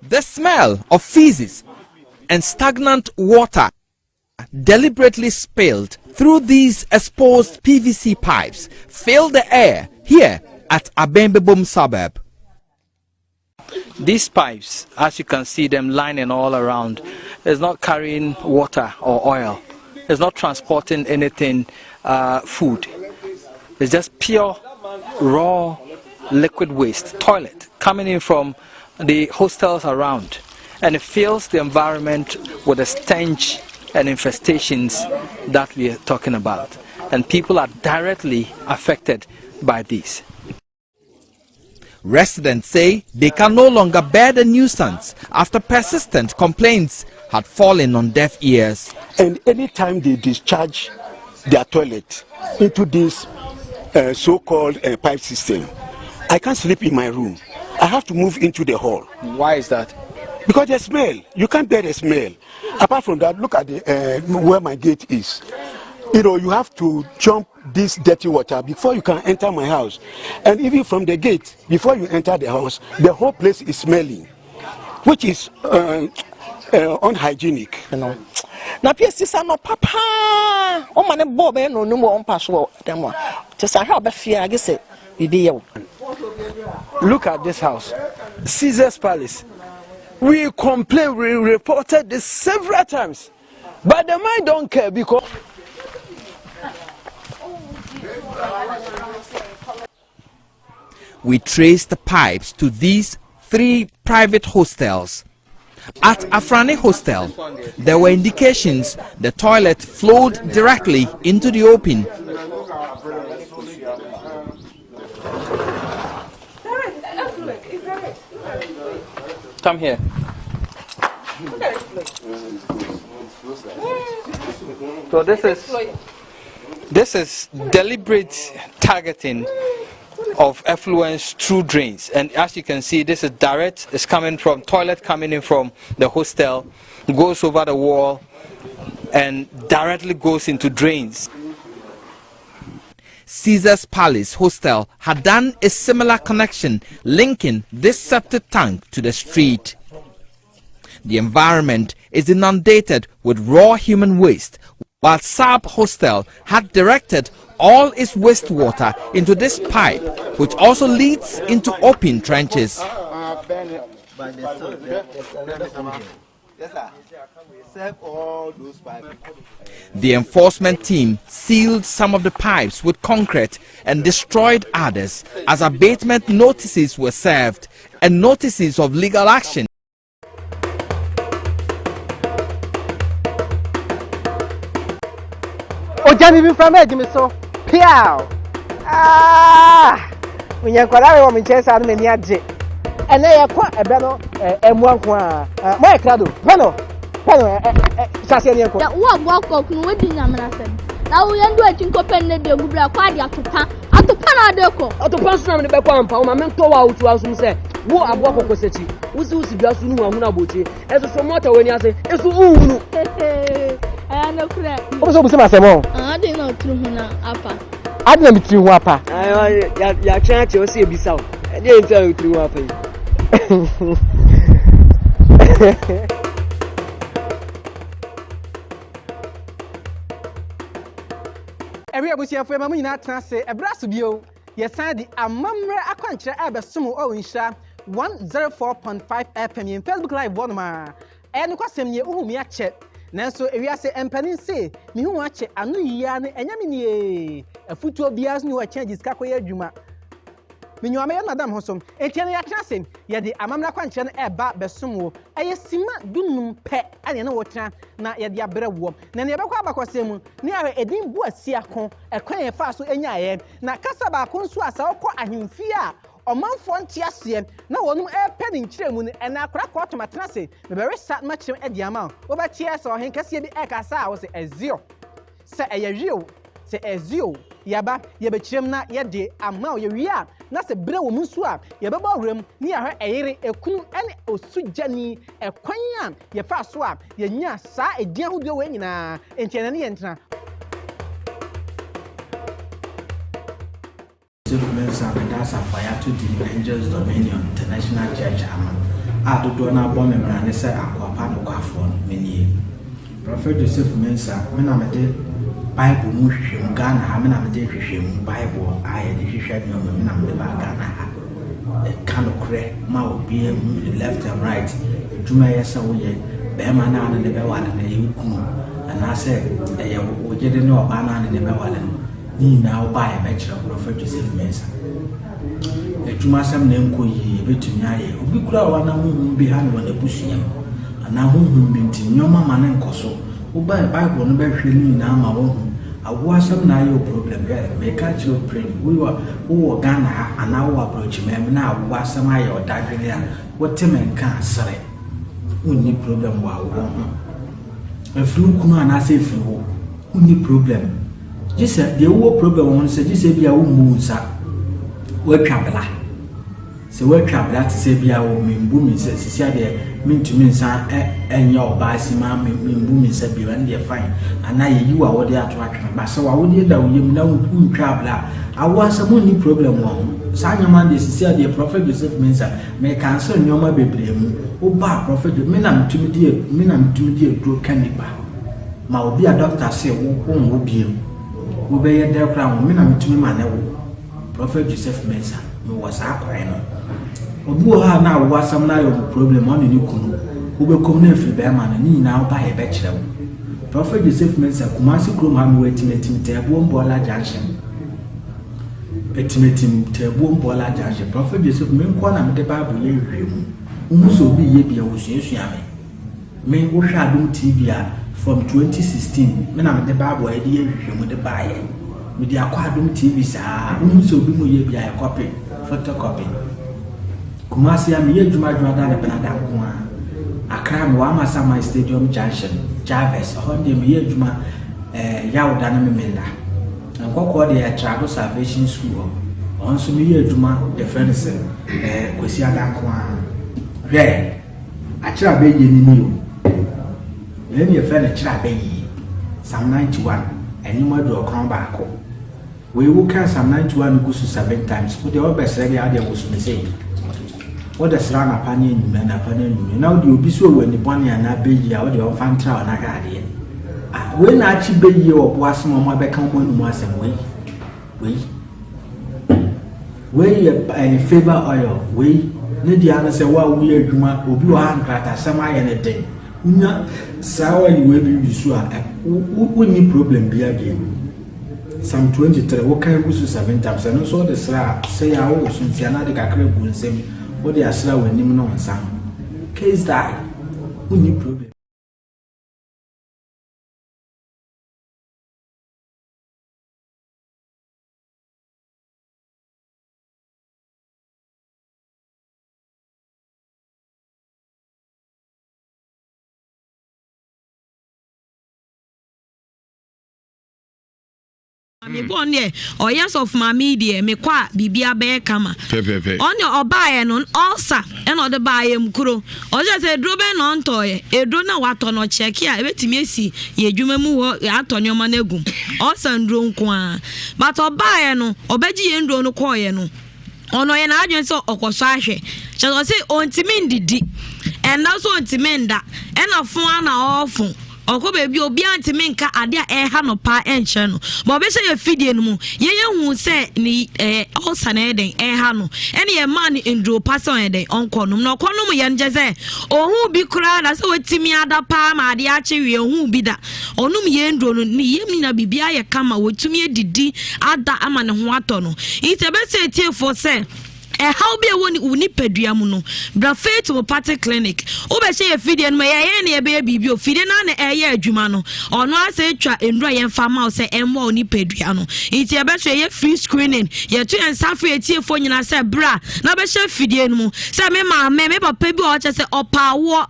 The smell of feces and stagnant water deliberately spilled through these exposed PVC pipes fill the air here at Abembebom suburb. These pipes, as you can see them lining all around, is not carrying water or oil. It's not transporting anything, food. It's just pure, raw, liquid waste, toilet, coming in from the hostels around. And it fills the environment with the stench and infestations that we are talking about. And people are directly affected by these. Residents say they can no longer bear the nuisance after persistent complaints had fallen on deaf ears. And anytime they discharge their toilet into this so-called pipe system, I can't sleep in my room. I have to move into the hall. Why is that? Because the smell, you can't bear the smell. Apart from that, look at the, where my gate is. You know, you have to jump this dirty water before you can enter my house. And even from the gate, before you enter the house, the whole place is smelling, which is unhygienic. Na piesi no papa o mane bob no no mo mpa so dem a just how be fear I guess bibi ye. Look at this house, Caesar's Palace. We complained, we reported this several times, but the man don't care because we traced the pipes to these 3 private hostels. At Afrani Hostel, there were indications the toilet flowed directly into the open. come here. So this is deliberate targeting of effluents through drains, and as you can see, this is direct. It's coming from toilet, coming in from the hostel, goes over the wall and directly goes into drains. Caesar's Palace Hostel had done a similar connection linking this septic tank to the street. The environment is inundated with raw human waste, while Saab Hostel had directed all its wastewater into this pipe, which also leads into open trenches. The enforcement team sealed some of the pipes with concrete and destroyed others as abatement notices were served and notices of legal action. Even from Jimmy so piao. When you call me chess and many and I quite a beno and one my crado. Pano, Sassian. That one walk up no wedding. Now we are doing Copenhagen, the Gubra Quadia to Pan at the Panadeco. At the person of the Bacon, my mentor out to us and say, what a walk of Cossetti, who's just who are Munabuti, as a promoter when you say, it's who. I know correct. What's up with my Simon? I didn't know through Apa. I didn't know through Wapa. I can't see a bisou. I didn't tell you through Wapa. Every abusia for mamma not say a brass bio. Yes, I did a mamma a country ever sumo oh in sha 104.5 FM in Facebook Live one ma. And question ye me a check. Nanso Ewiase empanin say me hu ache anu yia ne enyame nie afutuo bias ni wa changes kakoye adwuma me nyuame ya madam hosom etiane ya trasem ye de amamla kwanche no eba besomo ayesima dunum pe ane na wotra na ye de abrewom na ne yebekwa abakosem ne awe edin bu asia ko ekwan ye fa so enya ye na kasa ba ko nso asa okọ ahemfi a omanfo ntiase na wonum epɛ ne nkyeremu ne na akora ko automatena se me be resa ma kyerem ediama wo ba tie se ohen kase bi ekasa a wo se ezio se eyehwio se ezio yaba ye be kyerem na ye de ama ye wi a na se bre wo nso a ye be ba wram ne ya hwe eyere ekunu ene osujani ekwan a ye fa so a ye nya sa edian hodo we nyina entiana ne ye ntena. And that's a fire to the Angels Dominion International Church. adodo na abɔ me mra ne sɛ akwapa no kwafoɔ no menie Prophet Joseph Mensa me na mede Bible mu hwehwɛ Ghana ha me na mede hwehwɛ mu Bible ayɛ de hwehwɛ no me na mede ba Ghana ha kind of correct ma obi left and right juma yesa wo ye be ma na ne be wala na ye kunu ana se e wo je de no ba na ne be wala ni na wo ba e be kire Prophet Joseph Mensa e juma sam na enko yi e betumi aye obi kura wa na huhum bi ha no na busuam ana huhum bi nti nyoma ma ne nkoso wo ba Bible no be hwe ni na ma wo awu asem na ayo problem me ka chiro pray wo Ghana ha ana wo approach me na awu asem ayo dadwene a wote men ka asere unni problem wa wo afru kunu ana se fru wo unni problem jise de wo problem won se jise bia wo mu nsa wo twabla se wo twabla te se bia wo membu mi se sisia de mintumi nsa enya oba asima membu mi se bia nde fine ana yi wa wo de ato atwe ba se wa wo de da wo yem na wo twabla awu asem unni problem wo sa nyama de sisia de Prophet Joseph Mensa me cancel nyoma bebre mu wo ba Prophet me na mtumi de dro kaniba ma obi a doctor say wo biem wo be ye de kra wo me na mtumi ma ne wo Prophet Joseph Mensa me was akwai no obi wo ha na wo asam na yo problem on ni kunu wo be kom na free be ma na ni na wo ba ye be kire wo Prophet Joseph Mensa Kumasi krom ha me wetim te bo mbola junction etimetim tebu mbola jaje Prophet Joseph me nko na me de Bible ye hwemu umuso bi ye bia wo suasua me wo hwa Adom TV a from 2016 me na me de Bible ye de ye hwemu de baaye me de akwa Adom TV sa umuso bi mo ye bia ye copy photocopy Kumasi am ye dwuma da na bena da ko a Accra me wa Masama Stadium Junction Jarvis honde me ye dwuma yawo da na me menda Nkoko de Travel Salvation School onso me ye adwuma the friends kwesi adanko a hwe akira be ye ni o le me friend akira be yi Psalm 91 eni mo do okron ba ko we wo kan Psalm 91 go so 7 times wo de obesere ya de wo so me say wo de sra na pa ni nyume na pa ni nyume na wo de obi so wani bone ana be yi a wo de o fantra na ga de we na achi be ye obo asem mo be kan mo nu asem we a favor oil we ne dia na se wa wo ye adwuma obi wa hankrata asem aye ne den unya sawa yi we bi bisu a wo ni problem bi again Psalm 23 wo kan gusu 7 times no so de sra say ya wo so ntia na de kakra gu nsem wo de asra wanim no nsa case die wo ni problem me born there or yes of my media me kwa bibia be kama pepe on your obaye no also and other buy mkuro o just say drobe no ntoye edro na wato no check ya ebetimi esi ye dwuma mu ho atonyo ma nagum also ndro nko a but obaye no obaji ye ndro no koye no ono ye na adwen so okoso ahwe so say ontimi ndidi and also ontimi nda and afun na ofun Oko baby obi antimi nka ade a ha no pa enche no bo be say ye fidie no mu ye hu se ni osa na eden ha no ene ye man ndro person eden onko no no kono mu ye nje se ohu bi kura na se wetimi ada pa ma ade a chewe ohu bi da onum ye ndro no ni ye mi na bibia ye kama wetumi edidi ada ama ne ho ato no ite be say tie for say how be woni uni pedua mu no bra faith to party clinic wo be she fidie no ye na ye be bibi o fidie na na eye adwuma no ono ase twa endura ye mfa ma se emmo oni pedua no iti e be she ye free screening ye to en safe etie fo nyina se bra na be she fidie no mu se me ma me papa bi o che se opawo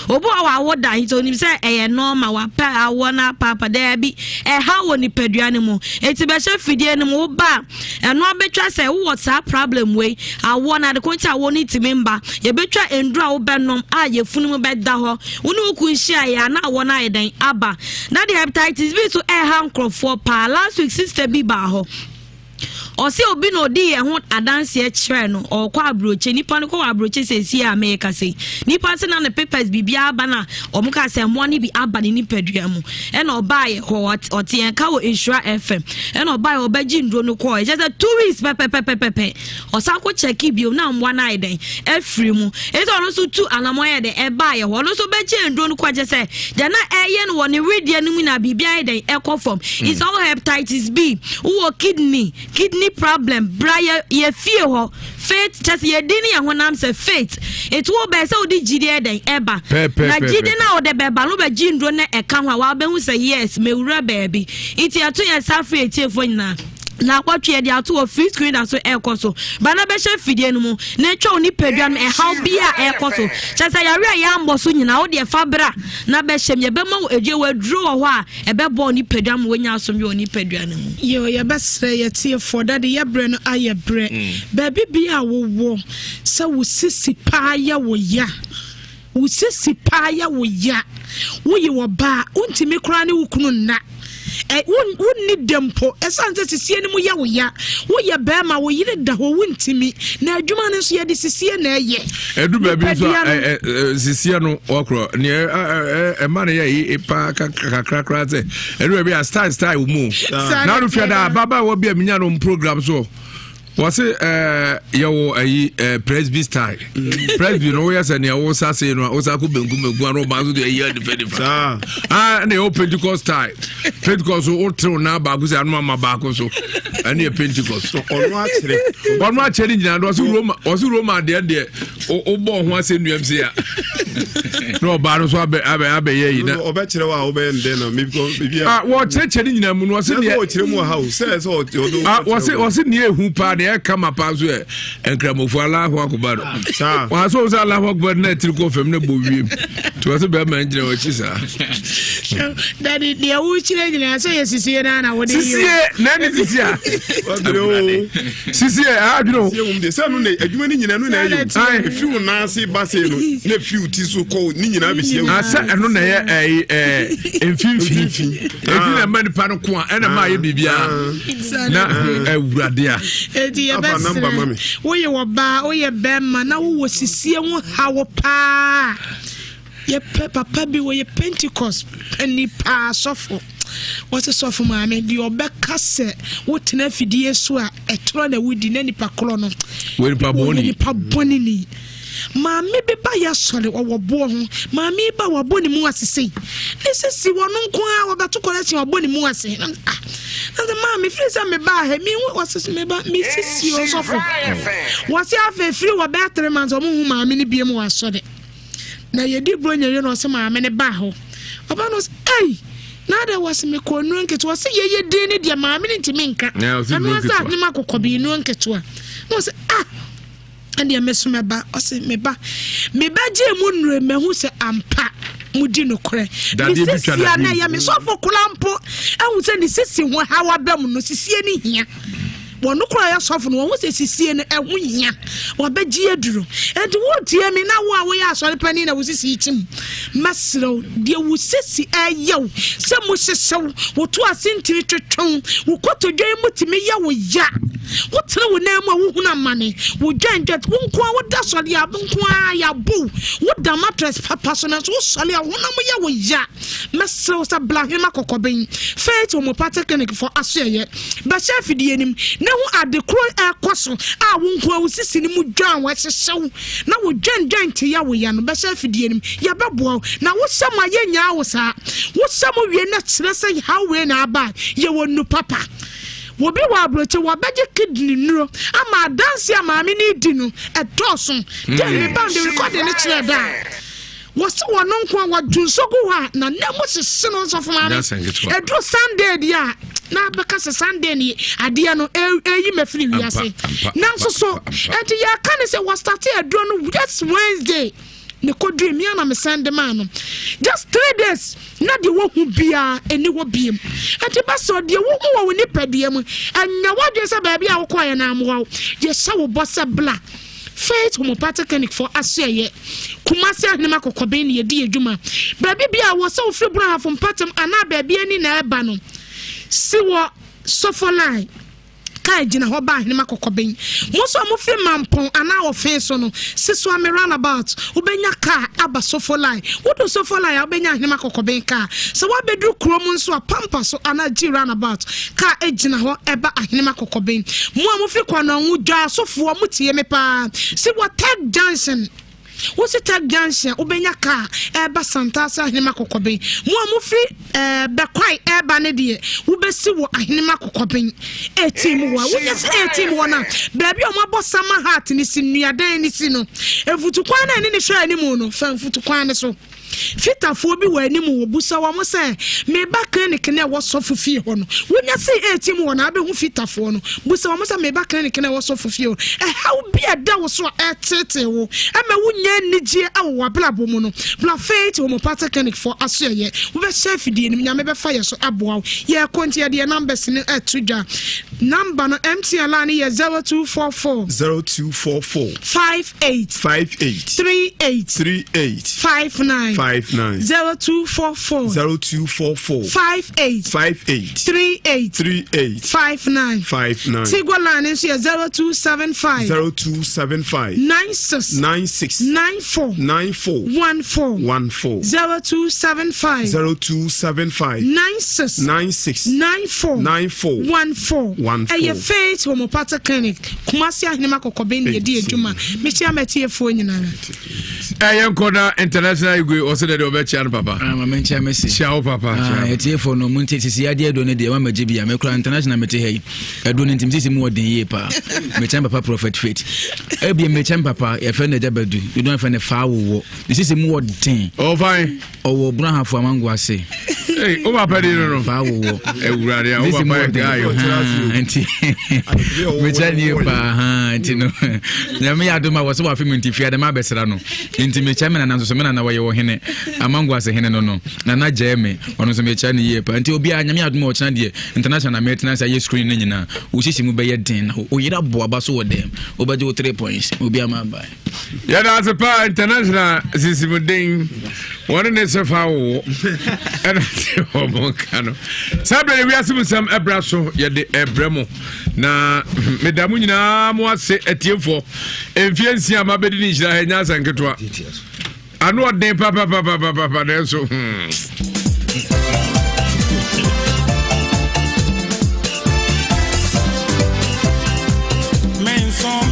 obu awa wo da iti oni se eye normal wa pa awo na papa da bi ha woni pedua no mu iti be she fidie no mu ba eno abetwa se wo problem way I wanna the concha woni timemba ye betwa endura wo benom a ye funum beda ho wonu kunhia ya na wona eden aba na the hepatitis B so e ha nkrofo pa last week sister bi ba ho or say obi no di ho adanse e kire no or kwa abroche nipa no kwa abroche sesi America say nipa se na ne papers bibia aba na omuka se mo ni bi aba ni nipadua mu e na obaye ho ote enka wo Nhyira FM e na obaye obaji ndro no ko e just 2 weeks pepe osako check bio na mwa na iden e free mu e so no so tu anamoye de e baye ho no so beji ndro no ko je se de na eye no woni redia no mu na bibia iden e ko form it's all hepatitis B wo kidney problem braye ye fie ho faith just ye dini ya honam se faith it wo be se odi gide eden eba na gide na ode beba no be jindro na eka ho wa be hu se yes mewura baby iti ato ye safri etiefo nyina na kwatwe de ato o free screen aso ekoso bana be hye fidie no mu na twa oni padua no how bia ekoso chese yare ya amboso nyina wo de fabra na be hye me be ma edwe waduro wo ho a ebe bo oni padua mo wonya aso me oni padua no mu yo ye besre ye tie for that ye bre no aye bre baby bia wo se wo sisi pa ya wo ya wo sisi pa ya wo ya wo ye wo ba untimi kra ne wo kunu na wonni dempo esanse sisie ne mu ya wo ya wo ye ba ma wo yire da ho wuntimi na adwuma ne so ye de sisie na eye edu ba bi so sisie no okro ne e ma ne ye pa kakra ze edu ba style mu na ru fia da baba wo bia minya no program so was it yo presby style presby no yes and ya was say no osaku bengu megu aro ba so de year defend and the Pentecost style Pentecost so otro na ba go say anu ma ba ko so and the Pentecost so onu acheri nyina do so Roma de o bo ho ase nuam se ya no ba no so abe ye na oba kire wa oba ende no me because wo cheri nyina mu no se ne o kire mu house say so was it near who pa e kama paso e enkramofo Allahu akbar wa so say Allahu akbar na tiriko fam na bo wiem to was be ma ngire o chisa daddy de wo chire ngire so ye sisie na wo de sisie na ni sisia sisie adwo sisie wum de say no na adwuma ni nyina no na ye fiu na se ba se no na fiu ti so ko ni nyina be sie asa eno na ye emfimfin na man pa no ko a na ma ye bibia na awurade a ye best wo ye wo ba wo ye bema na wo sisie ho hawo pa ye papa bi wo ye Pentecost pani pa sofo what is sofo ma me di obeka se wo tena fidie so a etro na wudi na nipa kro no wo nipa boni ni Mami be ba ya sole wo bo ho mami ba wo boni mu asese esisi wono nko a wo beto kolection wo boni mu ase na mami free say me ba he mi wasese me ba mi sisi o sofo wasi afa free wo be 3 months o mu hu mami ni biem wa sole na ye di bro nyere no se mami ne ba ho oba no ei na da wasi me ko nu nketo wasi ye din ni dia mami ni ntimi nka na wasi ni makokobi nu nketo no se and ya mesumeba ose meba je mu nure mehu se ampa mudi no kore sisi na ya me sofo kulampo ehu se ni sisi ho hawa bam no sisi ni hia wono kura ya sofo no wo se sisi ne ehu hia wa beji aduro and wo tie me na wo a wo ya asore pani na wo sisi ichim masro de wo sisi ayew se mo sesew wo to asentiri twetwon wo kotodwe mutimi ya wo ya what no na ma wo huna mane wo dwanjat wo nko a wo da sole ya nko a ya bo wo da mattress papa so na so sole a wo na mo ya wo ya mesro sa blahima kokoben faith wo mo patekenic for aseye ba chef di enim na wo adekro ekoso a wo nko a wo sisi ni mu dwan wo hyehyw na wo dwanjwan te ya wo ya no ba chef di enim ya bebo na wo sama ye nya wo sa wo sama wie na kire se how we na aba ye wo nu papa wo bi wa broche wa beje kidney nuro ama dance ya maami ni di no edoso je me band record ni kire da wo se wo no nko wa dunsogu ha na nemo sese no so fama edo Sunday dia na beka se Sunday ni ade no eyi mafiri wiase na so enti ya kan se wa start edo no just Wednesday ne kodri mi ana me send man no just 3 days na de wo hu bia eni wo biem ati ba so de wo hu wo ni padiem anya wo de se ba bia wo koye na amwo ye sha wo bossa bla faith homeopathic for aseye kumasi ahnema kokobe ni ye di adwuma ba bia wo se wo free bra hafo patem ana ba bia ni na eba no si wo sofolai ka gina ho ba ahenema kokoben mo so mo fi mampon ana ofen so no siso am roundabout ubenya ka aba sofo line wodo sofo line ubenya ahenema kokoben ka so wa bedru krom nso a pampa so ana gi roundabout ka gina ho eba ahenema kokoben mo amofi kwano nwu dwa sofo mo tie me pa si what tag junction what's it tag junction ubenya ka eba santasa ahenema kokoben mo amofi be kwai eba ne de ubesi wo ahenema kokoben etim wo wonya se etim wo na baby o mabo sama heart ni sinuadan ni si no efutu kwan na ni hwa ani mu no fa futu kwan ne so fitafo bi wa animu wo busa wa mo se me ba clinic na wo so fufie ho no wonya se etim wo na abehu fitafo no busa wa mo se me ba clinic na wo so fufie ho how bi ada wo so etete wo ama wonya nigye awo ablabo mu no bla faith wo mo pata clinic for asoye wo be chef die ni nyame be fa ye so aboa ye konti de numbers ni etudwa number no MTN line ye 0244 58 38 59 0244 58 38 59 Tigwa line is 0275 96 94 14 0275 96 94 14 Eye faith homopathic clinic Kumasi ahinema kokoben ye di edwuma mechi ameti efo nyina Koda international igwe osede de obechi an papa mencha mesi ciao papa etiefo no munti sisi ade do ne de wa majibi ya mekura international meti hey edo ne ntimsisi mu odin ye pa mecha papa prophet faith ebie mecha papa ye fe ne jabadu you don't fe ne fa wo sisi mu odin oh fine owo brahafo amango ase hey o ma pedi no fa wo ewurade a o papa gayo anti mecha ni pa anti no nyame ya do ma wo so wa fi mentifia de ma besra no nti mecha me na nso me na wo hene amango ase hene no na na jeme ono so mecha ni ye pa nti obi a nyame adom o chana de international maintenance aye screen na nyina wo hihyi mu be ye den o yira boa ba so wo dem o baje 3 points obi ama ba ya da se pa international sisimu den wona ne se fa wo era se o mo kano sabre wi asimu sam ebra so ye de ebremo na medamu nyina mo ase etiefo emfiansi amabedi ni hira hanya sanketwa anu odin papa denso menso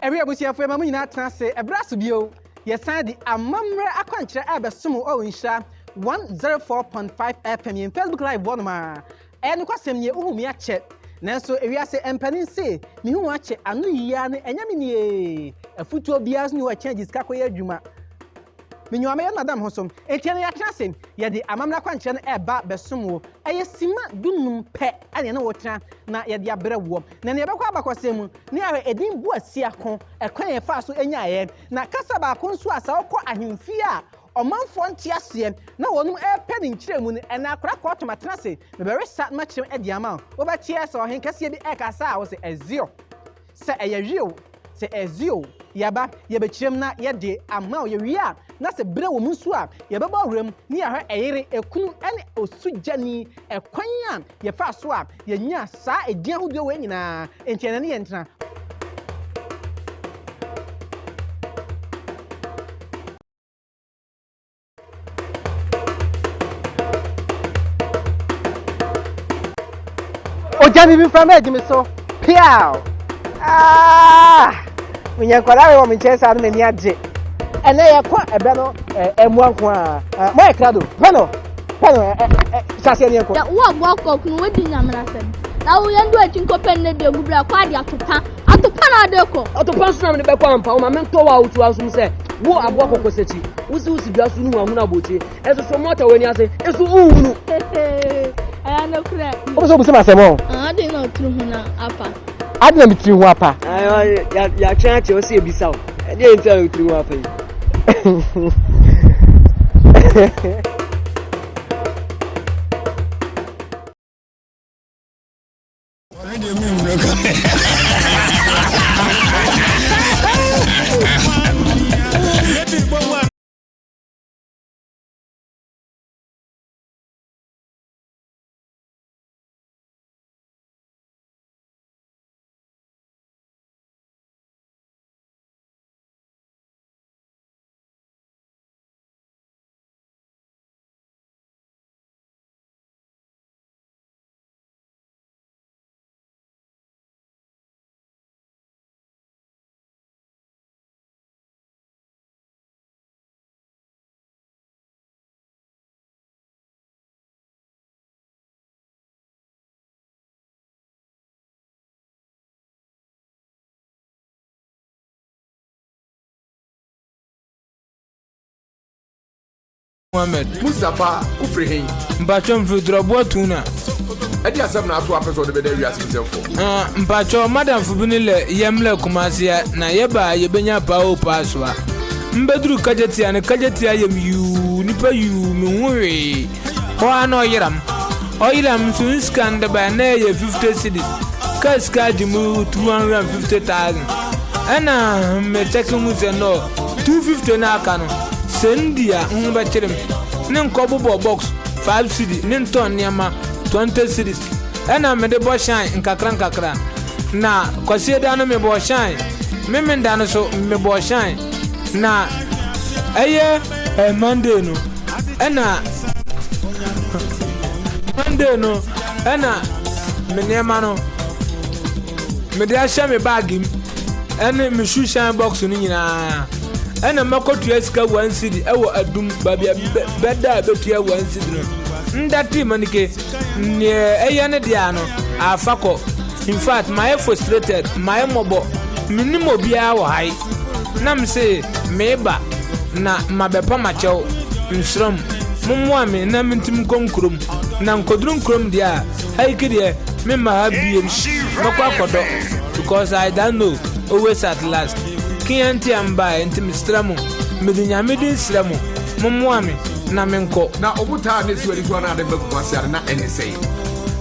Every abusia for mamu nyina tena se ebraso bio yesan di amamre akwankyere abesomo o nsha 104.5 FM in Facebook live bonoma enu kwasem nie uhumi ache nanso ewiase empanin se mi hu ache anu yiya ne enyame nie afutu obias ni wa change skakoye adwuma Minyuame ya madam hosom etiane ya trasem ya di amamra kwankyere no eba besomo sima dunum pe ane na wotena na ya di abrewo na ne yebekwa abakwasem ne ya edin bu asia ko ekwan ye fa so enya ye na kasa ba ko nso asa okọ ahemfi a omanfo ntiase na wonum epedi nkyeremu ne na akra ko tomatenase me be resa ma kyerem edi ama wo ba tie se ohen kase bi ekasa a wo se ezio se eyehwio se ezio yaba yebekirem na yede ama oyewia na se bre wo munsu a yebeba wrem ni ya eyere ekunu ene osujani ekwan a yefa so a yenya saa edian hodo we nyina entiene ne yentena Ojani bi from edimi so piao Munya kwala we mo chesa no mani age ene ye kwa ebe no emuanko a mo e krado pano sase ne ko ya wo agbo kokunu we di nyamra sem na wo yendo achinko penne de gubra kwa de atopa na de ko atopa so na me be kwa ampa o ma mento wa utu asum se wo agbo kokosechi usi bia so nu ahuna botie eso so mota we ni ase eso uhunu no kra o so busema semo de no tru huna apa adna mitri hu apa ya chanche o se ebisa o de enta mitri hu apa yi Mohammed Mustafa Ufrehin mpacho mfudrobo tuna edi asem na ato apeso de beda wiase msefo mpacho madam fubinile yemle kumasia na yeba yebenya pawo paswa mbeduru kajetia ne kajetia yem yu nipa yu menwe ho ano oyiram sunskan de ba na ye 50 cedis kaska dimu 250,000 ana me check mu se no 250 na aka no sendia ngba chirem ne nkobo box 5 cedi ne ton niama 20 cedis ana me de bo shine nkakra na kwase da no me bo shine me da no so me bo shine na eye Monday no ana me niama no me de asha me bag im ene me shoe shine box no nyina ena makotu eska 1 cedi ewo adum babia beda betua 1 cedi no ndati manike ne eyane dia no afako in fact my frustrated my mobo minimo bia wo hai nam say meba na mabepa machew nsrom mumwa me na mintim konkrom na nkodrum krom dia haike dia me ma habiem makwakodo because I don't know always at last kianti amba enti mistramu medinyamedin sramu mumwame na menko na obuta ne siwari so na de bekwasiare na enisei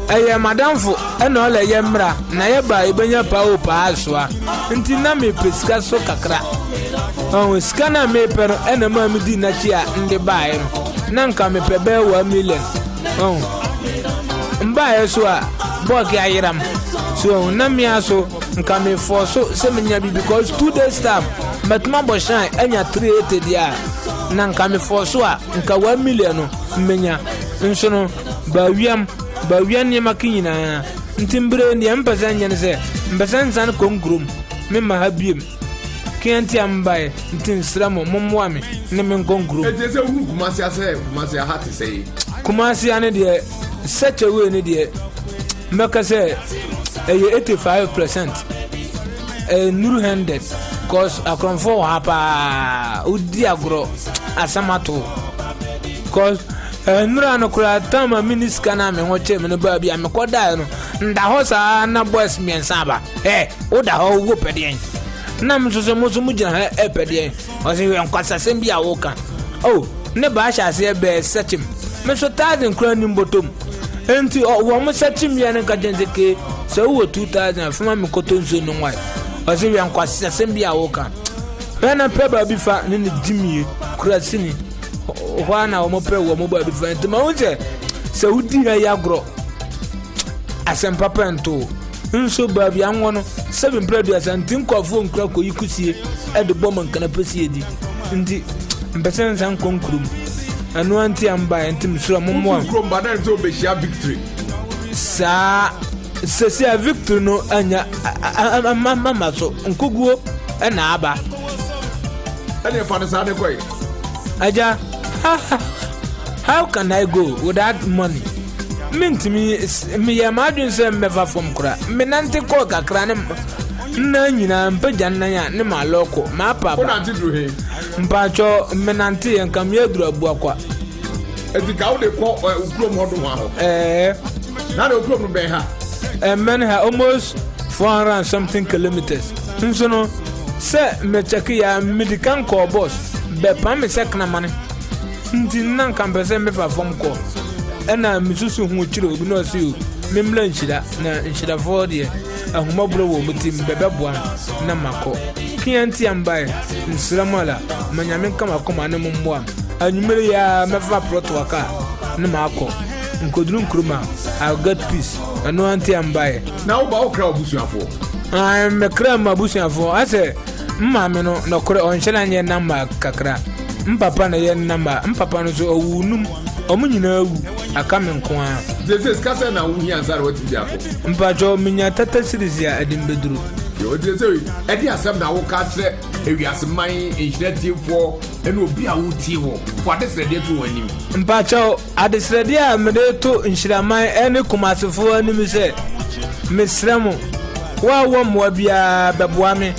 eye madamfo ena ole ye mra na ye ba ibenya pawo pa aswa nti na me pesika so kakra ska na me pero ena ma medi na chia ndi bae na nka me pebe 1 million mbae so a boki ayiram so na me aso nka me forso se menya bi because 2 days time matma bo shine enya 380 dia na nka me forso a nka 1 million menya nso no ba wian ni makinyina ntimbre ni empesa nyane se mbesa nsan kongrum me ma habiem kianti ambae ntinsramo momwame ne me kongrum ejese hu kumasi hati sei kumasi ane de such a way ne de meka se 85% nuru handed cause akronfo hapa udi agro asamato cause nura no kura tama miniska na me hoche me no ba bia me koda no nda ho sa na boys miensa ba oda ho wo pedien na msoso musu mujina pedien o se wen kwasa sem bia wo kan ne ba sha se be sachim me so tazin kura ni mbotom enti wo mo sachim ya ne ka jenzeke so wo 2000 fuma me kotonzo no wai o se wen kwasa sem bia wo kan na peba bi fa ne ne dimie kura sini wana wo mopre wo mo ba different ma unje se udi ha yagro asem papa nto nso ba bi anwo 7 bread asantin kwafo nkra ko yikusie e de bom nkana pesie di ndi mbesen san konkrum anu anti amba ntim sura mommo konkrum ba na nto be shia victory sa se victory no anya mama so nkoguo e na aba ene fa na sa de koi aja how can I go without money? Mint me yamadun se meva from kura. Menante ko kakra ne na nyina mpeja na ya ne maloko ma papa. Ko nanti dru he. Mpacho menante en kam ye dru abu akwa. Eti ka wo de ko ukrom hodo ho. Na de ukrom no be ha. Men ha almost 400 something kilometers. Nso no se me check ya medical call boss. Be pa me sekna mane. Nti nan kan pese me fa fom ko ena misusu hu chiro obi no si o memla nhyira na nhyira for de ahuma bro wo mutim bebeboa na mako kianti ambae nsramala manyame kama koma ne mommoa anyumere ya mefa protwaka ne mako nkoduru nkruma I got peace anu anti ambae na wo ba okra obusuafo me kra mabusuafo ase mmame no nokore onhyela nye namba kakra mpapa na ye namba mpapa no so owunum omunyina awu aka me nko a Jesus kasa na wuhi ansar wati bi apo mpajo minya tata series ya edimbeduru yo Jesus edi asem na wo ka tre ewiase man inhiratifo ene obi a wo tie ho for adesrede to wanim mpajo adesrede a mede to nhiraman ene kumasefo anim se mesremo wa wo mo bia beboa me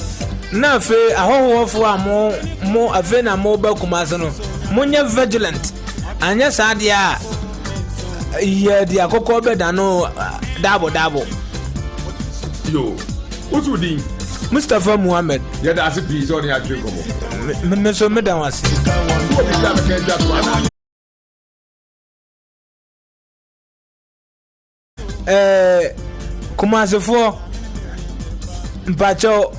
na fe ahohofo a mo ave na mo ba kumase no monye vigilant anya sadia ye dia kokko beda no dabo yo what's with him Mustafa Muhammad yeah that's a piece on your drink me so me dan wase kumasefo mpacho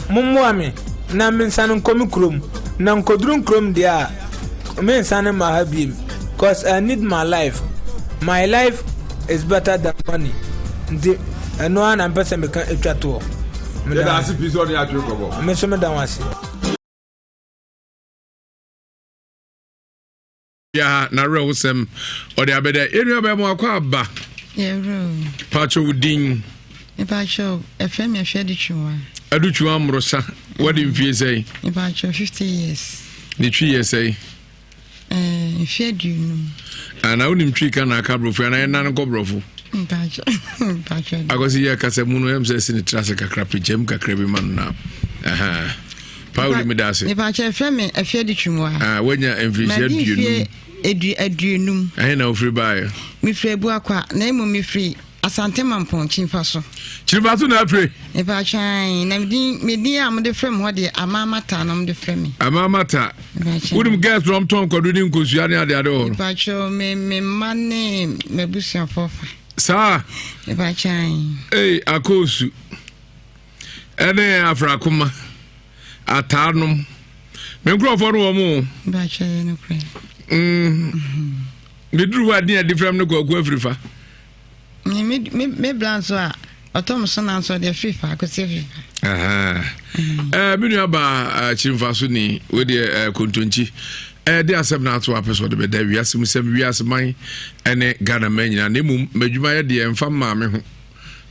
mummuame na mensan komi krom na nkodrun krom dia mensan ma habim cause I need my life is better than money ndi no an ampese me kan etwato yeah that's a piece on your drink me so me dan wase ya na real sem odi abeda enu abemo akwa ba Pacho Udin. Pacho, a family of Shedichua. Aduchua Mrosa. What in fear say? Pacho 50 years. The 3 years say? Feared you. And I wouldn't trick and a cabro for an anacobrofu. Pacho. I was here Casamuno says in the Trasica crappy gem, crappy man now. Aha. Pauli Medasi. Pacho, a family of Shedichua. When you're envisioned, you Edunum. I know free buyer. Me free Buakwa, name me free. Asante Mampon, Chimfaso. Chibasu na free. If I shine, me dear, I'm the frame, what dear, a mamata, I'm the frame. A mamata. Wouldn't guess from Tom Cordin Kusiana the other. Pacho, me money, me bush and fofa. Sir, if I shine. Hey, Akosu. Ene Afrakuma. Atarnum. Me grow for no more. Bacha, no pray. Me drew what near different no go Afrifa. Me blanso a Thompson answer the FIFA, I could say FIFA. Minuaba Chimfasuni with the Kuntunchi. There are 7 hours to episode of the day. We are some mine and Ghana men and Nimum, Majumaya, the infam mammy.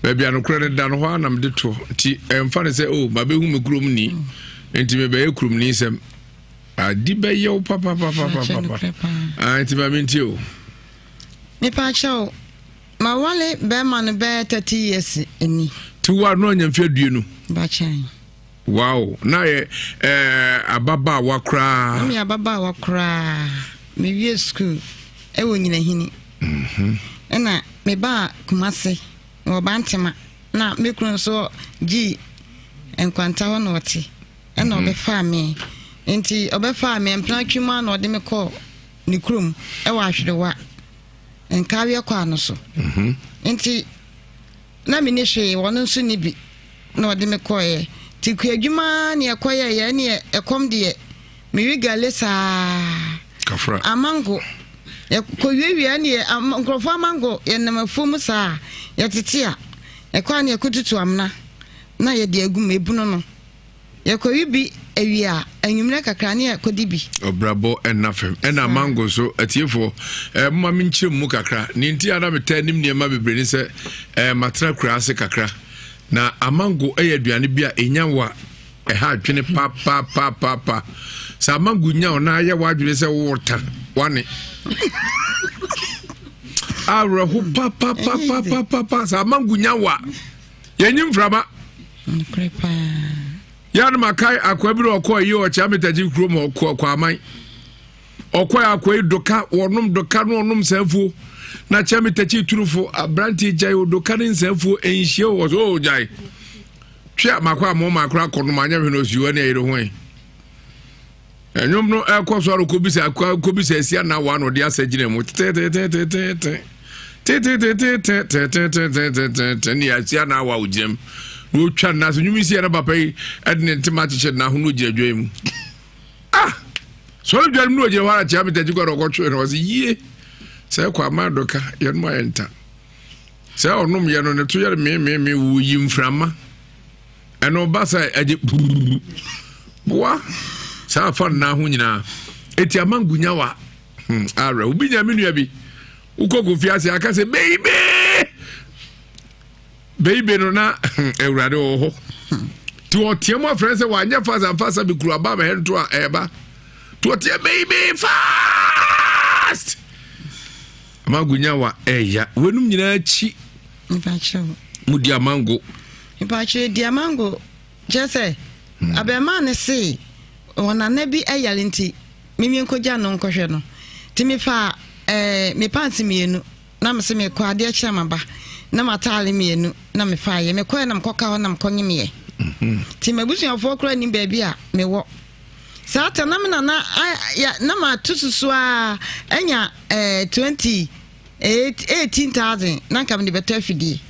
Maybe I no credit down one. I'm the two. And funny say, oh, my baby groom knee. And to me, by a groom Nsem. Dibe yo papa. Auntie Mamintio. Me pacho. Ma wale be man be 30 years eni. 2 are no nyam fe duenu. Bachan. Wow. Na ababa wakra. Me ababa wakra. Me wie school. E wo nyina hini. Ena me ba Kumase. Wo bantema. Na me kru so gi enkwanta ho no wote. Ena obefa me. Enti obefa me empna twuma na ode me call ni krum e wa hwerewa enka wie kwa no so enti na me ne hwe wono nso ni bi na ode me call ye ti ku adwuma ne ekoye ye ne ekom de me wi galesa kafra amango ye ko wiewia ne nkrofo amango ye namafom sa ye tete a ekwa ne ekututu amna na ye de agum ebuno no ye ko wibi awia anwumre kakra ne kodibi obrabo enafem ena mango so atiefo mma minchire mu kakra ni nti ada metanim ne ma bebre ni se matra krase kakra na amango aduane bia enyawa ha adwene pa sa amango nya na ya wadwene se water wane arahu pa sa amango nyawa yenyim fraba krepa Yan makai akwabiro okwa yi o chametaji krom okwa aman okwa akwai doka wonum doka no onum sanfu na chametaji turufo abranti jai doka nin sanfu enhie wo so jai twa makwa mo makra konum anya hwe no siwa na yire ho enyum no ekwoso aro kobisa asia na wa no de asagire mu ni asia na wa ujem no twa na so nyumi sia na papa yi adne ntima cheche na ho no giadwa mu so dwa mu no je wara cha metaji ko ro twa no ye se kwa madoka ye no enta se onum ye no ne to ye me wu yi mframa eno basa aje boa sa fa na ho nyina eti amangunya wa ara obi nya menua bi ukoko fiase aka se baby no na ewrade ho ti o tie mo friend say wa nya fasa bi kuru aba me to eba to tie baby fast amangunya wa eya wenum nyina chi ipacho mu diamango ipacho diamango jese abema ne se wona na bi ayale nti mimi nkoja no nkɔhwɛ no timi fa me pants mienu na me se me kwa de akira maba na matale mienu na me fa ye me kwa na mkoka ho na mkonye me ti mabusuafo kura ni baabi a me wo sata na me na ya na ma tususu a anya 18,000 na kam de beto afidi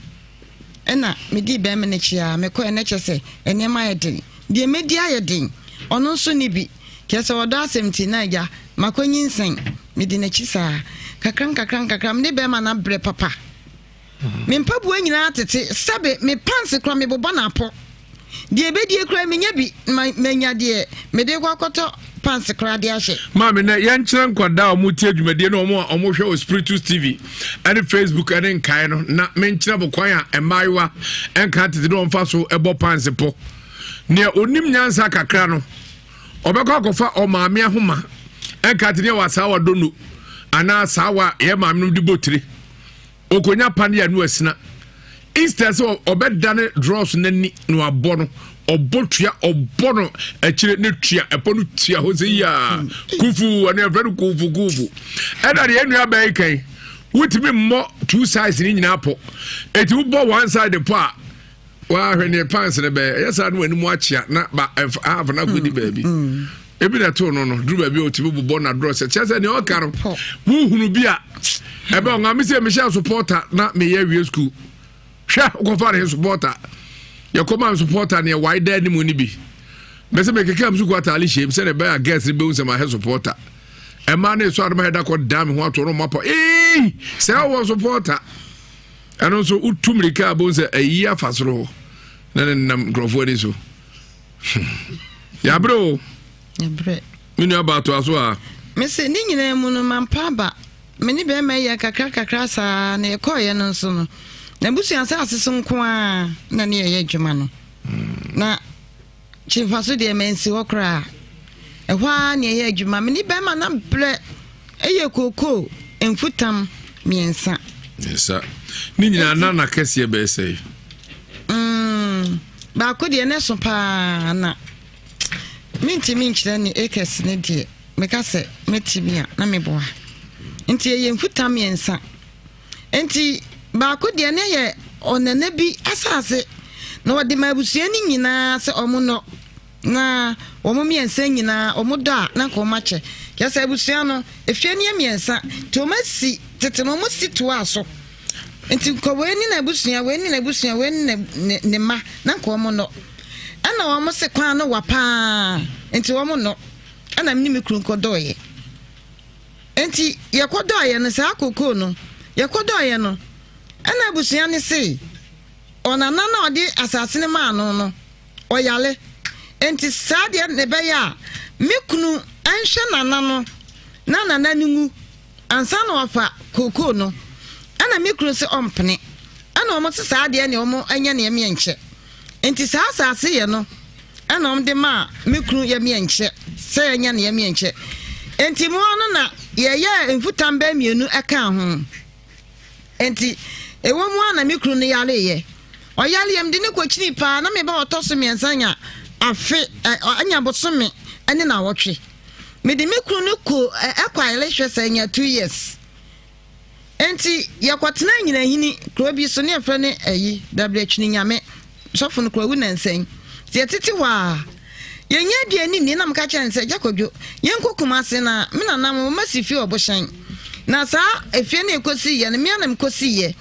ena me di be me na chia me kwa na chese ene ma yedin de me di ayedin ono nso ni bi kese wodo 79 ja makonyi nsen me di na chisa kakram ne be ma na bre papa me mpabu anyina tete sabe me panse kra me bobo na apo de be die kra me nya bi manya de me de kwakoto panse kra de ahye mama na yan kire nkwada omuti adwumade na omo hwe o Spiritus TV and Facebook and nkai no na me nkire bokwan a emaiwa enka tete no mfa so ebo panse po ne onim nyansa kakra no obekọ akofa o maame ahoma enka tete wa sawa donu ana sawa ye maame no di botire okonya pande anu asina instead so obedane draws nani no abono obotua obono akire ne tua eponu tua ho se ya kufu ana every kufu eda de enu abai kai wutimi mo two sides ni nyina po eti wo bo one side po a wa hwe ne pants ne be yesa no animu achia na ba have na gudi baby ebi na to no duru baby o tibi bo na draw se chese ne o karo wo hunu bi a ebe o ngam se me sha supporter na me ye wie school hwa ko fare supporter ya koma supporter ne wide ani mu ni bi me se me keke am su kwata ali shem se ne be a guest be unse ma he supporter e ma na so adama he da ko dam ho ato no mapo se wo supporter eno so utumrika abonse ayi afasoro na nam grofo ni so ya bro mini abato aso a me se ni nyina mu no mampa ba me ni be ma ya kakra sa na e koye no so no na busu ansa asese nko a na ne ye adwuma no na chifaso de mensi okra e hwa ne ye adwuma me ni be ma na bre eye koko enfutam miensa yesa ni nyina na kese be sei ba ko de ne so pa na minti ni ekes ne de me ka se metibia na me boa nti ye enfutam miensa nti ba ko de ne ye onene bi asase na wode mabusua ni nyina se omo no na omo miensa nyina omo da na ko mache kesa abusua no efie ne miensa to masi tete no mo si to aso nti ko weni na abusua weni ne ma na ko omo no ana omo se kwa no wapa nti omo no ana mni mikru nkodoye nti yekodoye no sa akoko no yekodoye no ana abusua ne se ona na odi asase ne ma no oyale enti sade ne be ya mikunu anhwe nana no na nana ningu ansa na wafa koko no ana mikunu se ompene ana omo se sade ne omo anya ne me enche enti sa asase ye no ana om de ma mikunu ye me enche se anya ne me enche enti mo no na ye enfutambe mienu aka ho enti ewo mu ana mikunu ne yale ye oyale yem de ne kwachini pa na me ba otoso miensanya afe anya bosome ene na wotwe me de mikunu ne ko akwa ile hwese anya 2 years enti yakwatena nyina hini kro bi so ne efre ne ayi wh ni nyame sofo no kro wu na nsen ti etiti wa yenye de ani ni na mka cha nse jakodwo yenkokuma ase na me na nam masifi oboshan na sa efie na ekosi ye na me na mkosi ye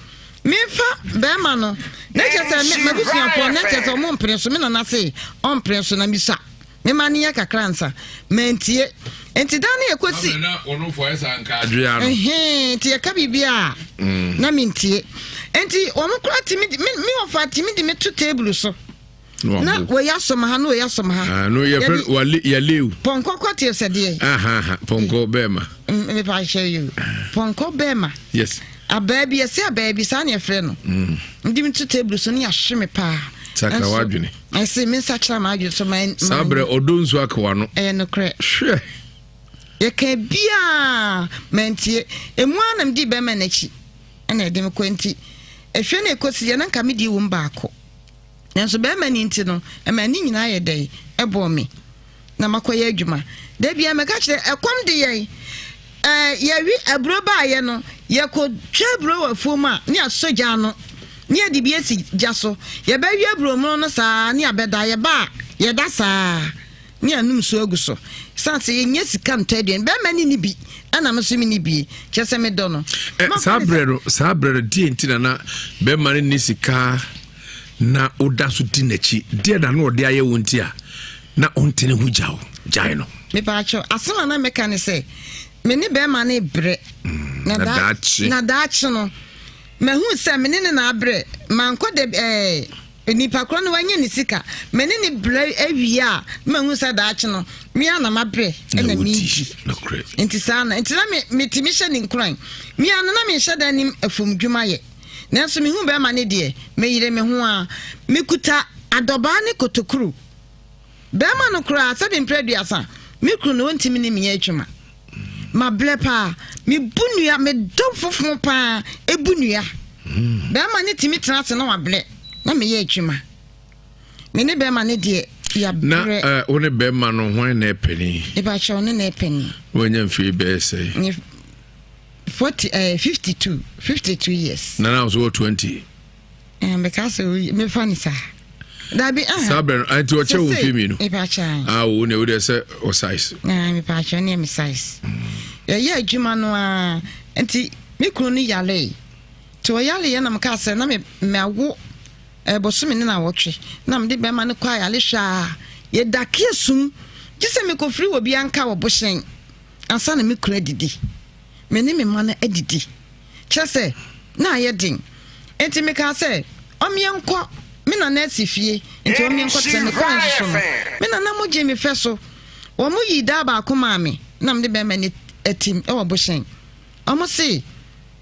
mefa bema no na chese mabusia po na chese mo mpreso me na se on preso na misa me mani ya kakransa mentie enti dan na ekosi na onu fo esa nka adwea no ti ya kabibia na mentie enti onu kura timi me ofa timi de me to table so na we ya soma ha no ya soma ha no ye wali ya lew ponko kwati osede ponko bema me pa show you ponko bema yes ababi ese ababi sa na efre no ndi mi to table so ne ya hwe me pa saka wadwene I say me sakra ma adwo so man sabre odonzu akwa no no kre hwe ye ka bia mentie emu anam di bema na chi na ede me kwenti ehwe na ekosi ye na nka me di wo mbaako nanso bema ni nti no e ma ni nyina ye dai ebo me na makoye adwuma da bia me ka kire ekom de ye yewi aburo ba ye no ye ko twaburo wa foma ne asoja no ne adi bi esi jaso ye ba wi aburo mo no saa ne abeda ye ba ye da saa ne anum so aguso sanse ye nya sika ntadien be ma ni bi ana me so mi ni bi chese me do no sabrero di entina na be ma ni sika na oda so di nachi de da na ode aye wonti a na ontene hu jawo jai no me pa cho asema na me kan say me ni be ma na bre na dachi no me hu say me ni na bre man ko de nipa kro no wanye ni sika me ni bre awia me hu say dachi no me ana ma bre na mi nti sana nti na me timisha ni nkran me ana na me hye da nim afum dwuma ye nanso me hu be ma ne de me yire me ho a me kuta adoba ne kotokuru be ma no kra sabi mpreduasa me kru no ntimi ni me atwuma ma blepa me bunua me dom fofo pa ebunua be ma ne timi trase na wa ble na me ye atwuma me ne be ma ne de ya bre na one be ma no hwan na epeni e ba cho ne na epeni wonya mfi be say 52 years na now so 20 because me funny sir da bi saben anti o che wo fi mi no e ba cha wo ne wo de say o size na me pa cha ne me size ya adwuma no a anti me kru ni yale to yale ya na me ka say na me awo boso me na wotwe na me de be ma ne kwa yale hwa ye da kiesum gise me ko free wo bi anka wo boshen ansa na me kru adidi me ni me ma na adidi chese na ye din enti me ka say o me enko me na na asifie enti o me enko tse me kwa so no me na mo je me fe so wo mo yi da ba ko ma me na me de be ma ni etim e wo boshen o mo se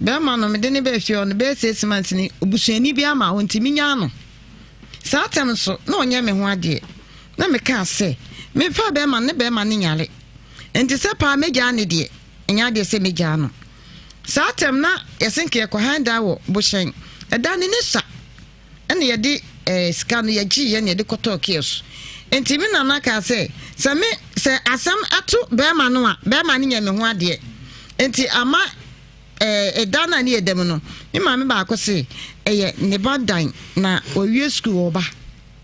be ma no me de ne be fie on be 6 months ni obusuani bi ama ho enti minya no sa tem so na onye me ho ade na me ka say me fa be ma ne nyale enti se pa me ja ne de enya de se me ja no sa tem na yesenke ko handa wo boshen eda ne sa ene ye de scan ye gi ye ne de koto kies enti me na ka say se me se asam ato be ma no a be ma ne nya me ho ade enti ama edana ni edem no mi ma me ba ko se eye ne badan na owie school oba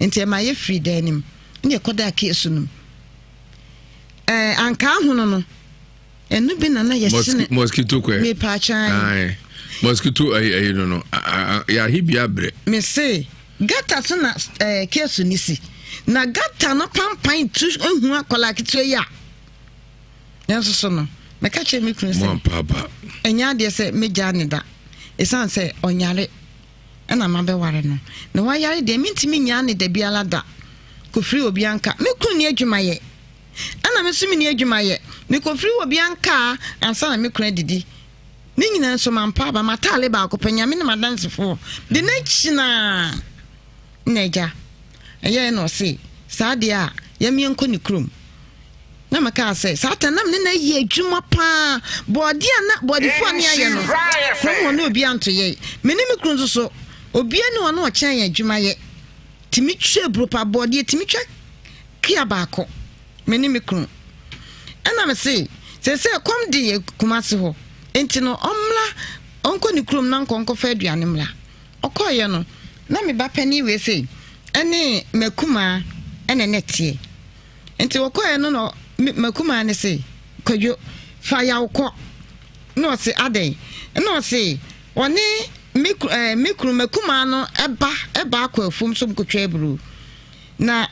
enti ma ye free danim ne koda kies no anka hu no enu bi na ye sine mosquito kwe me pa chan mosquito ay no ya hibia bre me say gata so na kesu nisi na gata no pampan tu ehu akola kitwe ya yanso so no me ka che me kun say papa enya de say me jani da esan say onyare na ma be ware no na wa yare de mintimi nya ne da biala da ko free obi anka me kun ni adwuma ye ana me sumi ni adwuma ye me ko free obi anka ansa na me kun didi ni nyina so man pa ba matale ba ko panya me na madansefo de na china neja eye no se saade a ya me enko ni krom na maka say satanam ne na ye adwuma pa body na body fo ne aye no ko no obi anto ye me ni me krom so obi ani wono o chen ye adwuma ye timi twe bropa body timi twa kia ba ko me ni me krom ana me say kom di kumase ho enti no omla onko ni krom na nkonko fa aduane mla okoye no na me ba pani we say ene makuma ene netie enti okoye no makuma ne say kodwo fa ya ukọ no se aden no se woni mikru makuma no eba akọ afum so mkotwa ebru na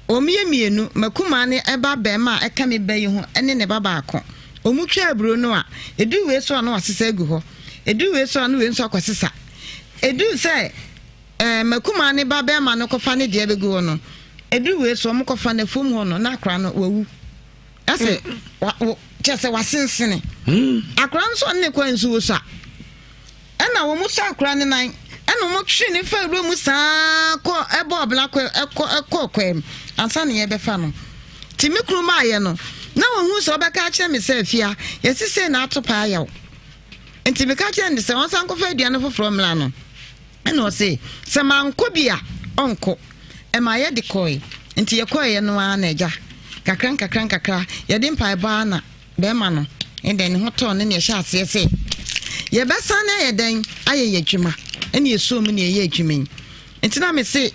omiemienu makuma ne eba be ma eka me bayi ho ene ne baba akọ omutwa ebru no a edu we so no asesa egu ho edu we so no we nso akwasesa edu se makuma ne baba ma no kofa ne de begu ho no edu we so mkofa na fum ho no na akra no wawu ase chese wasensene akra nso ne kwa nsu wo sa ena wo musa akra ne nan ena mo twi ne fa ru musa ko ebo obla ko ekọ kwem ansa ne ye befa no timi kruma aye no na wo hu so be ka kire me se afia yesise na atopa ayaw enti me ka kire ne se won san ko fa aduane foforo mla no ena o se manko bia onko e ma ye de koi enti ye koi ye no ana eja kakran kakra ye de mpa ba na be ma no and then hot on in your shots, yes, say. Ye best son, then I ye juma, and you so many ye jumin. And to me say,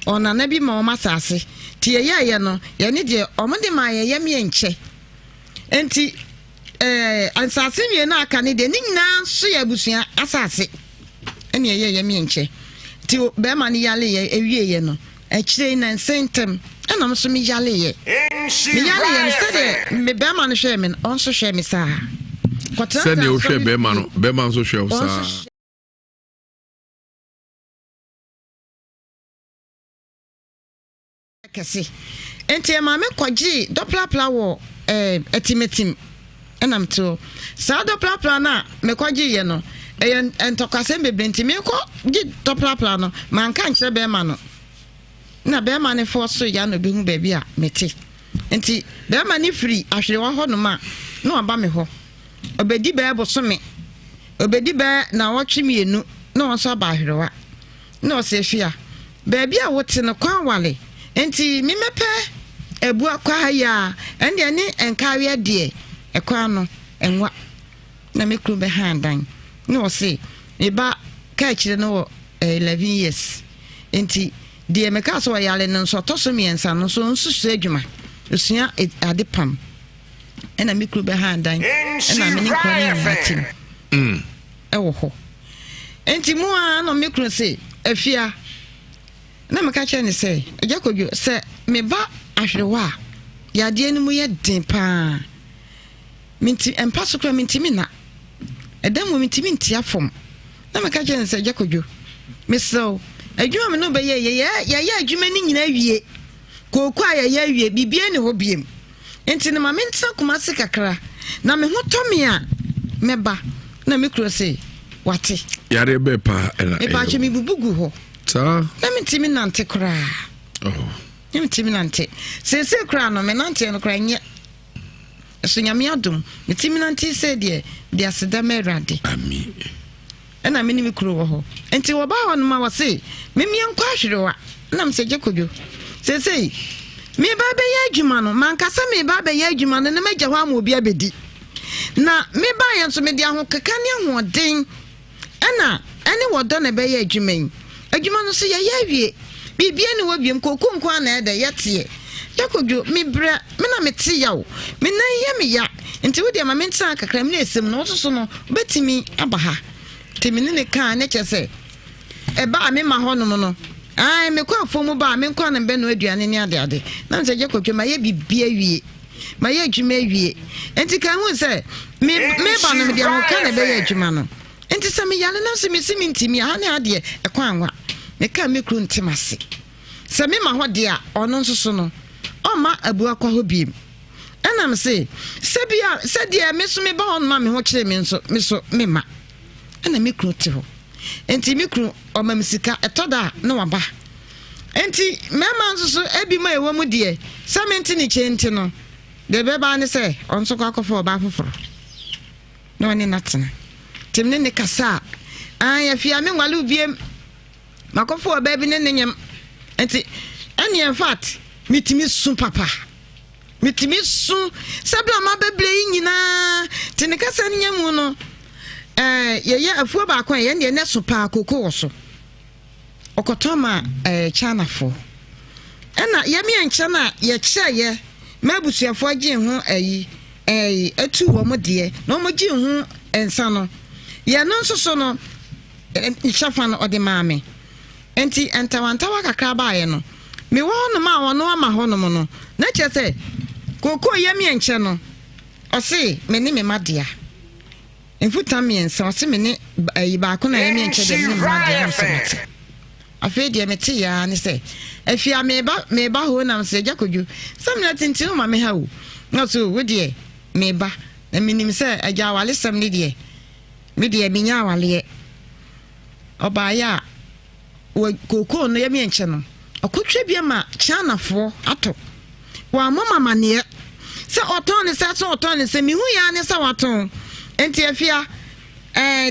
on a nebi more massassi, tia ya no, ya need ye, or Monday my yammy and che. And tea, and Sassimia na Canadian, now, see a busia, assassin. And ye yammy and che. Till Bermani Yale, a year no, a chain and Nsem. And I'm so me yale. Me yale instead me Berman Sherman also share me sir. Send you share Berman so share sir. Kasi. Enti ma me kwaji doppler wo etimetim. Enam to. Sa doppler na me kwaji ye no. Entokasem bebrenti me ko gi doppler no. Man kan kire Berman no. Na be ma ne force ya no be hu baby a meti enti be ma ne free ahwere wa ho no ma no aba me ho obedi be boso me obedi be na wotwe mienu na wonso aba ahwere wa na o se hwia baby a wote no kwan wale enti mi mepe ebu akwa ya ende ne enkawe de ekwan no enwa na me kru be handan na o se e ba ka kire no 11 years enti de meka so yale no so toso miensa no so nsusu adwuma osua adepam ena mikru be handan ena me ni kwani hatim ewo ho enti mu a no mikru se afia na meka che ne se ejakodwo se me ba ahwerewa ya de enu mu ye den pa minti empaso kra minti mi na edam mu minti mi ntia fom na meka che ne se ejakodwo me so adwuma me no be ye adwuma ni nyina wie koku a ye wie bibie ne ho biem enti ne ma me ntra kuma se kakra na me ho tomi a meba na me kro se wate yare be pa ela e ba che mi bubugu ho ta na me timi nante kra me timi nante se kra no me nante no kra nye so nyame adom me timi nante se de aseda merade amen ena me ni me kro ho enti wo ba ho no ma wo se me mienko ahwerewa na me se jekodwo se me ba be ya adwuma no man kasa me ba be ya adwuma no na magya ho am obi abedi na me ba ya so me de ho keka ne ho den ena ene wodo na be ya adwuma yi adwuma no so ya wie bibie ne wabiem kokunko na ede yete jekodwo me bra me na me te ya wo me na ye me ya enti wo de ma me ntan kakra me na esem no so no betimi abaha temini ne kan ne chese e ba me ma ho no ai me kwa fomu ba me kwa na be no aduane ne ade na nse je kwatwa ma ye bibia wie ma ye adwuma wie enti kan hu se me ba no me de ho kan na be ye adwuma no enti se me yale na se me simi ntimi ha ne ade e kwa anwa me kan me kru ntimase se me ma ho de a ono nso so no o ma abu akwa ho biem enam se bia se de me so me ba ho ma me ho kire me nso me so me ma ana me kru te ho enti me kru o ma misika etoda na waba enti mema nso so ebi ma ewo mu de samenti ni chenti no de beba ne se onso kwa akofo ba foforo no ni natena timne ne kasa ya fia me ngwalu biem makofo ba bi ne nyem enti ani in fact mitimi sun papa mitimi sun sabla ma beble nyina tene kasa ne nyemu no ye afuo ba kwa ye ne so pa kokko so okotoma chana fo ena ye mi enche na ye kyeye mabusuafo agi ho atu wo mo de na mo gi ho ensa no ye no nso no nchafa no ode maame enti entawantawa kakra ba ye no me wo no ma wo no ama ho no mo no na kyese kokko ye mi enche no ose me ni me madea enfuta mi ensa ose me ni ba ko na ye mi enche de me madea nsomete afi de mete ya ne se afia me ba ho na se jakodwu samna tintin ma me ha wo na so wo de me ba na minim se aja wale sam ne de me de minya wale oba ya wo kokko no ye mi enche no akotwe bia ma chanafo ato wa mama ne se oton se mi hu ya ne se waton enti afia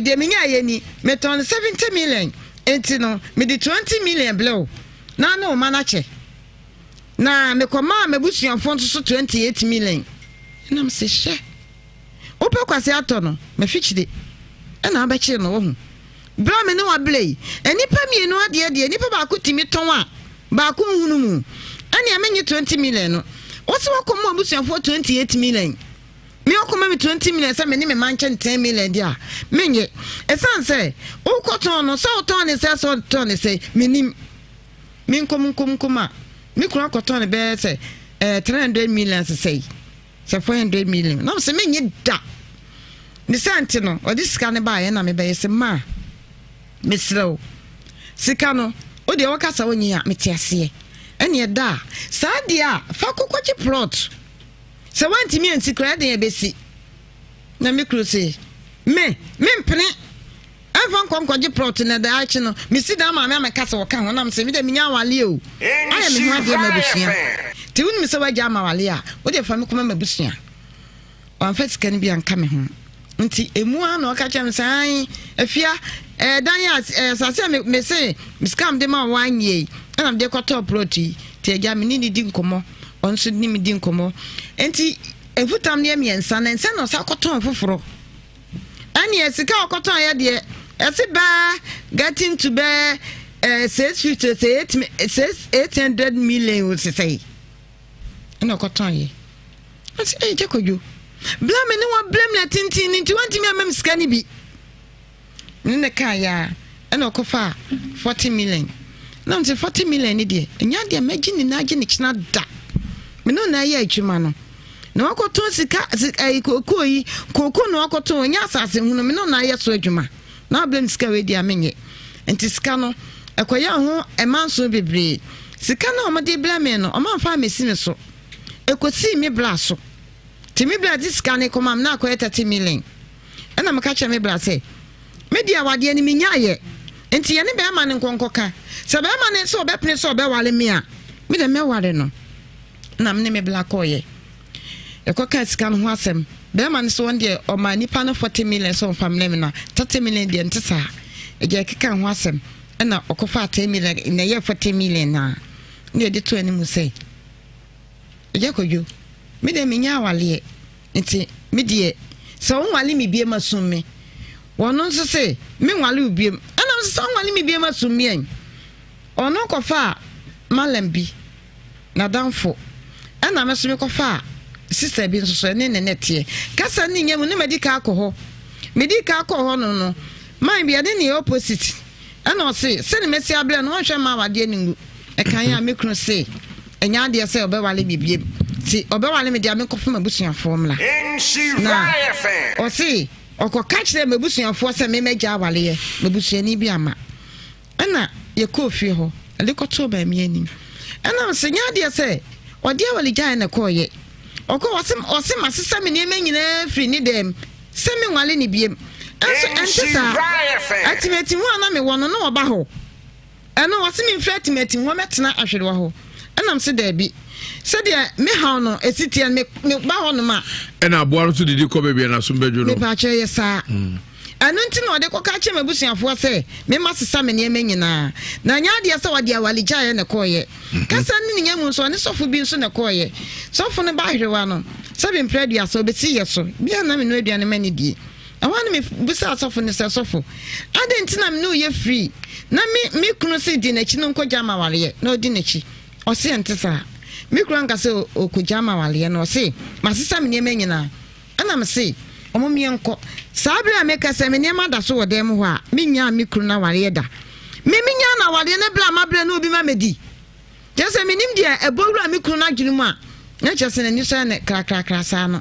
de minya ye ni meton 70 million enti no me di 20 million blow na no manache na me koma me busuafo nso 28 million na me se hye o Upe kwasi ato no me fichide na abechi no wo hu bra me ne wa blei enipa mienu ade de enipa ba ko timi ton a ba ko hunu mu ani amenye 20 million no wosi wakomo abusuafo 28 million me okoma me 20 million say me ne me manche 10 million dia menye esan say ukoton no so ton ne say so ton ne say menim min kom me kura koton ne be say 300 million say 400 million no say menye da ni santi no odi sika ne ba ye na me be say ma mesrew sika no odi wakasa wonyi a metiase ene da sadia fa kokochi plot se wanti mi anti kra den ebesi na me krose me mpene ava nkonkoji plot na da achi no mi sida ma me amekasa woka ho na me se mi da minya wale o aya me ho ade ma busia ti woni mi se waja ma wale a odi fa me koma ma busia wan fa sika ne bi anka me ho nti emu ano ka chem sai afia dan ya sase me se miskam de ma wanye na me de kwato proti ti eja me ni di nkomo onso ni me di nkomo enti efutam ne miensa na nse no sa kwato foforo ani esika kwato ya de ese ba getting to be 800 million we say na kwato ye ati je kojo blame ne wa blame na tintin nti wanti me amem sika ni bi ne kaya ena okofa 40 million na nti 40 million ni de enya de magi ni na agi ni kina da me no na ya atwuma no na wakoto sika kokoyi koko no wakoto nya asase hu no me no na ya so adwuma na blame sika we di amenye nti sika no ekoya ho emanso bebre sika na omade blame no omanfa mesi me so ekosi me blaso timi bla diska ne komam na akoye 30 million ena maka cha me bla se media wade ni minyaye enti ye ne be ma ne nkonkoka se be ma ne so be pene so be wale me a me de me wale no na me ne me bla koye ekoka diska no ho asem be ma ne so wonde o ma nipa no 40 million so family me na 30 million de ntisa eje keka ho asem ena okofa 10 million na ye 40 million na ne de to ani mu sei eje kojo me de minya wale nti me de so wale mi bie masumme wono nso se me wale ubiem ana nso so wale mi bie masumme en ono kofa malambi na danfo ana mesume kofa sister bi nso so ne nete kasa ni nyam ne medical alcohol no man bia de ne opposite ana o se ne mesi abere no hwe ma wade ningu e kan ya me kunu se enya de se obewale bibiem ti obewale me de amekofa mabusuafo mla na o se oko catch them mabusuafo se me meja awale ye mabusuani bi ama ana ye kofi ho ale koto ba mi ani ana se nya de se ode awale gya na koye oko wose masesa me ne nyina firi ni dem se me nwale ni biem enso entesa atimeti ho ana me wono no oba ho eno wose me mfra atimeti ho metena ahwere wa ho ana se da bi se de me ha no esitian me ba ho no ma ena aboa so didi ko bebia na so mbedwo no me ba che yesa anu nti no de ko ka che mabusuafo se me masesa me ne nyina na nya de se wode awalija ye ne koye kasa ni nyam nso ne sofo bi nso ne koye sofo ne ba hwewa no se bi mpredua so beti ye so bia na me no aduane mani die awan me busa sofo ne se sofo ade nti na me no ye free na me kunu se di na chi no nkoja ma wale na odi na chi o se ntesa me kunu nka se okoja ma wale na o se masesa me ne nyina ana me se omo mi enko sabra meka se me nema da so wodem ho a menya mikru na ware da menya na ware na bla mabra na obi ma medi jese menim dia ebowura mikru na dwunu mu a na jese na niso na krakrakra sa no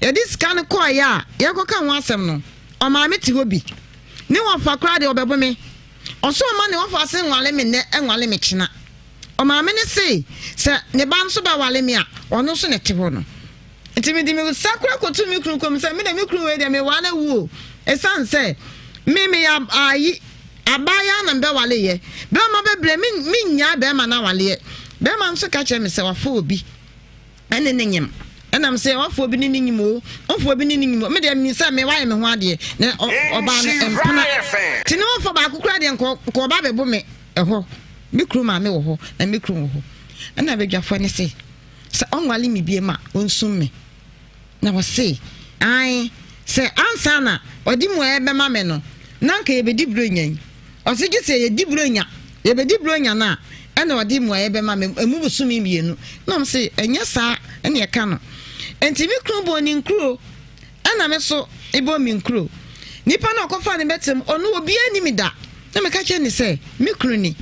ye dis kan ko ya ye ko kan ho asem no o ma meti hobi ni wo fa kra de obebo me o so ma ne wo fa se nwale me ne enwale me kina o ma me ne se ne ba nso ba wale me a ono so ne te ho no ntimi di me sakura kotu mikru kom se me de mikru we de me wana wuo esan se me ya ayi abaya na mbe wale ye be ma bebre me nya be ma na wale ye be ma nso ka che me se wafo obi ene ne nyem enam se wafo obi ni nyim o ofo obi ni nyim me de mi se me waye me ho ade ne oba na empana tini wafo ba akukura de ko ba bebo me eho mikru ma me wo ho na mikru wo ho ena be dwafo ne se onwale mi bie ma onsum me na wose ai se ansana odi mu ebe ma me no nanka ye bedi bronya osigi se ye di bronya ye bedi bronya na ena odi mu ebe ma me emu busumi mienu na m se enya sa ena ye ka no enti mi kro bo ni nkro ena me so ebo mi nkro nipa na okofa ne betem onu obi ani mi da na me ka che ni se mi kro ni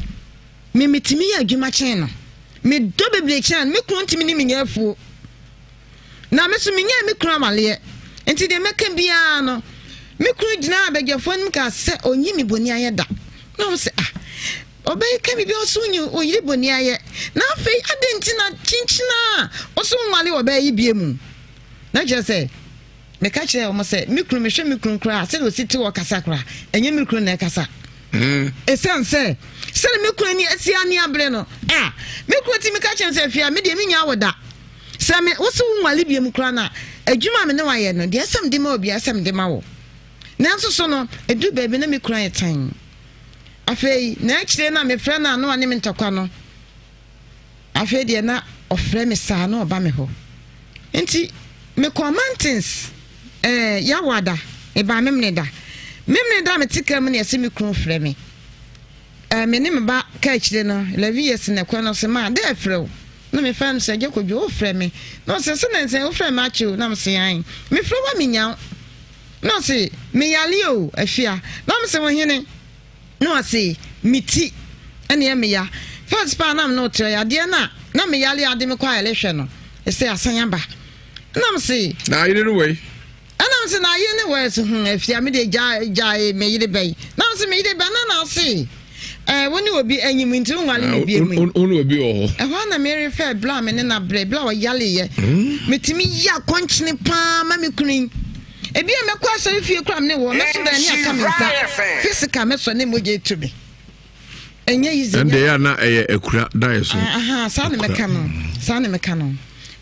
me metimi ya adwuma chen no me do beble chen me kro ntimi ni mi nyafuo na me so me nya me kro amale enti de meka bia no me kro gina abegyafo nim ka se onyi mi boni ayeda na mo se obey ka bi oso nyi oyiri boni aye na afi adenti na chinchina oso nwale obey yi biemu na je se me ka kire o mo se me kro me hwe me kro kra se o siti wo kasa kra enye me kro na kasa esan se me kro ni asi ani abre no me kro ti me ka kire se fia me de me nya woda se me oso nwale biemu kra na adwuma me ne waye no de asam de ma obi asam de ma wo nanso so no edu baby na me kura yetan afei na akire na me frɛ na no ane me ntokwa no afei de na ofrɛ me saa na oba me ho enti me commandants yawada e ba memne da me tikam na yesi me kura frɛ me me ne me ba ka akire no 11 years na kwa no se ma de frɛ no me fan se je kodwo frɛ me no se na se o frɛ ma chiu na me se yan me frɛ wa me nya no se me yale o afia na me se wo hene no se miti ene me ya first pa na me no tre ya de na me yale ade me kwa ele hwe no e se asanya ba na me se na yire no we ana me se na yire ne we so afia me de ja me yire bai na me se me yire ba na se woni obi anyim nti nwale bi emu onu obi o ho na me refer bla me ne na bla o yale ye metimi ya konchine pa ma me kunin ebi e mekwa so fie kram ne wo me so da ni aka me nsa physical me so ne moje tubi enye yizi ende ya na ekura da yeso sa ne meka no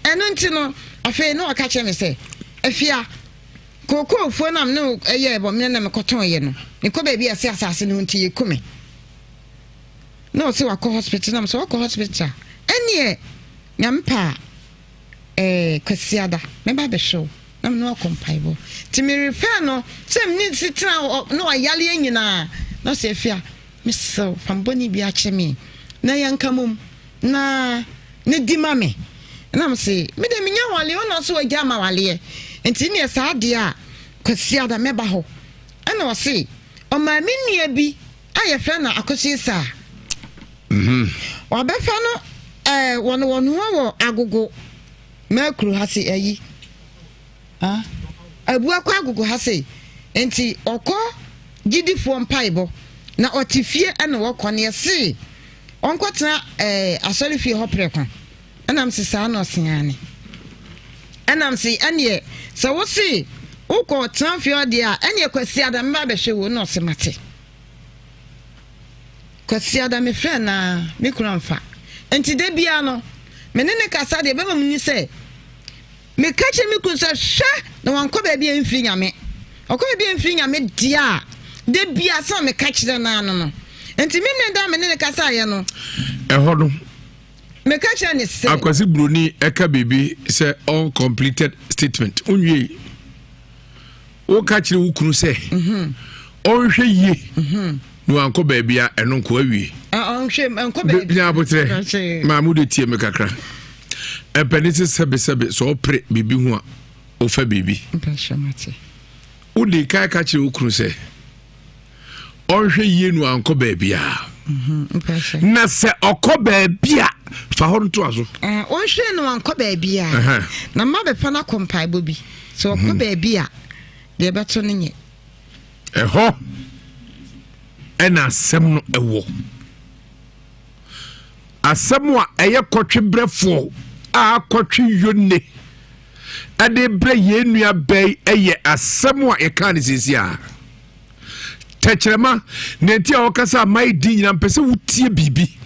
eno nti no afi no aka che me se afia koko fo nam no eye bo me na me koton ye no ne ko ba bi ase asase no nti ye kume no se wa ko hospital nam so ko hospital enie nyampa kwasiada me ba be show nam no compaibo ti me refer no sem ni sitra no ayale anyina no se fia me so famboni bi ache me na yankamum na ne di mame nam se me de minya wale ono so agya ma wale enti ne sa ade a kwasiada me ba ho ana o se o ma me nua bi aye fra na akosi sa wabefa no wono wo agogo makru hase ayi abu akwa agogo hase enti okọ gidifo mpaibo na otifie ana wokọ ne se onkotena asori fie hopreko anam se sa na osiane anam se ane se wo se ukọ transfie ode a ane kwasi adam ba behwe wo na osemate kwasi adam me friend na me kuramfa enti de bia no menene kasa de beba muni se me kache me kunsa hwa na wanko ba bia mfiri nyame okọ bia mfiri nyame dia de bia sa me kache na no enti me da menene kasa ye no eho me kache ne se akwasi broni eka bebi se uncompleted statement unwie o kache wo kunu se onhwe ye no anko ba bia eno nko awie onhwe anko ba bia abotre mamude tie me kakra epenisi sebe so pre bibi hu a ofa bibi mpashamate udi kai ka kire okuru se onhwe yie nu anko ba bia na se okọ ba bia fa ho nto aso onhwe nu anko ba bia na ma be fa na kompai bobi so okọ ba bia de beto ne nye eho ena asem no ewo asem a eye kotwe brefo a kotwe yonne ade bre ye nua bai eye asem a e kan sisi a techerema nenti a okasa mai di nyina mpese wutie bibi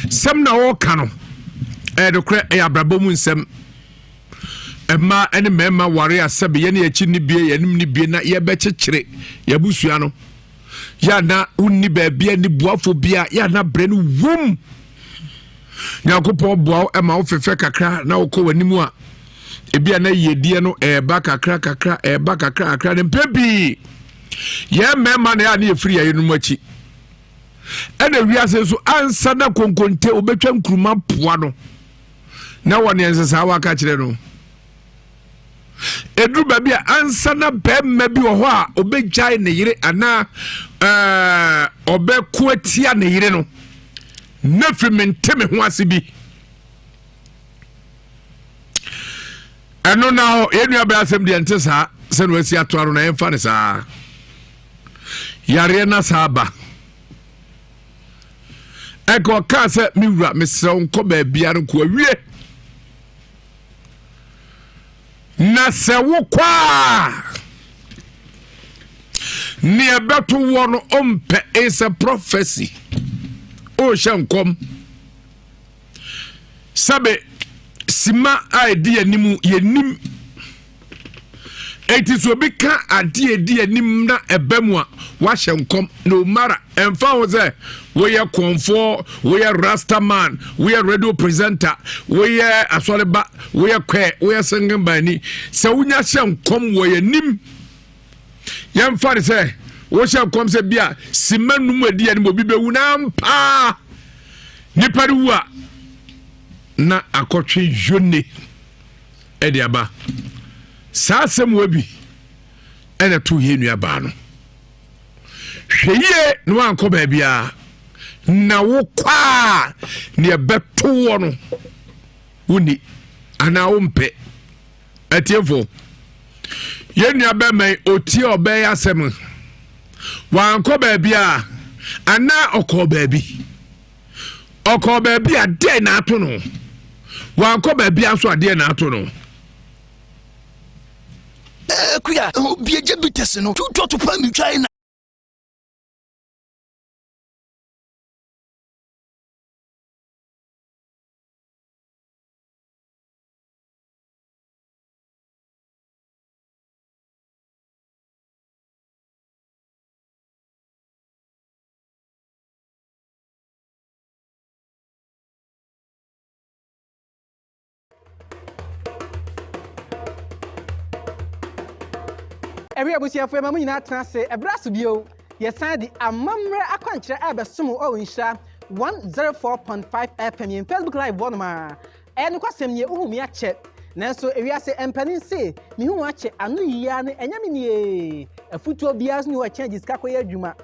sem na wo ka no dokre e abrabom nsem ema ene mema ware asebe ye ne achi ni bie ye nim ni bie na ye be chekere ye busua no ya na unni ba bia ni buafo bia ya na bre no wom Nyankopon boa ema wo fefe kakra na wo kɔ wanimu a ebia na yedie no eba kakra ne mpepi ye mema na ya na efiri ya no machi ena wiase so ansa na konkonte obetwa nkruma poa no na wone ensesa wa ka kire no edru ba bia ansa na bemma bi wo ho a obejai ne yire ana obeku atia ne yire no na fimenteme ho ase bi eno na enu abasem de ente sa se no asi ato aro na emfa ne sa yare na saba eko ka se miwura mesrew nko ba bia no ko awie na se wo kwa ni abeto wo no ompe is a prophecy o shankom sabe sima idea nimu yenim eti so bika idea nim na ebemu a wa hyenkom no mara emfa ho ze we ye konfo we ye rasta man we ye radio presenter we ye asoleba we ye kwe we ye singing bani se wunya hyenkom we yenim yemfa se wo hyenkom se bia sima num idea nim obi bewu na mpa ni pariwa na akotwe jone ediaba sasem wabi ena to henu aba no hweye no anko ba bia na wo kwa ne ebeto wo no woni ana wo mpe etiefo yenu aba mai oti obe asem wa anko ba bia ana okọ ba bia de na ato no wa anko ba bia so ade na ato no kuya bieje bitese no to pa mi twae Every abusia for mamu nyina transe ebraso bio ye san di amamre akwankyere abesomo o Nhyira 104.5 FM in Facebook live bonoma enu kwasem ye uhumi ache nanso ewiase empanin se mi hu ache anu yia ne enyame nie afutuo bias ni wa change sika koye adwuma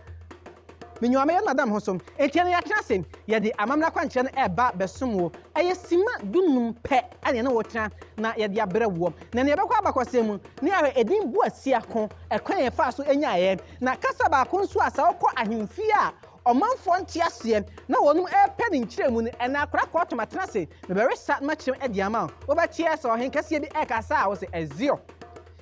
Menyuame ya madam hosom etiane ya transe ye di amamre akwankyere na eba besomo eye sima dunum pe ane na wotran na ye di abrewo na ne yebekwa abakosem ne ahwe edin bu asia ko ekwan ye fa so enyaye na kasa ba ko nso asa okọ ahemfi a omanfo ntiase na wonum epe ne nkyiremu ne na akra ko tomatrase me be resa ma kyerem edi ama wo ba tie so hen kase bi ekasa a wo se ezio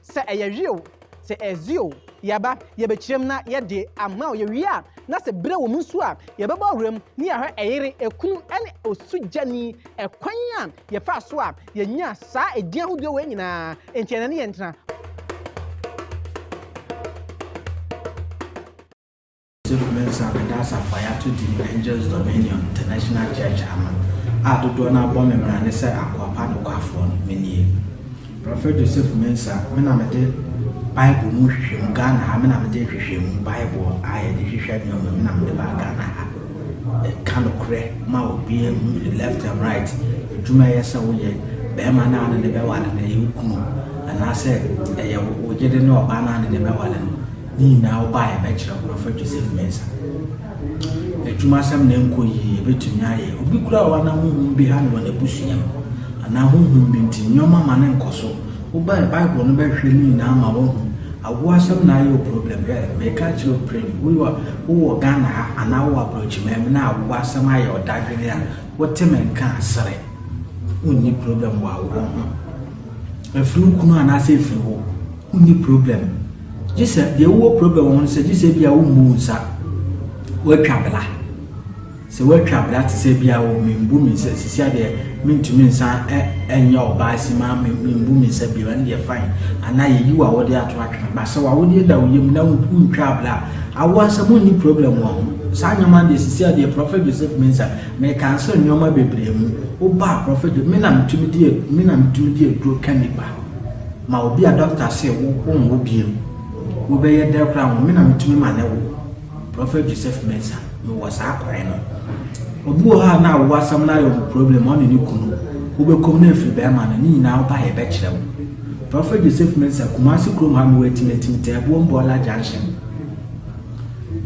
se eyewio se ezio yaba yebe kyerem na ye de ama ye wia na se bre wo munsu a ye beba wrem ni ahwe eyire ekunu ene osujani ekwan a ye fa so a ye nya sa edian hodo we nyina entiana ne ye ntena That's a fire to the Angels Dominion International Church. I do not bomb him and say Aquapan Quafon, many. Prophet Joseph Mensa, Menamate, Bible Mushim, Ghana, Hamanamate, Bible, I had the shed no Menam de Bagana. A kind of crack, mouth being left and right. Jumaya Sawoye, Bemana and the Bewan and the Yukuno. And I said, we didn't know Banana and the Bewan. Ni now buy a bachelor of Prophet Joseph Mensa. A Jumasam name could ye between ye, who be grow and behind one a bushing, and now whom been to your mamma and Cosso, who buy a Bible and bear me now my own. I was some now your problem here, may catch your print. We were who were Ghana and now approach me now was some eye or diagram. What Tim and can't say. Only problem wow. A flu and I say flu, only problem. Just the whole problem on said this be our moon, sir. What traveler? So, what traveler to say be our mean booming says, see, there mean to me, sir, and your bicy mammy mean booming said be when they're fine. And now you are what they are attracting. But so I would you know who traveler. I was some only problem one. Sanya man, this is the prophet Joseph Mensa may cancel your baby. Oh, bar prophet, men I'm to me, dear, grow candy bar. ma obi a doctor say wo biem wo be ye there crown me na metumi ma na wo Prophet Joseph Mensa me was akwai no obi o ha na wo asam na yo problem on ni kunu wo be kom na free be ma na ni na wo ba he be kire wo Prophet Joseph Mensa Kumasi krom ha me wetimetim te ebo mbola junction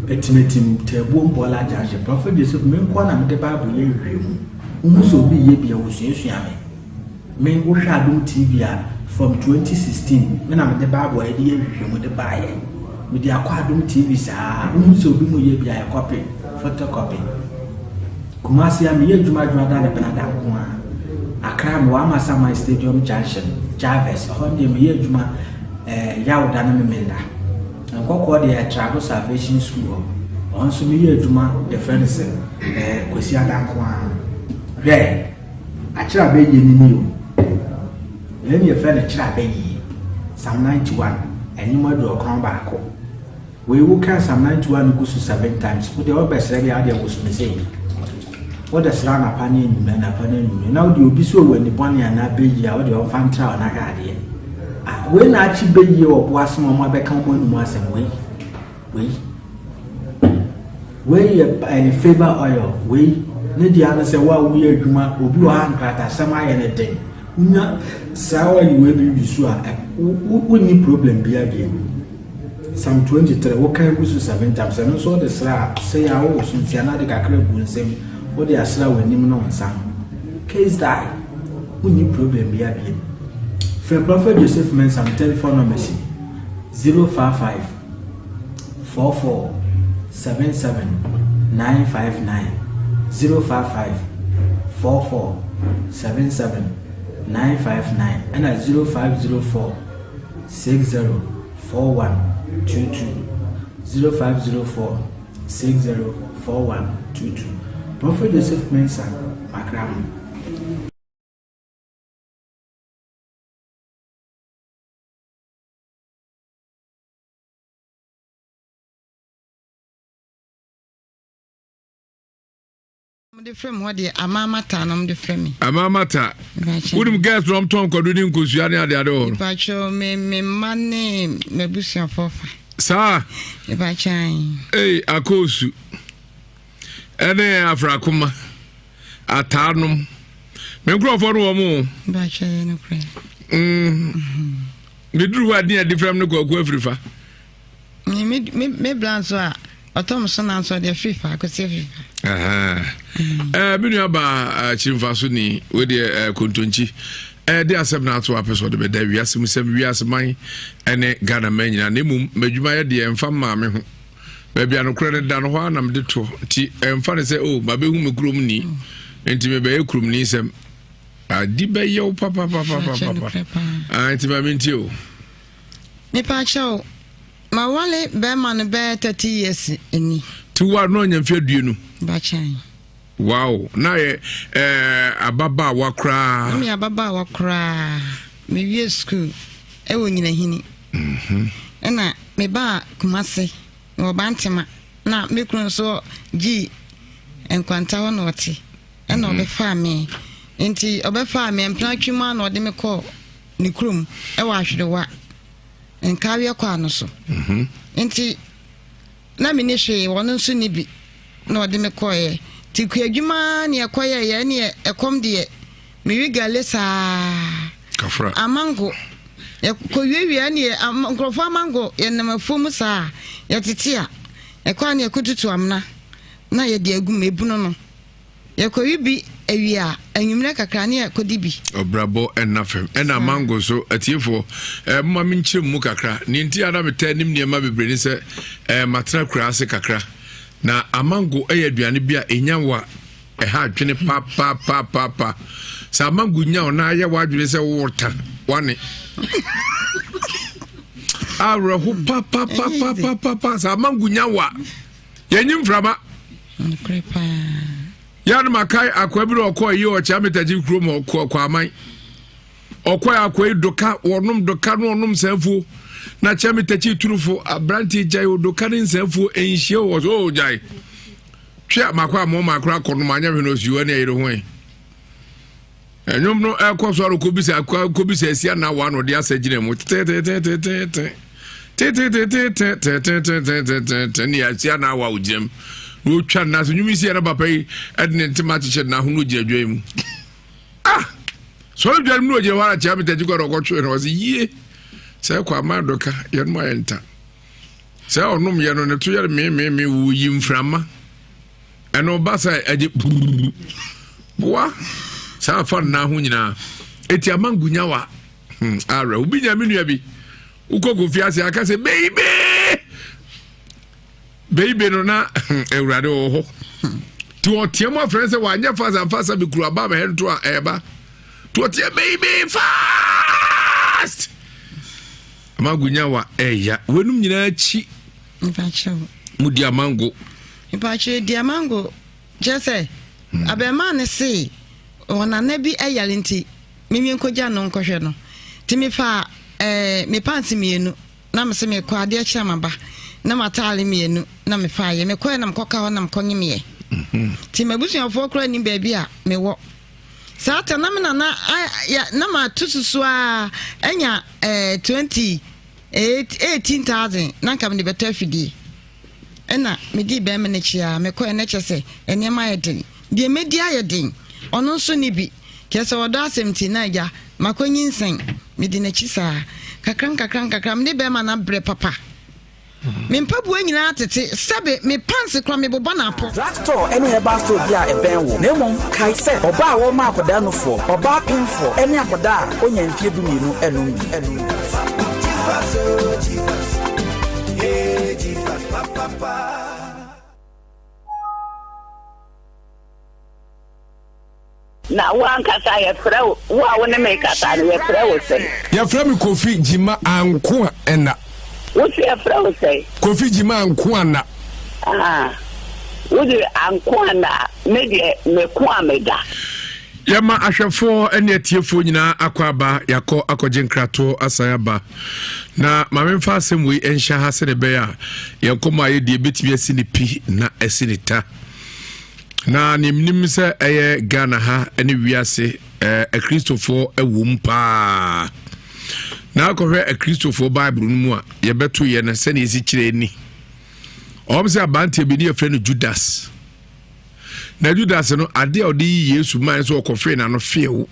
etimetim te ebo mbola junction Prophet Joseph me nko na me de Bible ye hwemu umuso bi ye bia wo suasua me wo hwa Adom TV a from 2016 me na me de Bible ye de hwemu de baaye me de akwa Adom TV sa umuso bi mu ye bia ye copy photocopy Kumasi am ye dwuma da na Canada ko a Accra me wa Masama Stadium Junction Jarvis honde me ye dwuma yawda na me menda nkoko de Travel Salvation School onso me ye dwuma the friends kwesi adanko a re akira be ye ni o ye ni friend akira be yi Psalm 91 enimo do okon baako we will can Psalm 91 go to 7 times for the obesere ya de was me say what the slana pani ni na pani ni now the obi so we ni boni ana be yi a we the fantra na ga de we na achi be yi obo asem o ma be kan mo nu asem we favor oil we ne dia na se wa we adwuma obi wa ankrata asem aye ne den unya sawa yi we bi so a we problem bia bia Psalm 23 what can go to 7 times and so the sra say I was in Tiana de Kakre Bunsem what they are sra when him no sam case die we need problem bia bia for Prophet Joseph Mensa telephone number 055 44 77 959 055 44 77 959 and at 0504 6041 22 0504 6041 22 Prophet Joseph Mensa Makram. The frame what the amamata no the frame amamata wouldn't get from Tom Kodudin Kusiani at the other Pacho me money me busia fofa sir hey akosu ene afrakuma atanum me grofo no mo Pacho no pray me duru wa dia different no go afrifa me plan so a Otom so na so de FIFA ko se FIFA minu aba chimfaso ni we de kontonchi de asem na to apeso de beda wiase mu sem wiase man ene Ghana man nyina na mum madwuma ye de emfa ma me ho ba bia no kure da no ho na me de to ti emfa ne se o ba be hu me kurom ni enti me be kurom ni sem adi be ye papa enti ba me nti o me pa chao ma wale be man be 30 years eni tu wa no nyamfia duenu ba chan wow na ababa wakra me ababa wakra me wie school e wo nyina hini na me ba Kumasi wo bantema na me kru so gi enkwanta ho no oti e na obe fa me enti obe fa me empla twuma na ode me call ni krum e wa hwedewa enkawe kwa no so enti na me ne hwe wono nso ni bi na ode me call ye ti kwadwuma ne ekoye ye ne ekom de me wigale sa kafra amango ekowiewia ne nkrofo amango ye na mafom sa ye tetia ekwa ne ekututu amna na ye de agum ebuno no ye kowi bi awia anwumre kakra ne ekodi bi obrabo enafem ena mango so atiefo mma me nkyerem mu kakra ne nti ada metanim ne ma bebre ni se matra kura ase kakra na amango aduane bia enyawa ha adwene pa sa amango nya ona ya wa adwene se wota wane ara hu pa sa amango nyawa yenyim frama nkrepa ya na makai akwabiro okoyi o cha metaji krom okwa aman okoyi akoyi doka wonum doka no onum sanfu na cha metaji turufo abranti jai doka ni sanfu enhie wo so jai twa makwa mo makra kono manya hwe no siwa ne yire ho Enyom no ekwoso aro kobisa esia na wa no de asagire mu ni asia na wa ujem no twa na so nyumi sia na papa yi edne ntima chiche na hunu je adwa mu so dwa mu no je wara cha metaji ko ro twe no ye se kwa madoka ye no enta se onum ye no ne to ye me wu yi mframa eno basa aje boa sa fa na ho nyina eti amangunya wa ara ubinya menua bi ukoko fiase aka se baby no na ewrade ho to otiemo friends wa anya fasa bi kuru aba me to eba to otie baby fast amangunya wa eya wenum nyina chi mudi amango diamango jese abema ne se ona na bi ayalenti mimi nkoja no nkohwe no timi fa me pansi mienu na me se me kwa de chiamaba na matale mienu na me fa ye me kwa na mkoka ho na mkonye me ti mabusuafo kra ni baabi a me wo saata na me na ya na ma tususu a enya 18,000 na kam de beto afidi ena me di be me ne chia me kwa na chese enema yedin de media yedin ono nso ni bi kese odo asemti na ja makonyi nsen me di na chisa kakran me be ma na bre papa me mpabu anyina atete sebe me panse kro me bobo na apo tractor ene e ba so dia e ben wo na mom kai se oba a wo ma akoda no fo oba pinfo ene akoda a onya mfie du mienu enum na wankasa ya frau wa wona me kasa ya frau sei ya frau mi Kofi Jima anko ena wosi ya frau sei Kofi Jima anko ana wodi anko ana me de me ko ameda yama ahwefo ene atiefo nyina akwaba yakọ akọjenkrato asayaba na mamemfa asemwe enhya ha se de be ya yakoma ye de betimi asini pi na asinita na nimnim se eye Ghana ha ene wiase Kristofo ewum pa na akọhwe Kristofo Bible mu a ye beto ye na se na esi kire ni obse abante bi ne ye frɛ no Judas na Judas no ade odi Yesu man so okofe na no feewo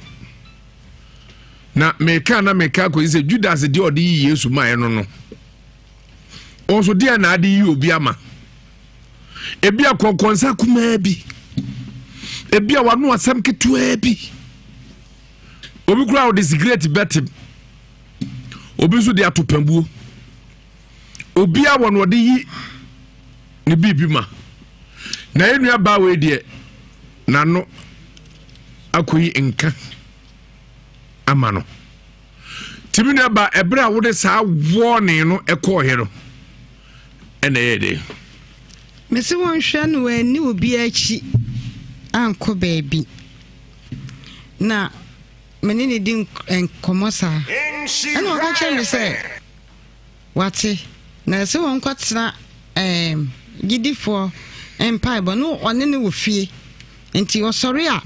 na meka ko ise Judas de odi Yesu man no onso dia na ade yi obi ama ebi akonkonsa kuma bi ebi awanu asem ketua bi obi kura o disagree betim obi so de atopambuo obi awonu ode yi ne bibi ma na enua ba we de na no akoyi nka amano timina ba ebra wo de sa warning no ekọ he no ene ye de mesi won hwa no ani obi achi anko baby na menene din enkomosa ana waka chembe se wate na se won kwatena gidifo empire but no one ne wo fie enti o sorry a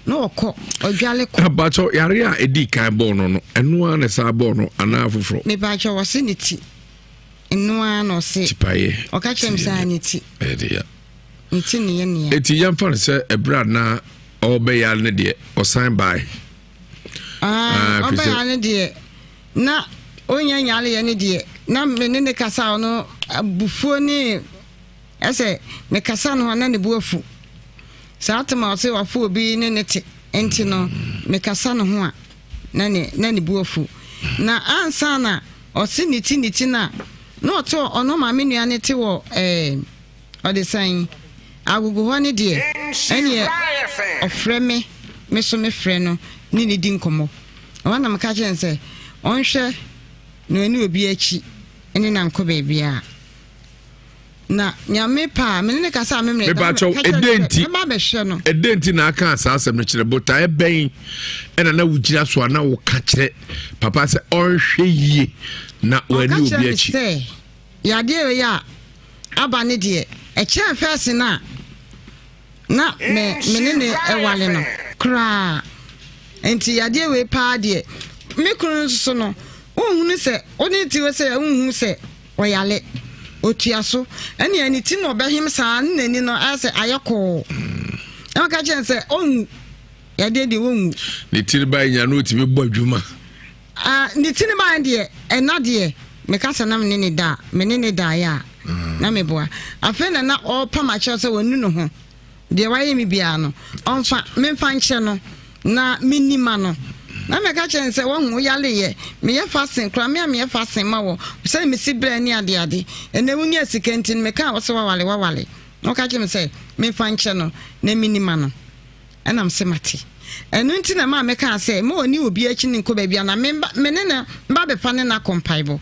no okọ odwale ko abacho yare a edi kan bo no enu a ne sa bo no ana afoforo me bacho wose ne ti enu a no se tipaye o ka chem sa ne ti ya nti ne ye eti yam fa se ebra na obe ya ne de o sign by obe ya ne de na onya nyale ye ne de na me ne kasa no abufuo ni ese me kasa no na ne buafu saatama ose wafo obi ne nete enti no me kasa no ho a na ne buafu na ansa na ose niti na no to ono ma menua ne te wo ode san agugu ho ne de ene ofre me so me frɛ no ni di nkomo wana maka chense onhwe no ani obi achi ene na nko baby a na nyame pa menene kasa memne ba cho edenti na aka asasem no kire bota eben ena na wugira so na wo ka kire papa se onhwe yie na wani obi achi ya de ya aba ne de e kire first na menene ewale no kra enti yade we pa de me kunu so no ohunu se oni ti we se ohunu se oyale otuaso ene ani ti no behim saa nnani no ase ayeko aka chen se ohunu yade de wonu ni ti ba nya no ti be bo adwuma ni ti ni ba de ena de me ka sanam ne da me ne da ya na me boa afa na o pa ma che se wonu no ho de waye mi bia no onfa me fa nche no na minima no na me ka chen se won yale ye me ye fasten kra me ye fasten ma wo se me si bre ni ade ene wunya sikentin me ka wo se wawale no ka chen se me fa nche no na minima no enam se mate enu nti na ma me ka se me oni obi achi ni nko ba bia na me ne na ba be fa ne na compaibo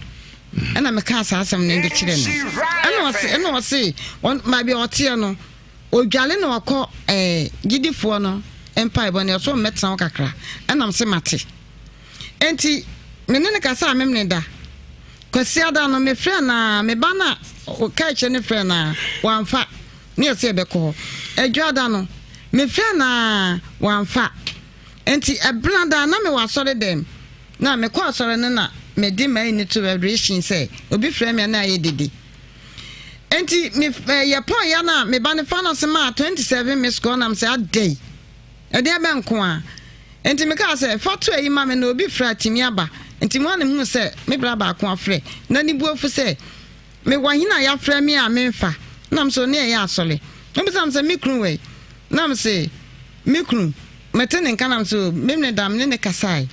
ena me ka sa asem ne de kire no ena o se on ma bi o tie no odwale na okọ gidifo no empaibo ne so metan o kakra enam se mate enti me ne ka sa amem ne da kwasi ada no me frɛ na me ba na o ka che ne frɛ na wanfa ne se be ko adwada no me frɛ na wanfa enti ebranda na me wasɔre dem na me kɔ asɔre ne na me di mai ni to vibration say obi frɛ me na ye didi enti me ye pon ya na me ba ne fa no se ma 27 miss call na me say adai e de be nko a enti me ka say fa to ayi ma me na obi frɛ timi aba enti mo ne hu say me bra ba ko afrɛ na ni buofu say me wahina ya frɛ me a me mfa na me so ne ya asɔre no be sam say me kru we na me say me kru metene nka na me so me ne dam ne kasai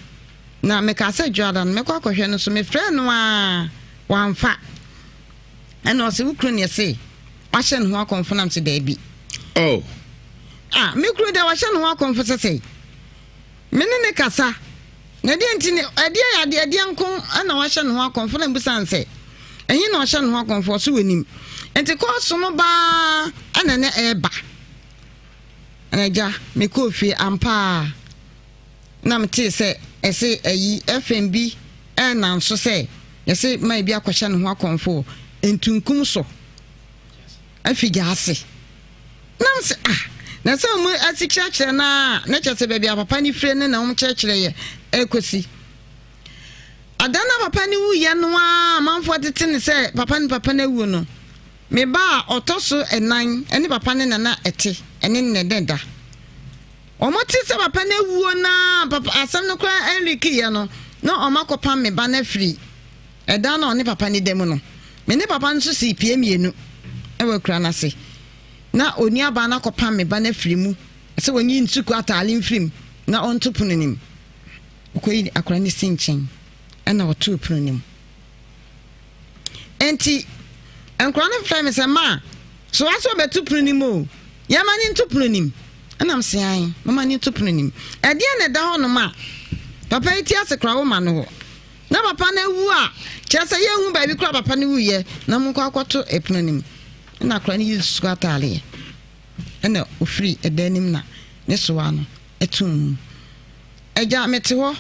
na me ka say Jordan me kwa kohwe no so me frɛ no a wamfa ena o se wukru ne se wahye no ho akonfo na me se da bi oh me kru da wahye no ho akonfo se me ne kasa na de enti ne ade ankon ana wahye no ho akonfo na mbusan se enyi na wahye no ho akonfo so wanim enti ko so no ba ana ne eba ana ja me ko fie ampa na mte se ese ayi FMB na nso se yese mai bia kwahye no ho akonfo entunkum so afigya ase na mse na se mu asikirachire na chese bia bia papa ni fire ne na um kirachire ye ekosi adana papa ni wu ye no a manfo tete ne se papa na wu no me ba otoso enan ene papa ne na ete ene ne deda omoti se papa na wu na papa asam no kra Enrique ye no na omakopa me ba na free eda na oni papa ni dem no me ne papa nso si pie mienu e we kra na se na oni aba na kopa me ba na free mu se wonyi ntuku atale mfrim na ontopo nim okoyi akra ni sinchen e na otopo nim enti enkra na frame me se ma so aso betupo nim o yamani ntopo nim anam se ai mama ni topo nim e de na da ho no ma papa iti asekra wo ma no na papa na wu a chese ye hu ba bi kra papa na wu ye na mu kwa kwato eponim na kra ni yusu atale na ofri edanim na ne so ano etum eja mete ho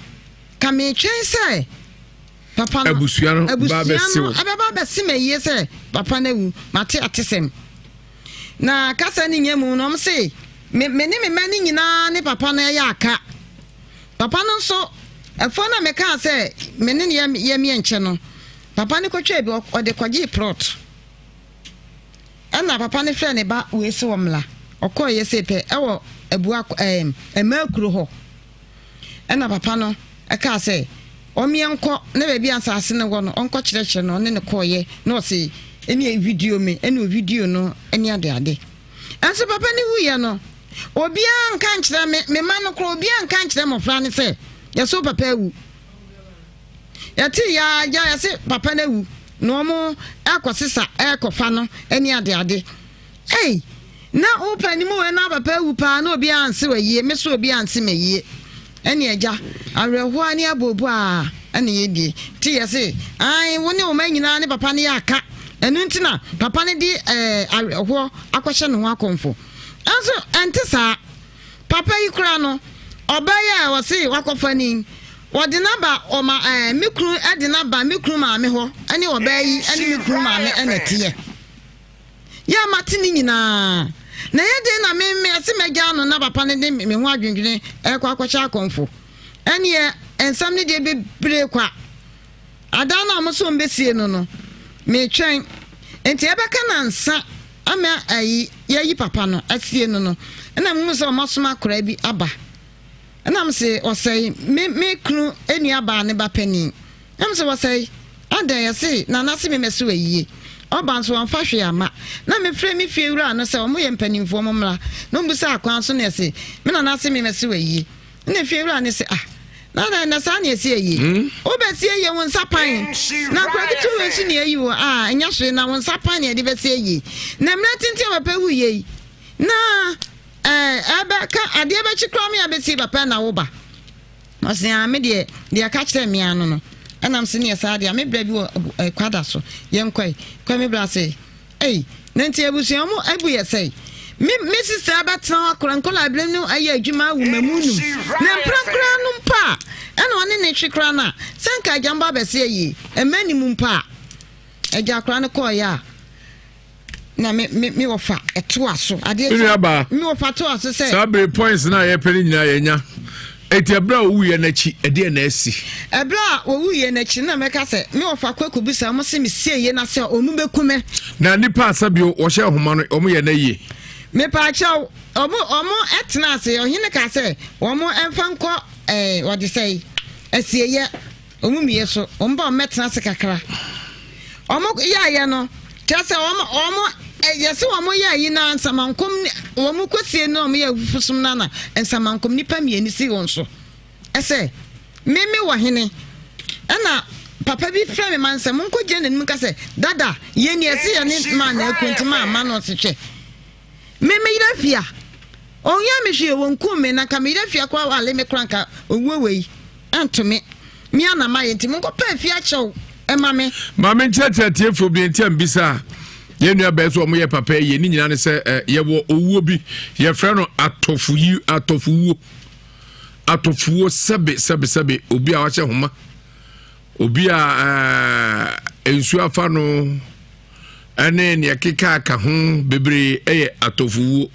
ka me twen se papa no abusua no ba be se me ye se papa na wu mate atesem na kasa ni nyemu no mse me ne me mani nyina ne papa na ya aka papa no so efo na me ka se me ne ye mi enche no papa ne kwatwa bi o de kwaje plot ana papa ne frɛ ne ba we se womla okoye se pe ewo ebua emakuro ho ana papa no aka se omienko na ba bi asase ne wo no onko kyerɛkyerɛ no ne koye na o se eni video me eni video no eni ade anso papa ne wuye no obia nka nkyerɛ me ma no kro obia nka nkyerɛ mofra ne se yeso papa ewu yati ya se papa na ewu no mo akosesa ekofa no eni ade na opani mo na papa ewu pa na obi anse waye me so obi anse maye eni agya areho ani abobo a eni yedie ti yese ai woni o manyina ne papa ne aka enu ntina papa ne di areho akwahye ne ho akonfo anso entesa papa yi kura no obaya wose wakofa ni wode naba oma mikru ade naba mikru ma me ho ene obayi ene mikru ma me ene tiye ya matini nyina na ye de na me ase megya no na papa ne de me ho adwendwene kwa akwacha akonfo ene ensam ne de bebre kwa ada na mo so mbesie no me twen enti ebeka na nsa ama ayi yayi papa no asie no na mo so masoma kora bi aba na me se osai me kunu eni aba ne ba pani na me se osai ada ya se na na se me meso ayi oba so amfa hwe ama na me frɛ me fie wura no se omo ye mpanimfo mo mra no mbu sa akwan so na se me na se me meso ayi na fie wura ne se na sa na esi ayi obesi ayi won sapan na kwakitu we si na ayi wo enya hwe na won sapan na de besi ayi na mra tinti papa hu yi na aba ka ade ba chikra me abesi papa na wo ba osi me de aka kire me anu no enam se ne sa de me bra bi wo kwada so yenkoi kwa me bra se na nti ebusuamu abu yesai me sister abatran akora nkola abrem no ayi adwuma wu mamunu na mprakra no mpa ena one ne twekra na sanka jamba bese ayi emani mu mpa eja akora no koya na me wofa eto aso ade me wofa to aso se sabre points na ye pere nyina ye nya eti ebra owu ye nachi ede na asi ebra owu ye nachi na meka se me wofa kwaku bisa mo se me sie ye na se onu bekume na nipa asabio wo hye homa no omo ye na ye me pa chaw omo etna se ohine ka se omo emfa nko what you say asieye omo miye so omo ba metna se kakra omo ya no ka se omo yesi omo ya yi na nsamankom omo kwasie no omo ya fusum na nsamankom nipa mieni si won so ese meme wo hene ana papa bi fra me man se monko je nanim ka se dada ye ni ese ye ni ma na akuntima ma no se twe meme irafia onya me hwe won kume na ka me irafia kwa wale me kranka owuwei antome mi ana ma ye ntim nko pa afia chew ema me ma me ncheche tie fo bi ntia mbisa ye nua ba so omo ye papa ye ni nyina ne se ye wo owuo bi ye fra no atofuo sebe obi a wa che homa obi a ensu afa no ane ne keka aka ho bebre eye atofuo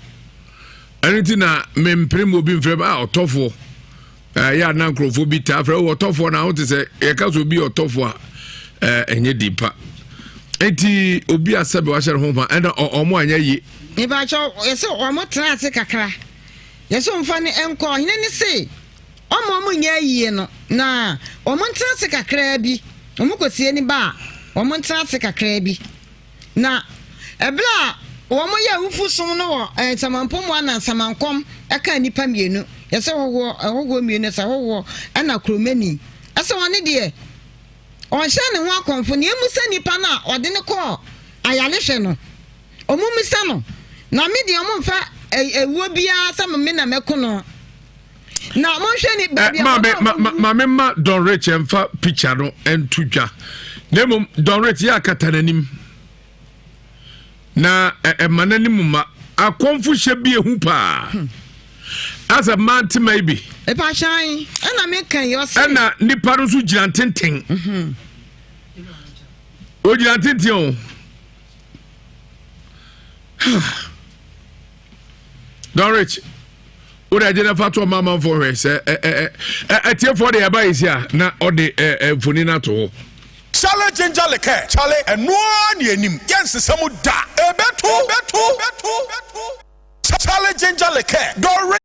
aniti na memprem obi mfrem otofo ya na nkrofo bi ta fra otofo na ho te se ye ka so bi otofo enye dipa enti obi asabe wa hye ho ma ena omo anya yi me ba cho yese omo trase kakra yese mfa ne enko hene ne se omo nya yi no na omo trase kakra bi omo kosie ni ba omo trase kakra bi na ebla womo ya wufusom no wo samampom ana samankom aka nipa mienu yese wowo mienu sa wowo ana kromani ase woni de on hye ne ho akonfo ne emusa nipa na ode ne ko ayale hwe no omumisa no na me de omumfa ewuo bia sam me na mekono na mo hwe ni bia ma Don Rich emfa picture no entudwa nemo Don Rich ya katananim na emanani muma akonfu hye bi ehu pa as a man to maybe e pa shan na me kan yo se na nipa no so giran tenten o giran tenten o Don Rich o da jena fato mama for her say tie for the aba isia na o de foni na to Chale ginger liquor, chale and no anim. Yes, some da. Beto. Chale ginger liquor. Don't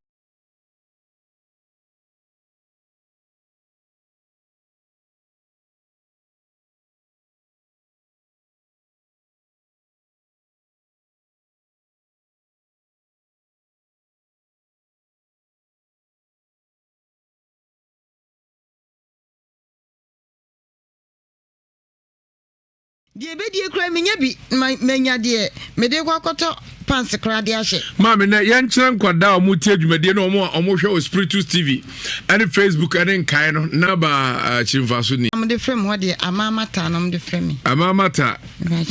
die be die kra menya bi menya de me de kwakoto pants kra de ahye mama na yan kire nkwada o mu tie dwumade na omo hwe o Spiritus TV and Facebook and nkai no na ba chimfaso ni am de frame ho de amamata no am de frame amamata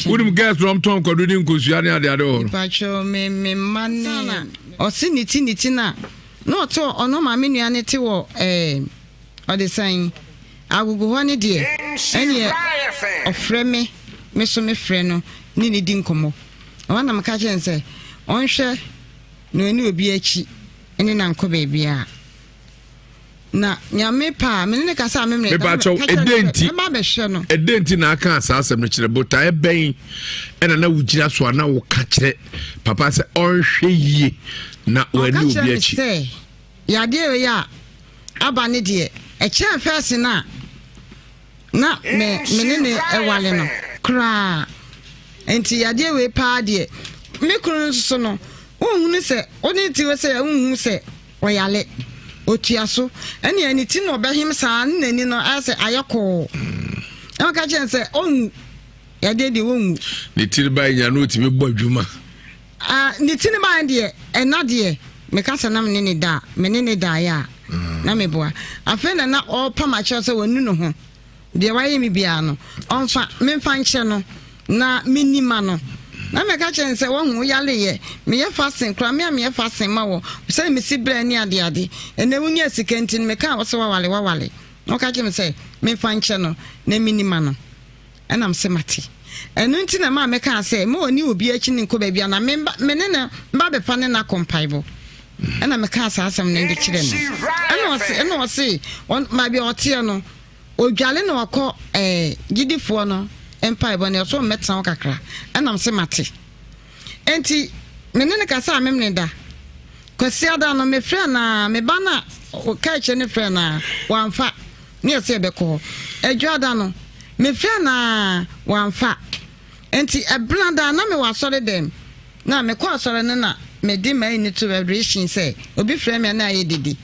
wudum gas rom ton kwado ni nkosua ne ade ho pacho me man o siniti na no to ono ma menua ne te wo o de san agugu ho ne de ene o frame me so me frɛ no ni di nkomo wana maka chen se onhwe no eni obi achi eni na nko baby a na nyame pa me ne kasa me me ba cho edenti na aka asasem no kire bota eben ena na wugira so na wo ka kire papa se onhwe yie na wani obi achi ya de ya aba ne de e kire first na me ne ewale no kra enti ya de we pa de me kunu so no ohunu se oni ti we se ohunu se oyale otiaso ene ani ti no behim saa nani no ase ayeko e ka chen se onu ya de wonu ni ti ba nya no ti me bo adwuma ni ti ne ba de ena de me ka sanam ne da me ne da ya na me boa afa na o pa ma che se wonu no ho de waye mi bia no onfa me fa nche no na minima no na me ka chen se won yale ye me ye fasten kra me ye fasten ma wo se me si bre ni ade ene wunya sikentin me ka wo se wawale no ka chen se me fa nche no na minima no enam se mate enu nti na ma me ka se me oni obi achi ni nko ba bia na me ne na mba be fa ne na compaibo ena me ka sa asam ne de kire no eno se on ma bia ote no odwale no akọ gidifo no empire bone so metan kakra enam se mate enti menene kasa amemne da kwasi ada no me frɛ na me ba na ka che ne frɛ na wanfa ne ese beko adwada no me frɛ na wanfa enti eblanda na me wasore dem na me kwa sore ne na me di mai ni to vibration say obi frɛ me na ayedidi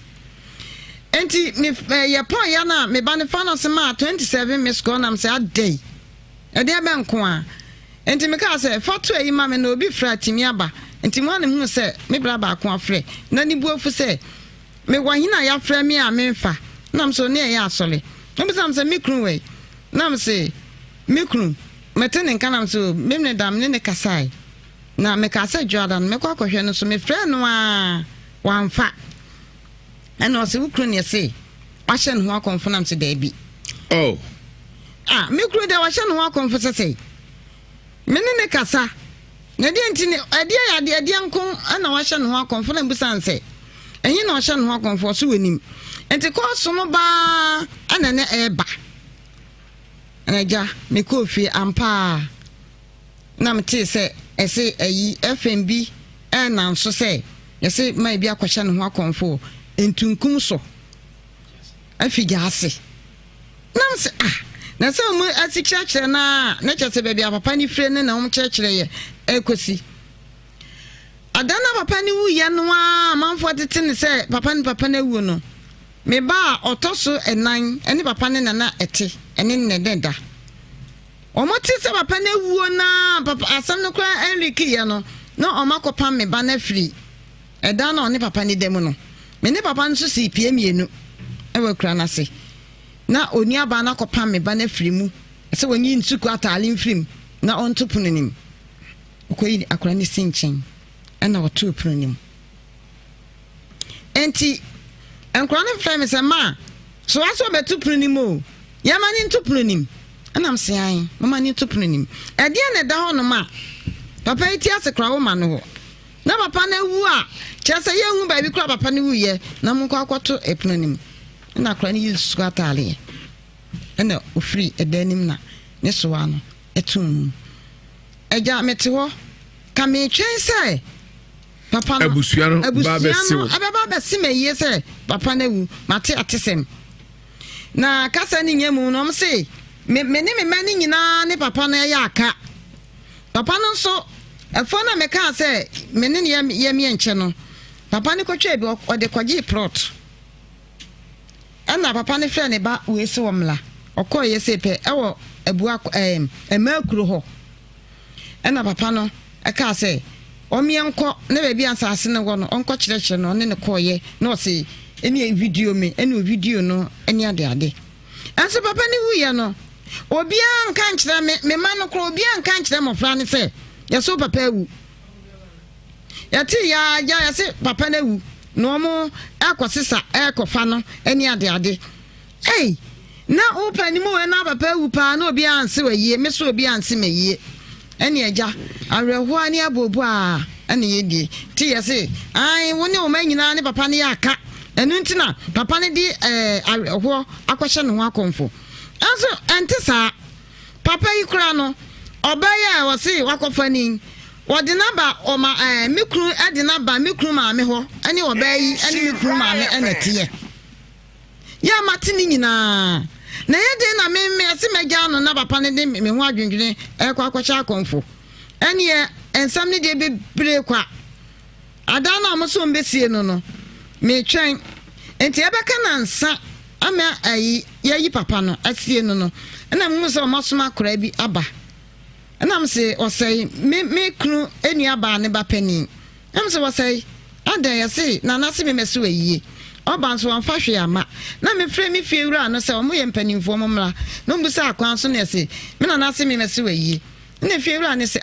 enti me ye pon ya na me ba ne fa no se ma 27 miss call na me say a day ade aba nko a enti me ka se fa to ayi ma me na obi fra timi aba enti mo ane hu se me bra ba ko afre na ni buafu se me wahina ya fra me a me mfa na so ne ya asole no be sam se me kru we na me se me kru metene nka na so me ne dam ne kasai na me ka se Jordan me kwa kohwe no so me fra no a wamfa ena o se ukru ne se wahye no ho akonfo na me se da bi oh me kru da wahye no ho akonfo se menene kasa na de ntine ade ya de ankon ana wahye no ho akonfo na mbusan se enyi na wahye no ho akonfo so wanim enti ko so no ba ana na eba ana ja me ko fi ampa na mte se ese ayi FMB na nso se yese mai bia kwahye no ho akonfo entunkum so afigya ase na mse na se mu asikirachire na chese bia papa ni fire ne na um kirachire ye ekosi adana papa ni wu ye no a manfo tete ne se papa na wu no me ba otoso enan ene papa ne na ete ene ne deda omoti se papa na wu na papa asam no kwa Enrique ye no na omakopa me ba na free eda na one papa ni dem no me ne papa nso si pie mienu ewe kura na se na oni aba na kopa me ba na free mu se woni nsuku atale mfrim na ontopo nim okoyi akura ni sinchen ena oto pronim enti enkura ne frame se ma so aso betu pronim o yama ni nto pronim ena mse an mama ni nto pronim ede na da ho no ma papa iti asekra wo ma no na papa na wu a chese ye hu ba bi kura papa ne wu ye na mun kwa kwato epronim na akura ni yusu atale ena ofri edanim na ne so ano etum eja mete ho ka me twen sai papa no abusua no ba be se me ye se papa na wu mate atesem na kasa ni nyemu no mse me ne me mani nyina ne papa na ya aka papa no so efo na me ka se me ne ye mi enche no papa ne kwatwa bi o de kwaji plot ana papa ne fre ne ba we se womla okoye se pe ewo ebua emakuro ho ana papa no aka se omienko na be bia asase ne wo no onko kirekire no ne koye na o se eni video me eni video no eni ade anso papa ne wuye no obia nka nkire me ma no kro obia nka nkire mofra ne se yeso papa ewu yati ya se papa na ewu no mo akosesa ekofa no eni ade na opani mo na papa ewu pa na obia anse waye me so obia anse meyie eni eja areho ani abobo a ane yedie ti yese ai woni o manyina ne papa ne aka enu ntina papa ne di ho akwahye ne ho akonfo aso ente saa papa yi kura no obaya wo se wakofani wodi naba o ma mikru ade naba mikru ma me ho ane obayi ane mikru ma me enetiye ya matini nyina na yede na me ase magya no na papa ne de me ho adwendwene akwahye akonfo ene ensam ne de bebre kwa adana amoso mbesie no me twen enti ebeka na nsa ama ayi yayi papa no asie no na mu so masoma kora bi aba na me se osai me kunu enu aba ne ba pani na me se osai adan ya se na na se me meso ayi oba so amfa hwe ama na me frɛ me fie wura no se omo ye mpanimfo mo mra no mbu se akwan so na se me na se me meso ayi na fie wura ne se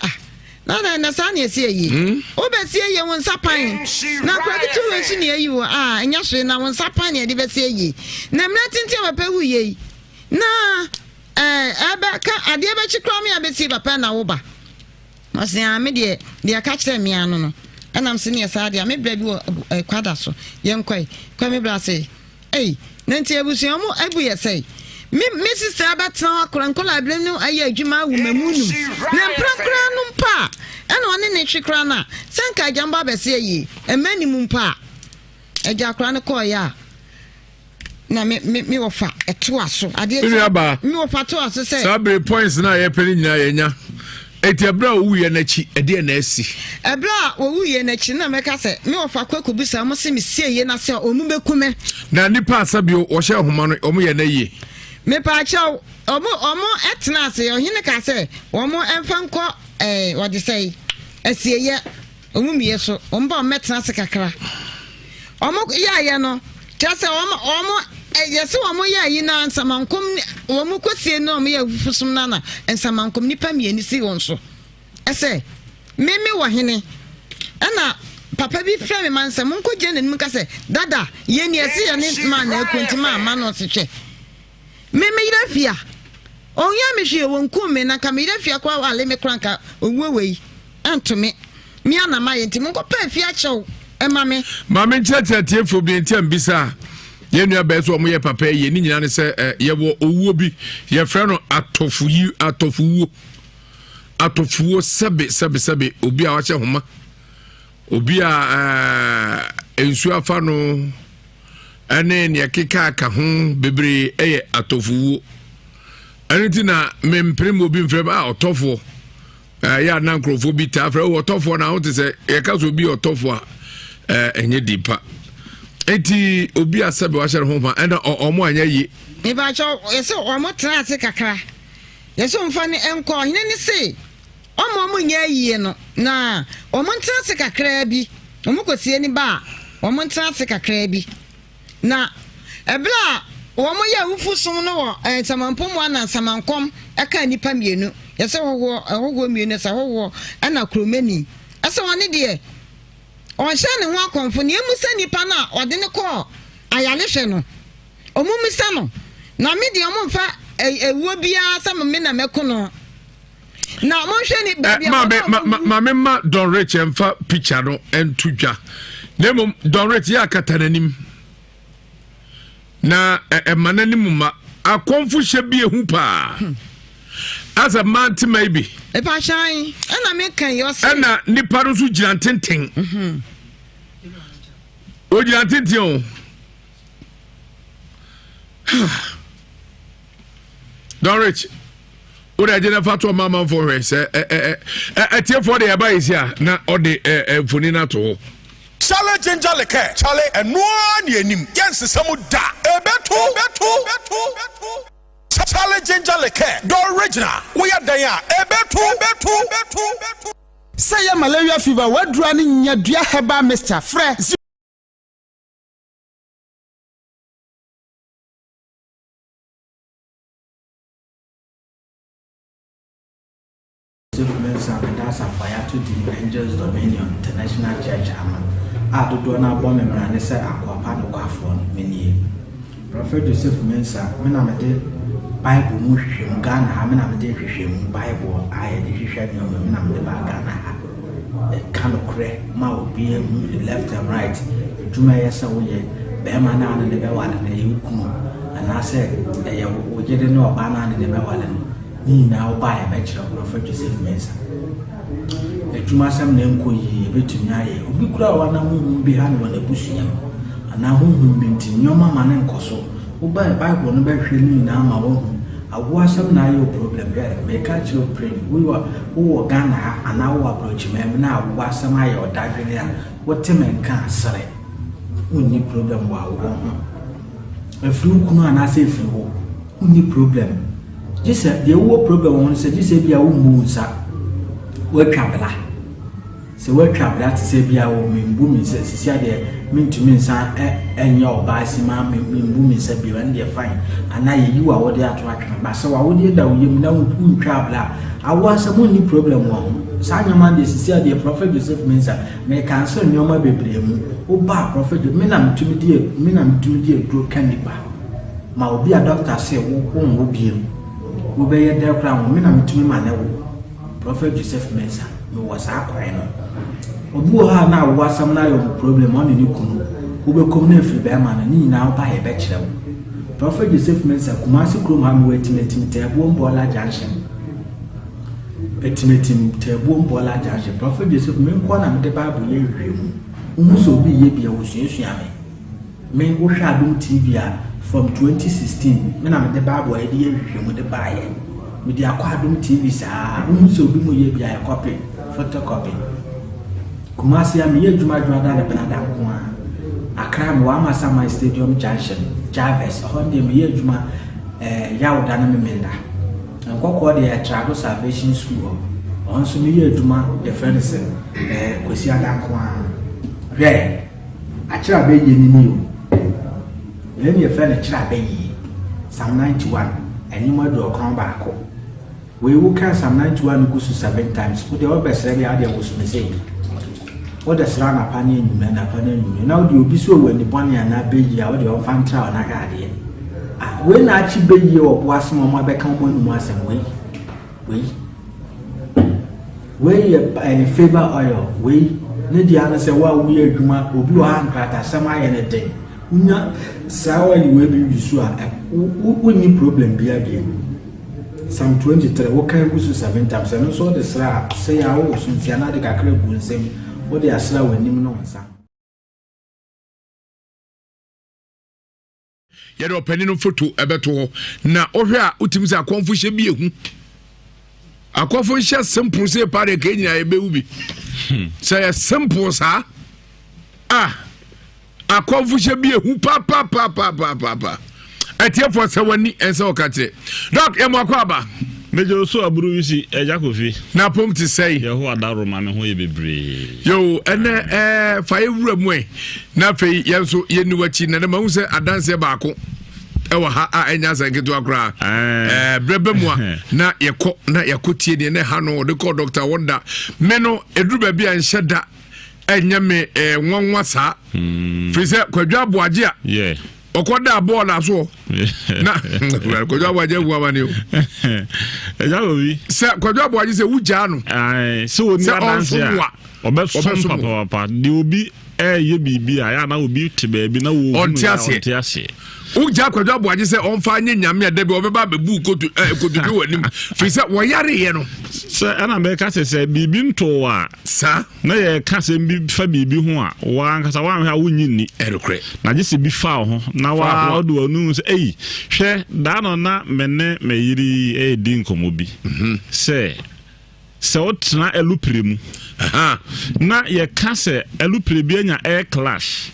na sa na esi ayi obesi ayi won sapan na kwagi tu wensu ne ayi wo enya hwe na won sapan ne de besi ayi na mra tintin papa hu yi na aba ka ade ba chikra me abesi papa na wo ba mase me de aka kire me anu no enam se ne sa de me bra bi wo kwada so yenkoi kwa me bra se na nti ebusu omo abu yesai me sister abatna akora nkola abrem no ayi adwuma wu mamunu na mprakra no mpa ena one ne twekra na sanka jamba bese ayi emani mu mpa eja akora ne koya na me wofa eto aso ade me wofa to aso se sabre points na ye peli nyina ye nya eti ebra owu ye nachi ede na asi ebra owu ye nachi na meka se me wofa kwaku bisa mo se me sie ye na se omu bekume na nipa asabio wo hye homa no omu ye na ye me pa chaw omo etna se ohine ka se omo emfa nko what you say asieye omu miye so omba metna se kakra omo ya no ka se omo yesi omo ya yi na nsamankom omo kwasie no omo ya fusum na nsamankom nipa mieni si won so ese meme wo hene ana papa bi fra me mansa mon ko gye nanim ka se dada ye ni ese ye ne ma na akuntima ama no se hwe meme irafia onya me hwe won kume na ka me irafia kwa wale me kranka owuwei antome mi ana ma ye ntim nko pa afia chew emame mame nchechetie fo bi ntiam bisa ye nua ba so omo ye papa ye ni nyina ne se ye wo owuo bi ye fra no atofuo sebe obi a wa che homa obi a ensu afa no ane ne keka aka ho bebre eye atofuo aniti na memprim obi mfrem otofo ya na nkrofo bi ta fra otofo na ho te se ye ka so bi otofo enye dipa enti obi asabe wa hye ho ma ena omo anya yi me ba cho yese omo trase kakra yese mfa ne enko hine ni se omo nya yi no na omo trase kakra bi omo kosie ni ba omo trase kakra bi na ebla womo ya wufusum no wo samampom ana samankom aka nipa mienu yese howo mienu sa howo ana kromeni ase woni de on hye ne ho akonfo ne emusa nipa na ode ne ko ayale hwe no omumisa no na me de omumfa ewuo bia sama me na mekono na mo hwe ni bia ma Don Rich emfa picture no entudwa nemo Don Rich ya katananim na emanani muma akonfu hye bi ehu pa as a man to maybe e pa shine na me kan yo se na nipa no so gira tenten o gira tenten o Don Rich o da jena fato mama for her say tie for the aba isia na o de funi na to Chale ginger liqueur, chale enwa ni enim. Yense samu da. Beto. Chale ginger liqueur, the original. We are there. Beto. Say malaria fever. What drowning ya dua heba Mr. Fresh. That's a fire to the Angels Dominion International Church. Do na bomb and say aqua no quafon many. Prophet Joseph Mensa, Menamate Bible Mushim Ghana, Menamate Shim, Bible, I had the shed no Menam de Bagana. kind of crack ma obi left and right adwuma yesa wo ye be ma na ne be wale na ye kunu ana se ye wo gede no ba na ne be wale ni na wo ba ye be kire Prophet Joseph Mensah adwuma sam na nko yi betumi aye obi kura wa na hu bi ha no na busuya ana hu bi nti nyoma ma ne nkoso wo ba Bible no be hwe ni na ma wo hu awu asem na ayo problem there make a chill pray we were Ghana and now approach me na awu asem ayo dadwene a what men can sere unni problem wa wo ho afru kunu ana se firi wo unni problem just the wo problem won say just bia wo mu nsa wo twabla se wo twabla te se bia wo membu mi se sisia de mintumi nsa enye oba sima membu mi se bia and fine ana ye you a wo de ato atwa ba se wa wo de da wo yem na wo twabla awu asem unni problem wo Sanya de sisia de Prophet Joseph Mensah me cancel nyoma bebre mu wo ba Prophet me na mtumi die dro kaniba ma obi a doctor say wo biem wo be ye de kra wo me na mtumi ma ne wo Prophet Joseph Mensah me was akwan no obu ha na wo asam na yo problem on ni kunu wo be kom na firi be ma na ni na wo ba ye be kire wo Prophet Joseph Mensah Kumasi krom ha me wetineti te bo mbola junction etimetim tebu mbola jaje Prophet Joseph me nko na me de Bible ye hwemu umuso bi ye bia wosuasua me wo hwa Adom TV a from 2016 me na me de Bible ye de hwemu de baaye me de akwa Adom TV saa umuso bi mo ye bia ye copy photocopy Kumasi ya me ye dwuma da na benada ko a Accra me wa Masama Stadium Junction Jarvis honde me ye dwuma yawda na me menda Nkoko de ya Trado Salvation School onso me ye aduma the friends kwesi adanko a hwe akira be ye ni o ye me friend akira be ye Psalm 91 eni mo do kon ba ko we wo kan Psalm 91 go 7 times wo de obesere ya de wo so me say wo de sra na pani enyume na pani enyume na wo de obi so wani boni ana be ye a wo de onfantra na ga de we na achi be ye obo asem o ma be kan mo nu asem we favor oil we ne dia na se wa we adwuma obi wa hankrata asem aye ne den unya sawa ni we bi wisu a ni problem bia bia Psalm 23 wo kan gusu 7 times no so de sra say ya wo so mfia na de kakra gu nsem wo de asra wanim no nsa yɛde ɔpani no foto ɛbɛto hɔ na ɔhwɛ a wotimi sɛ akɔmfo hyɛ bi ehu akɔmfo hyɛ simple sɛ pare ka nyina yɛbɛwu bi sɛ yɛ simple saa akɔmfo hyɛ bi ehu pa ɛtiɛfoɔ sɛ wani ɛnsɛ ɔka kyerɛ dɔk ɛmɔ akɔ aba mejo so aburu wisi eja kofi na pom ti sei ye ho adaro ma me ho ye bebre yo ene fa ewura mu na fei yenso yeni wachi na ma hu se adanse baako ewa ha enya sanketo akra brebe mu na yekotie ne ha no de ko Dr. Wonder me no eduru ba bia nhye da enya me nwanwa sa fi se kwadwa aboaje a okoda ball aso na kwadwa aboaje wu amani o eja obi se kwadwa aboaje se wugya no so oni adanse a obesom papa de obi ye bibi a ya na obi te ba bi na wo onti ase Uja kwadwa boaje se onfa anye nyame ade be obeba bebu kotu bi wanim fi se wo yare ye no se ana me ka se bibi nto a sa na ye ka se bi fa bibi ho a wa nkasa wa hwa wonyi ni erokre na je se bi fa ho na wa odo anu se hwe da no na mene meyiri din komobi se otna elupremu na ye ka se elupre bi anya air clash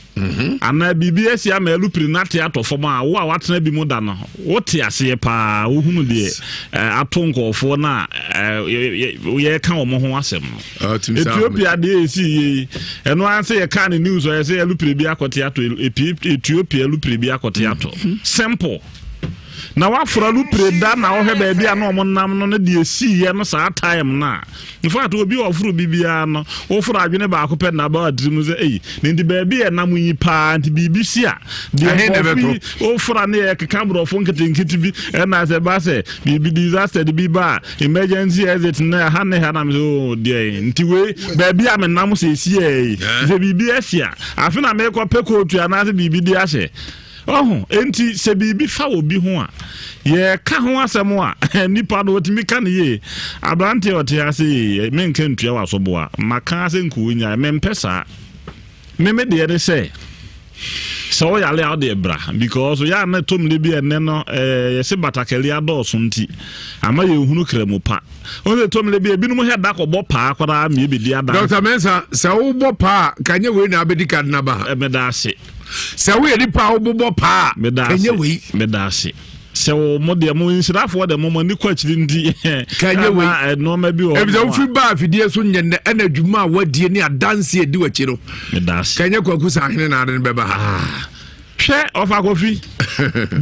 ana bibia si ama elupre na te atofo ma wo a watena bi mu da no wo te ase pa wo hunu de atonkofo na ye ka wo mo ho asem Ethiopia de esi eno anse ye ka ne news o ye se elupre bi akote ato Ethiopia elupre bi akote ato simple na wafura lu preda na wo hwe ba bia na omo nam no de esi ye no saa time na in fact obi ofuru bibia no wo fura adwene ba akopɛ na ba adrim ze ne ndi ba bia nam yi pa nti bibi si a de wo fura ne ye keka brofo nketenkete bi na se ba se bibi disaster de bi ba emergency exit na ha ne ha na me so de nti we ba bia me nam se esi e ze bibi asia afi na me ko peko tu ana se bibi di ahye enti se bibi fa obi ho a ye ka ho asem a nipa no otimi ka ne ye abrante ote ase me nka ntua wa so boa maka ase nku nya me mpesa me de ye se so ya le out the bra because ya na tom le bi ene no ye se batakeli adoso nti ama ye hunu kremu pa o le tom le bi ebi no mo heda ko bo pa akwara me bi di ada Dr. Mensa se wo bo pa kanye we na abedi kad na ba me da ase se we di pa wo bo pa kanye we me da ase se wo mo de mo insirafo de mo ni kwachiri ndi kanye we no ma bi o e bi so fi ba afidie so nyenne ena dwuma wadie ni adanse edi wachi no me da ase kanye kwaku sa hene na ade be ba hwe ofa kofi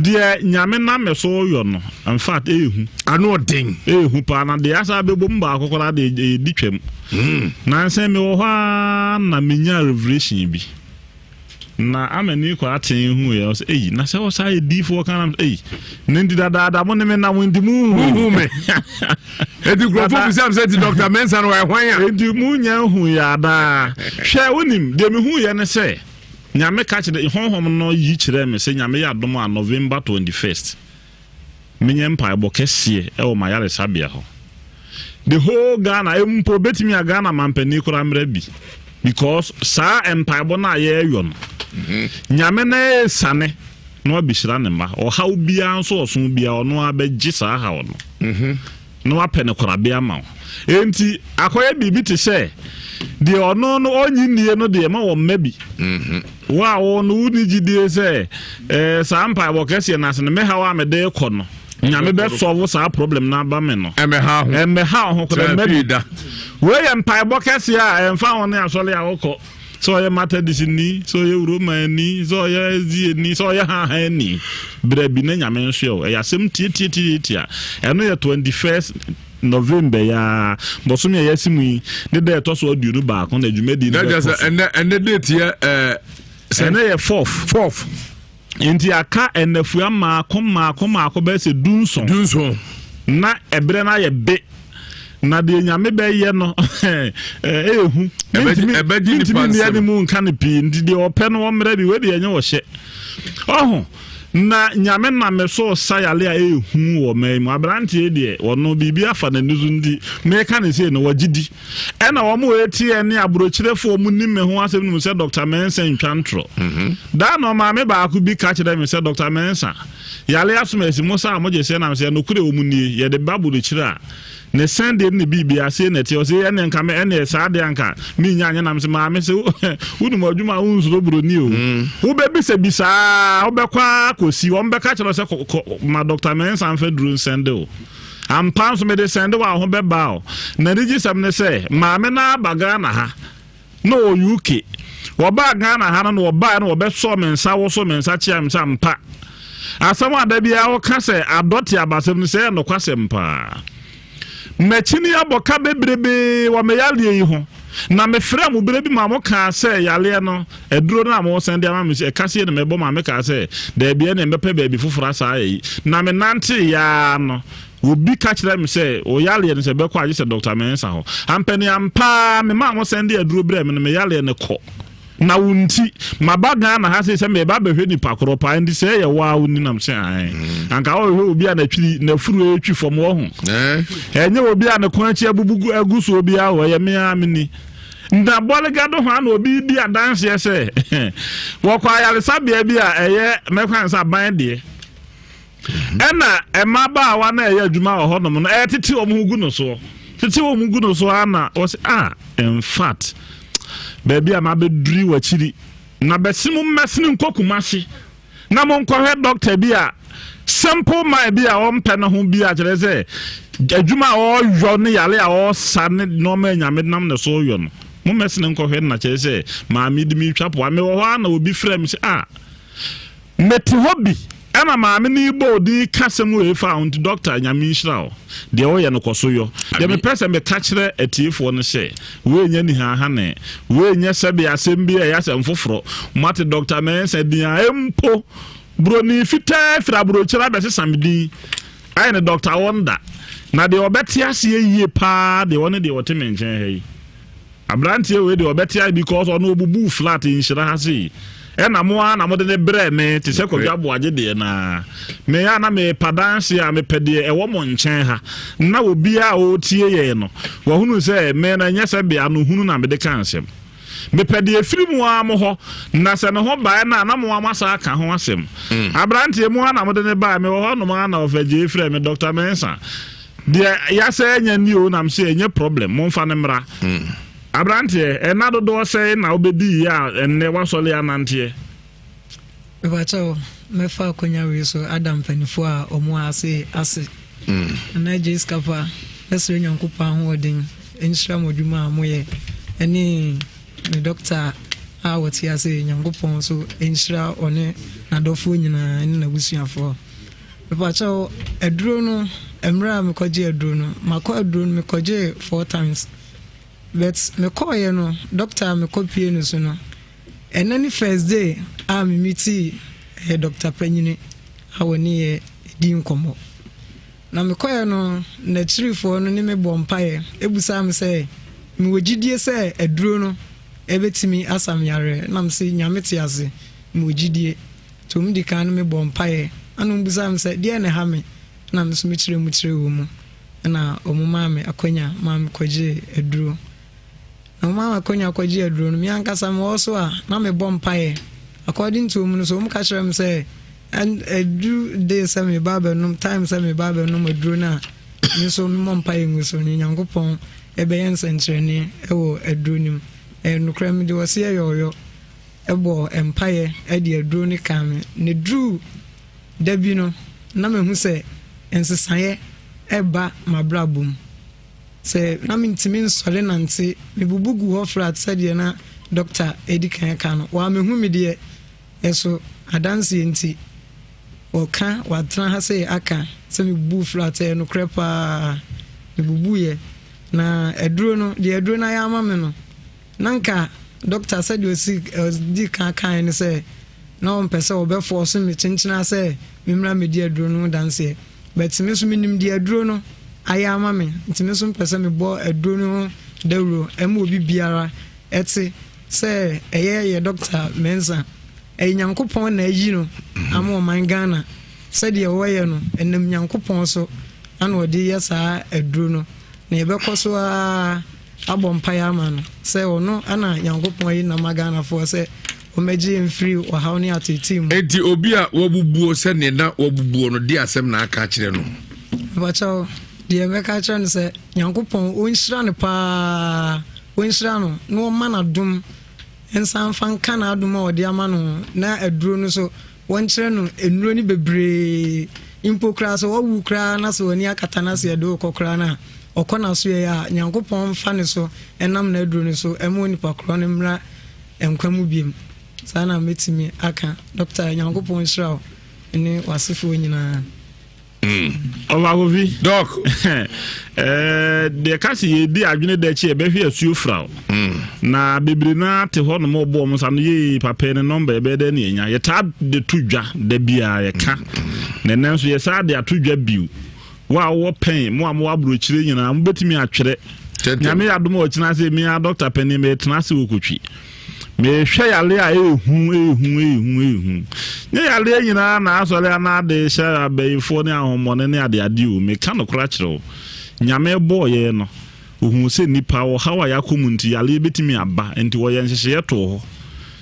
de nyame na me so yo no in fact ehu ano den ehu pa na de asa be bom ba akokora de di twam na nse me wo ha na menya revelation bi na amani ko aten hu ye so na se wo sa di fo kan ne ndi da mo ne me na mo ndi mu me edi grofo bi sam say Dr. Mensa no hwan ya ndi mu nya hu ya da hwe wonim de me hu ye ne se nyame ka kire honhom no yi kire me se nyame ya dom a November 21st menye mpa ebo kese e o mayare sabia ho the whole Ghana empo betimi a Ghana mampani kora mra bi because sa empire bona ye yo no nyame na sane no abishira ne ma o haw bia nso osun bia ono abegye sa ha ono no apene kora bia ma enti akoye bibi te se de ono no onyi nie no de ma wo mabi wa wo no uni gidie se sa empire bo kese na se me hawa me de ko no nyame be solve sa problem na ba me no eme ha ho ko mabi da we empire bo kese a emfa won na asole a woko so ye mata disini so ye uroma ni so ye zi ni so ye ha ni brebi na nyame nso e yasem tie eno ye 21st November ya bosom ye yasimu ne de to so aduonu ba ko na dwumedi na just ene date ye ene ye 4th inti aka enafu amaako be se dunson na ebre na ye be na de nyame be ye no ehu ebedi ni panse ni mu nka ne pi ndi de ope no omre bi we de enye wo hye na nyame na me so sayale a ehu wo mai mu abrante de wono bibi afa na nuzu ndi me ka ne se no wagidi e na wo mo etie ne abrochirefo mu nimme ho asem no se Dr. Mensa ntwantro da no ma me ba aku bi ka kire me se Dr. Mensa yale asumesi mo sa mo je se na me se no kure wo mu ni ye de babulu kire ne sende ni bibia se na ti o se ye ne nka me ene sa de anka mi nya nya na me se ma me se unu mo adwuma unzuro broni o wo be bi se bisa wo be kwa kosi wo be ka kire se ma Dr. Mensa amfa duru sende o ampa so me de sende wa ho be ba o na rigi sam ne se ma me na baga na ha no UK wo ba Ghana ha no wo ba no wo be so mensa wo so mensa chia me sampa asama da bia wo ka se adoti abasem se no kwasem pa machini aboka bebrebe wa meyalie yi ho na me frɛ mu berebi ma mo ka sɛ yale no eduro na mo sende ama me se kase ne mebo ma me ka sɛ da bia ne mbepe baabi fofora saa yi na me nante ya no obi ka kyerɛ me sɛ o yale ne sɛ bɛkɔ agye sɛ Dr. Mensa ho ampani ampa me ma mo sende eduro brɛ me me yale ne kɔ na wunti mabaga na ha se me ba behwe ni pakoro pa ndi se ye wa wuni nam se an anka o hwe obi a na twiri na furu etwi fom wo ho enye obi a na kwanchi abubugu agusu obi a wo ye me amini nda bolega do ho na obi di adanse se wo kwa yale sabia bi a eye mekwansa ban de ena emaba wa na eye adwuma ho no no titi omugu no so ana o se in fact baby am abeduri wachiri na besimu mesini nkokumasi na mo nkɔhwɛ doctor bi a simple mind bi a ɔmpɛ na ho bi a kyerɛ sɛ adwuma a ɔyɔ ne yale a ɔsa ne normal nyame nam ne so yɔ no mo mesini nkɔhwɛ na kyerɛ sɛ maame di mi twapo ame wɔ hɔ na obi frɛ me sɛ meti hɔ bi ɛna maame ne bo di kasɛm we found doctor nyame nhyira de o ye no koso yo de me pese me ka kire atiefo no hye we nya ni ha ne we nya sɛbe asɛm bi ya asɛm foforo mate doctor men sɛ dia empo broni fita fra bro kira be sesamdi ai ne doctor wonder na de obeti ase yie pa de woni de wote menchen hei abrantie we de obeti because ono obubu flat nhyira ha sei ena moa na mode ne bre me te se kodwa boaje de na me ya na me padanse a me pede e wo mo nchen ha na obi a o tie ye no wo hunu se me na nya se bia no hunu na me de kansem me pede efiri mu a mo ho na se ne ho ba na na mo amasa aka ho asem abrante mu na mode ne ba me wo ho no ma na ofaje efiri me Dr. Mensa de ya se nya ni o na me se nya problem mo fa ne mra abrante enado do say na obedi ya enne wasole anante ebacho mefa konya we so adam panifo a omo ase na je skapa esre nyankopa ho odin enhira modwuma amoye eni me doctor a woti ase nyankopon so enhira one na dofo nyina eni na busuafo ebacho eduro no emra me koje eduro no makọ eduro me koje 4 times. But me call you no doctor me copy no so no and any first day I'm meeting a doctor Penyini awoni di nkomo na me call you no na chirifo no ni me bompae ebusa me say me wogidie say eduro no ebetimi asam yare na me say nyame te ase me wogidie to me di kan me bompae anu busa me say die ne ha me na me so me chire mu chire wo mu na omuma me akonya ma me koje eduro na mama konya kwaji aduro no mi ankasa me also a na me bompae according to mu so mu ka kire me say and do day say me baba no time say me baba no aduro na mi so me bompae ngu so ni nyankopon ebe yen sentrene e wo aduro nim no kra me de wose yoyo ebo empae e de aduro ni ka me ne dru dabi no na me hu say ensesaye eba mabrabum se na mintimi nsole nante me bubugu ho flat said na doctor edi kan no wa me hu me de eso adanse enti o kan wa tran ha se aka se me bubu flat no krepa me bubu ye na eduro no de eduro na ya ama me no nanka doctor said you see di kan ni se na on pese obe force me chinchina se me mra me de eduro no danse but me so minim de eduro no ayama me ntime so mpese me bo eduro no dawro ema obi biara eti se ye Dr. Mensa nyankopon na ayi no ama o man Ghana se de woye no enam nyankopon so ana odi yesa eduro no na yebekoso a abompae ama no se ono ana nyankopon yi na magana fo se o meji mfiri o hawni atitim enti obi a wabubuo se ne na wabubuo no di asem na aka kire no bachao de meka chan se nyankopon onhyira ne pa onhyira no no mana dum ensan fan kana dum a ode ama no na aduro no so wonkyere no enuro ni bebre impokra so wawu kra na so oni akata na se do kokra na okona so ya nyankopon fa ne so enam na aduro no so emo ni pakro ne mra enkwamu biem sana metimi aka doctor nyankopon hyira ni wasifo nyina Ovagovi doc de kasi ye di adwene de chi e be hwe asuo fra na bebre na te ho no mo bo mo sa no ye papa ne number e be de ne nya ye ta de tudwa de bia ye ka ne nanso ye sa de atudwa biu wa wo pen mo am wa bro chire nyina mo betimi atwere nyame ya dom o china se mi a doctor pen me tena se wokotwi me hwe yale a ehu nye yale nyina na asole na de sha abeifo ne ahomone ne ade ade o me ka no kra kire nyame bo ye no ohun se nipa wo hawa ya komunti yale betimi aba enti wo ye nhye ye to ho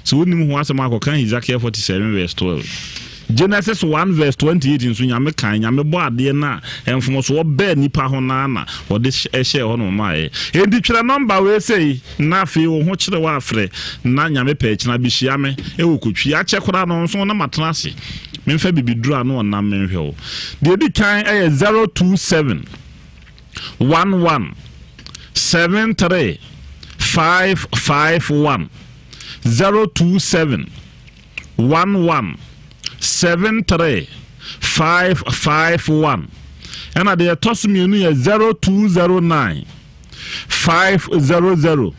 so wonim ho asema akokan Ezekiel 47 verse 12 Genesis 1 verse 28 nso nyame kan nyame bo ade na emfomo so oba nipa ho na na ode ehye ho no mae endi twere number we sei na afi wo ho kire wa afre na nyame pa kina bi hia me e wo kotwi a chekora no nso na matena ase memfa bibidura no na menhwe wo de di kan 027 11 73 551 027 11 73 551 ɛna deɛ ɛtɔ so mmienu yɛ 0209 500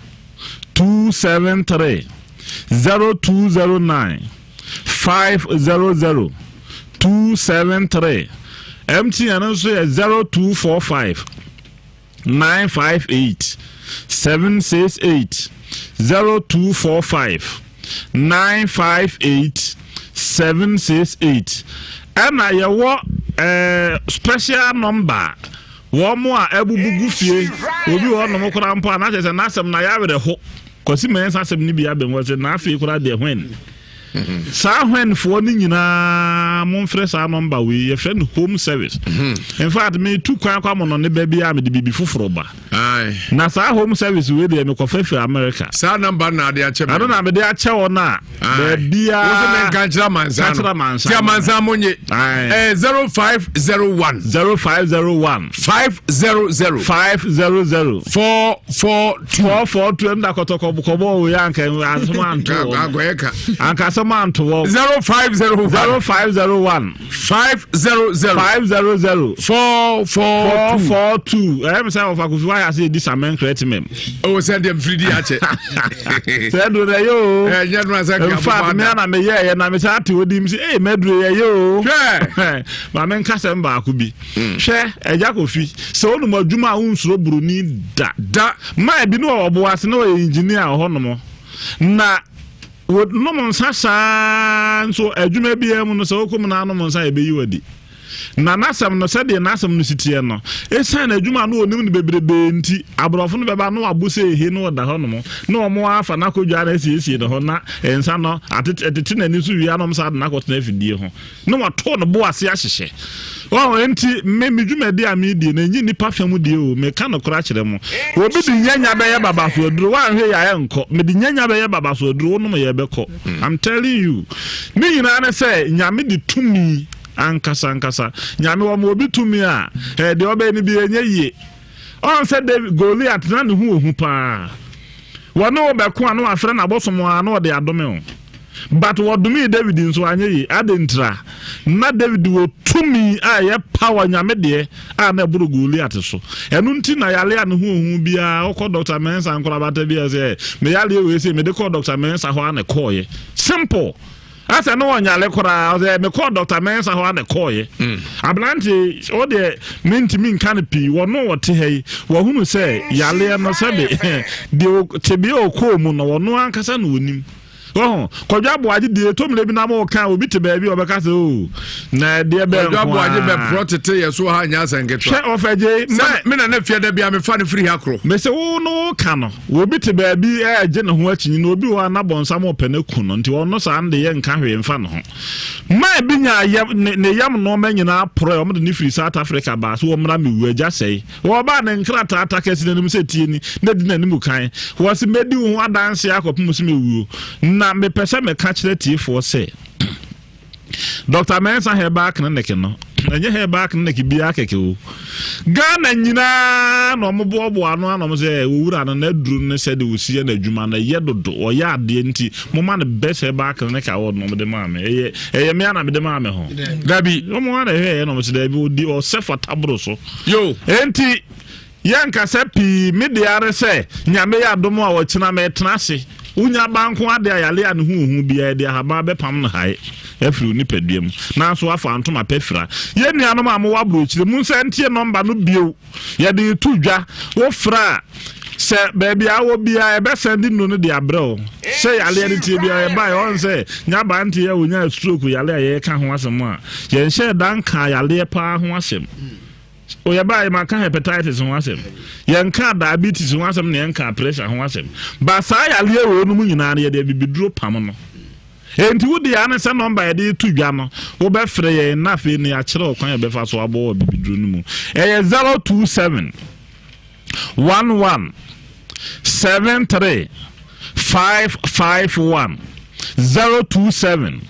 273 0209 500 273 MTN nso yɛ 0245 958 768 0245 958 768 ɛna yɛwɔ special number wɔn mo a ebubugu fie obi wɔ nom kora mpo a na kyerɛ sɛ n'asɛm na yɛawerɛ ho kɔsi mɛn sa asɛm ni bi abɛn wɔ sɛ n'afei kora deɛ hwɛn saa hwɛnfoɔ no nyinaa momfrɛ saa number wei yɛfrɛ no home service in fact me tu kwan kwa mono ne baabi a mede bibi foforɔ ba na saa home service wei deɛ mekɔfa fi America saa number na ade akyɛ ano na mede akyɛ wɔ no a baabia wo sɛ menka nkyerɛ mansa tia mansa monye 0501 0500 500 500 442 nda kɔtɔkɔbɔ wo yanka asoma anto agɔyɛka anka asoma anto 0501 0501 500 442 em say of akufi why I say this amen correct me oh send them 3D ache say do na yo nya no say ka fa me na me ye na me say ati odim say eh medru ye yo hwe ma men ka sem ba akubi hwe eja kofi se onu madwuma a unsuro buruni da ma bi no obo ase na engineer ho no mo na no mon sasa so adwuma bia mu no se okum na no mon sa ebeyi wadi na nasam no sɛ de nasam no sitie no esan adwuma no onim no bebrebe nti abrɔfo no bɛba no abose ehe no da hɔ no mo na ɔmo afa na kodwa na siesie no hɔ na ensa no atete na ni so wi anom sa de na kɔtena afidie ho na wɔto no bo ase ahyehyɛ enti me dwuma de amedie na nyi nipa fam die o me ka no kora kyerɛ mo obi di nyanya bɛyɛ baba so aduro wa hwe ya nkɔ me di nyanya bɛyɛ baba so aduro no mo yɛ bɛkɔ I'm telling you me nyina na sɛ nyame di tumi ankasa nyame wo mo obi tumi a de oba ni bi enye yie on said David Goliath na ne hu pa wono obeko anu afre na bosomo anu ode adome o but wodumi David nso anye yi adentra na David wo tumi a ye power nyame de a na buru Goliath so enu nti na yale anu hu bia okọ Dr. Mensa nkora bata bia se me yale we se me de call Dr. Mensa ho ana koye simple asa no wonyale kora me call Dr. Mensa ho na koye ablante o de mentimi nkan pi wono wote hei wo hunu se yale no sebe de tebi o ko mu no wono ankasa no onim kodwa boaje de tomle bi na mo kan obi te baabi obeka se o na de be kodwa boaje be protete yeso ha nya sanketwa she ofaje me na na fie da bia me fa ne free hakro me se wo no kan no obi te baabi je ne ho akinyi no obi wa na bonsa mo pene ku no nti wono sa ande ye nka hwe mfa no ho ma bi nya ne yam no ma nyina pro o mo de free South Africa ba so wo mra me wu agya sei wo ba ne nkrata atakesi ne nim se tie ni na di na nim kan wo se medi wo adanse akopum se me wu na me pese me catch the tea for say Dr. Mensa hair back na nek no enye hair back na nek bia keke o Ghana nyina no mo bobo ano ano say owura no na duru ne se de osie na adwuma na ye dodo o ya ade nti mo ma ne best hair back na nek award no mo de ma me eye me ana me de ma me ho dabi mo ma na he no mo se dabi odi o sefa tabro so yo enti yanka se pi media re se nyame ya domo a wo kina me tenase unya banko ade ayale ane hu bia de ahaba bepam no hae afiri nipaduam na so afa antoma pefra ye nuanom am wa brochire mu nsa ntie number no bio ye de tudwa wo fra se baby awo bia e be send no no de abrel se yale ade tie bia e bai on se nya ba ntie ya onya stroke yale ye ka ho asem a ye nhye dan ka yale pa ho asem o ya ba ma kan hepatitis ho asem yen ka diabetes ho asem na yen ka pressure ho asem ba sa ya le wo no mu nyina na ye de bibiduro pam no enti wudi ya na se number ye de tudwa no wo be frɛ ye na fe ni a kyerɛ okwan ye be fa so abo bibiduro no mu e 027 11 73 551 027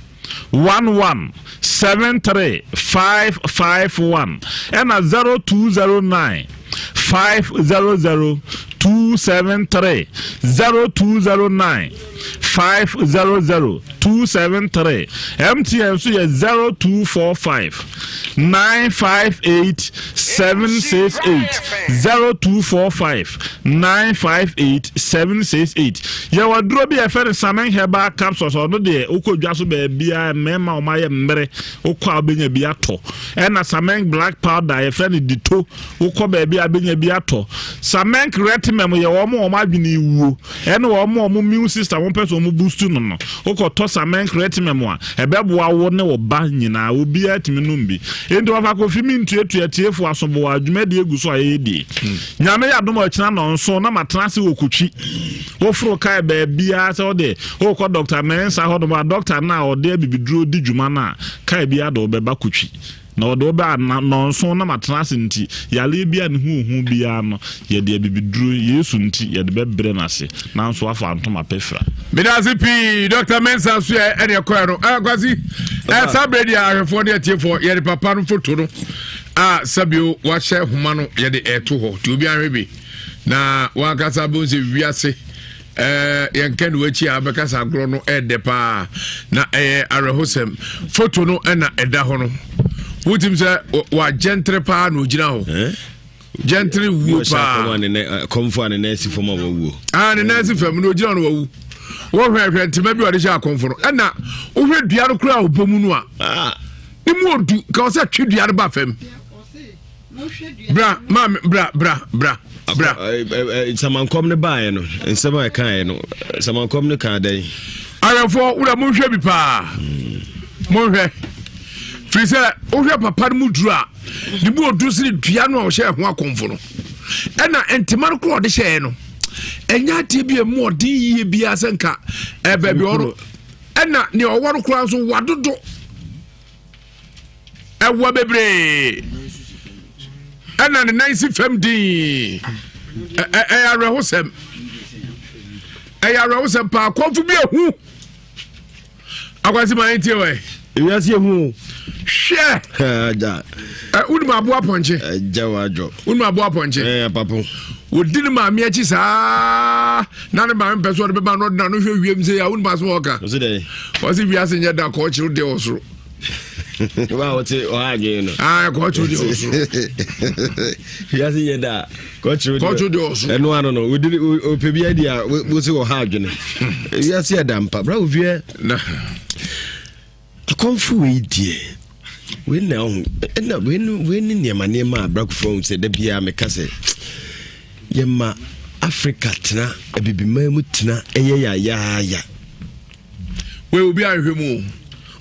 11 73 551 and 0209 500 273 0209 500 273 MTN so 0245 958 768 0245 958 768. Ya wadro bi e fere samen heba capsules odo de ukodwa so ba bia mema o maye mbere ukwa obenya bi ato e na samen black powder e fere dito ukwa ba bia abenya bi ato samen creatinum ye wo mo adwene iwuo e na wo mo immune system wo person mo boost no ukoto samen creatinum a e beboa wo ne wo ba nyina obi atimi numbi endo wa ko fimi ntuetuetiefu asobo adwuma de egu so ayedi nyame ya dom akina no nso na matrase okutwi wo fro kai ba bia se ode wo ko doctor mensa hodo ba doctor na ode bibiduro di dwuma na kai bia do be ba kutwi na odo ba no nso na matrase nti yale bia ne hu bia no ye de bibiduro yesu nti ye de bebre na se na nso afa antoma pefra Midazi P Dr. Mensa so e de kwaro agwazi sabredi ahwefo de tiefo ye de papa no foto no sabio wa hye homa no ye de eto ho ti obi anhwe na wa kasa bo se wiase yenken wachi abekasa agro no ede pa na arehosem foto no na eda ho no wutim se wa gentle pa no gina ho gentle wu pa komfo ne nasi fo ma wu ne nasi fam no gina no wu wo hwehwe ntema bi ode sha komfo no na wo hwe dua no kura obomu no imu odu ka o se twedua no ba fam bra mam bra samankom ne bae no nsema e kan no samankom ne kan dai arafo ura mo hwe bi pa mo hwe frisa o hwe papa mu dura ni bu odu siri dua no o hye ho akomfo no na ntema no kura ode hye no enya tie bi emu odi yie bi asenka baby oro na ne oworo kura so wadodo ewa bebre na ne nice fam di arehosem pa konfu bi ehu akwasi man tie we ewiase ehu hwe ja unu ma boa ponche jawajo unu ma boa ponche papo wodini ma me achi saa na ne ba mpeso de be ba no na no hwe wiem se ya unu ma so oka so dey wasi wiase nya da ko chiru de osoro wa wote o haje no ko chiru de osoro wiase nya da ko chiru de osoro eno ano no wodini opebi adia wo se o haje no wiase ya da mpa bra ovie na akonfu we die we na ho na we ni nema abrakufo se da bia me kase yema Africa tena abibima mu tena eye ya we obi ahwe mu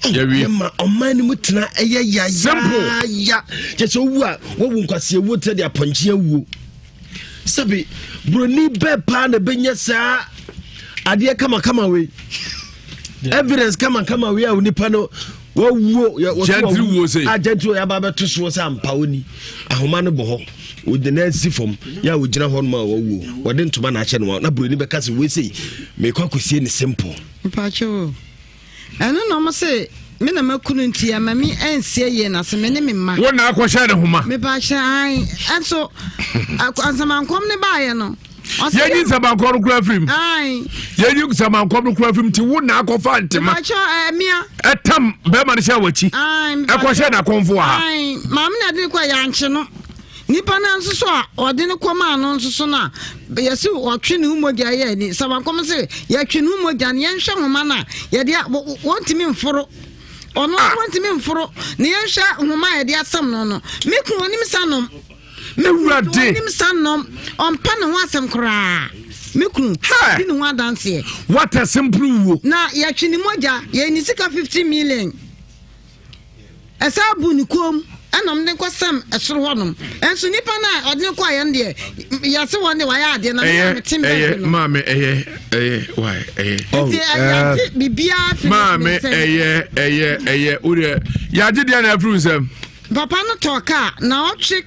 yema oman mu tena eye ya simple ya so wu a wo nkwase wu te de aponche wu sabi broni be pa na benya saa ade kama we evidence kama we a unipa no wo gentry wo say agentry ya ba beto so say ampa oni ahoma no bo with the next form ya wo gina ho ma wo wode ntoma na ache no na broni be kase we say me kwakosie ne simple mpacho eno no mo say me na makunu ntia mami ensie ye na se me ne me ma wo na akwahye ne homa me ba hye ai enso ansamankom ne ba ye no yenyi samankom kura film ai yenyi samankom kura film ti wo na akofa ntema mpacho mia etam be ma ne sha wachi akwahye na konfo ha ai mam na de kwa yanche no nipa na nso so a ode ne koma no nso so na yesi otwe ne humogya ye ni sabankom se ya twe ne humogya ne yenhwe homa na ye de wontimi mforo ono wontimi mforo ne yenhwe homa ye de asam no no meku onim sanom mewurade onim sanom ompa ne ho asem kra meku di ne ho adanse what a simple wo na ya twe ne mogya ye ni sika 50 million esa bu ni kom anom ne kwasam esoro honom enso nipa na odne kwa ye ndie yase wonde wa ya ade na me timbe no mame why bibia mame ure ya gide na afru nsem papa no toka na otwe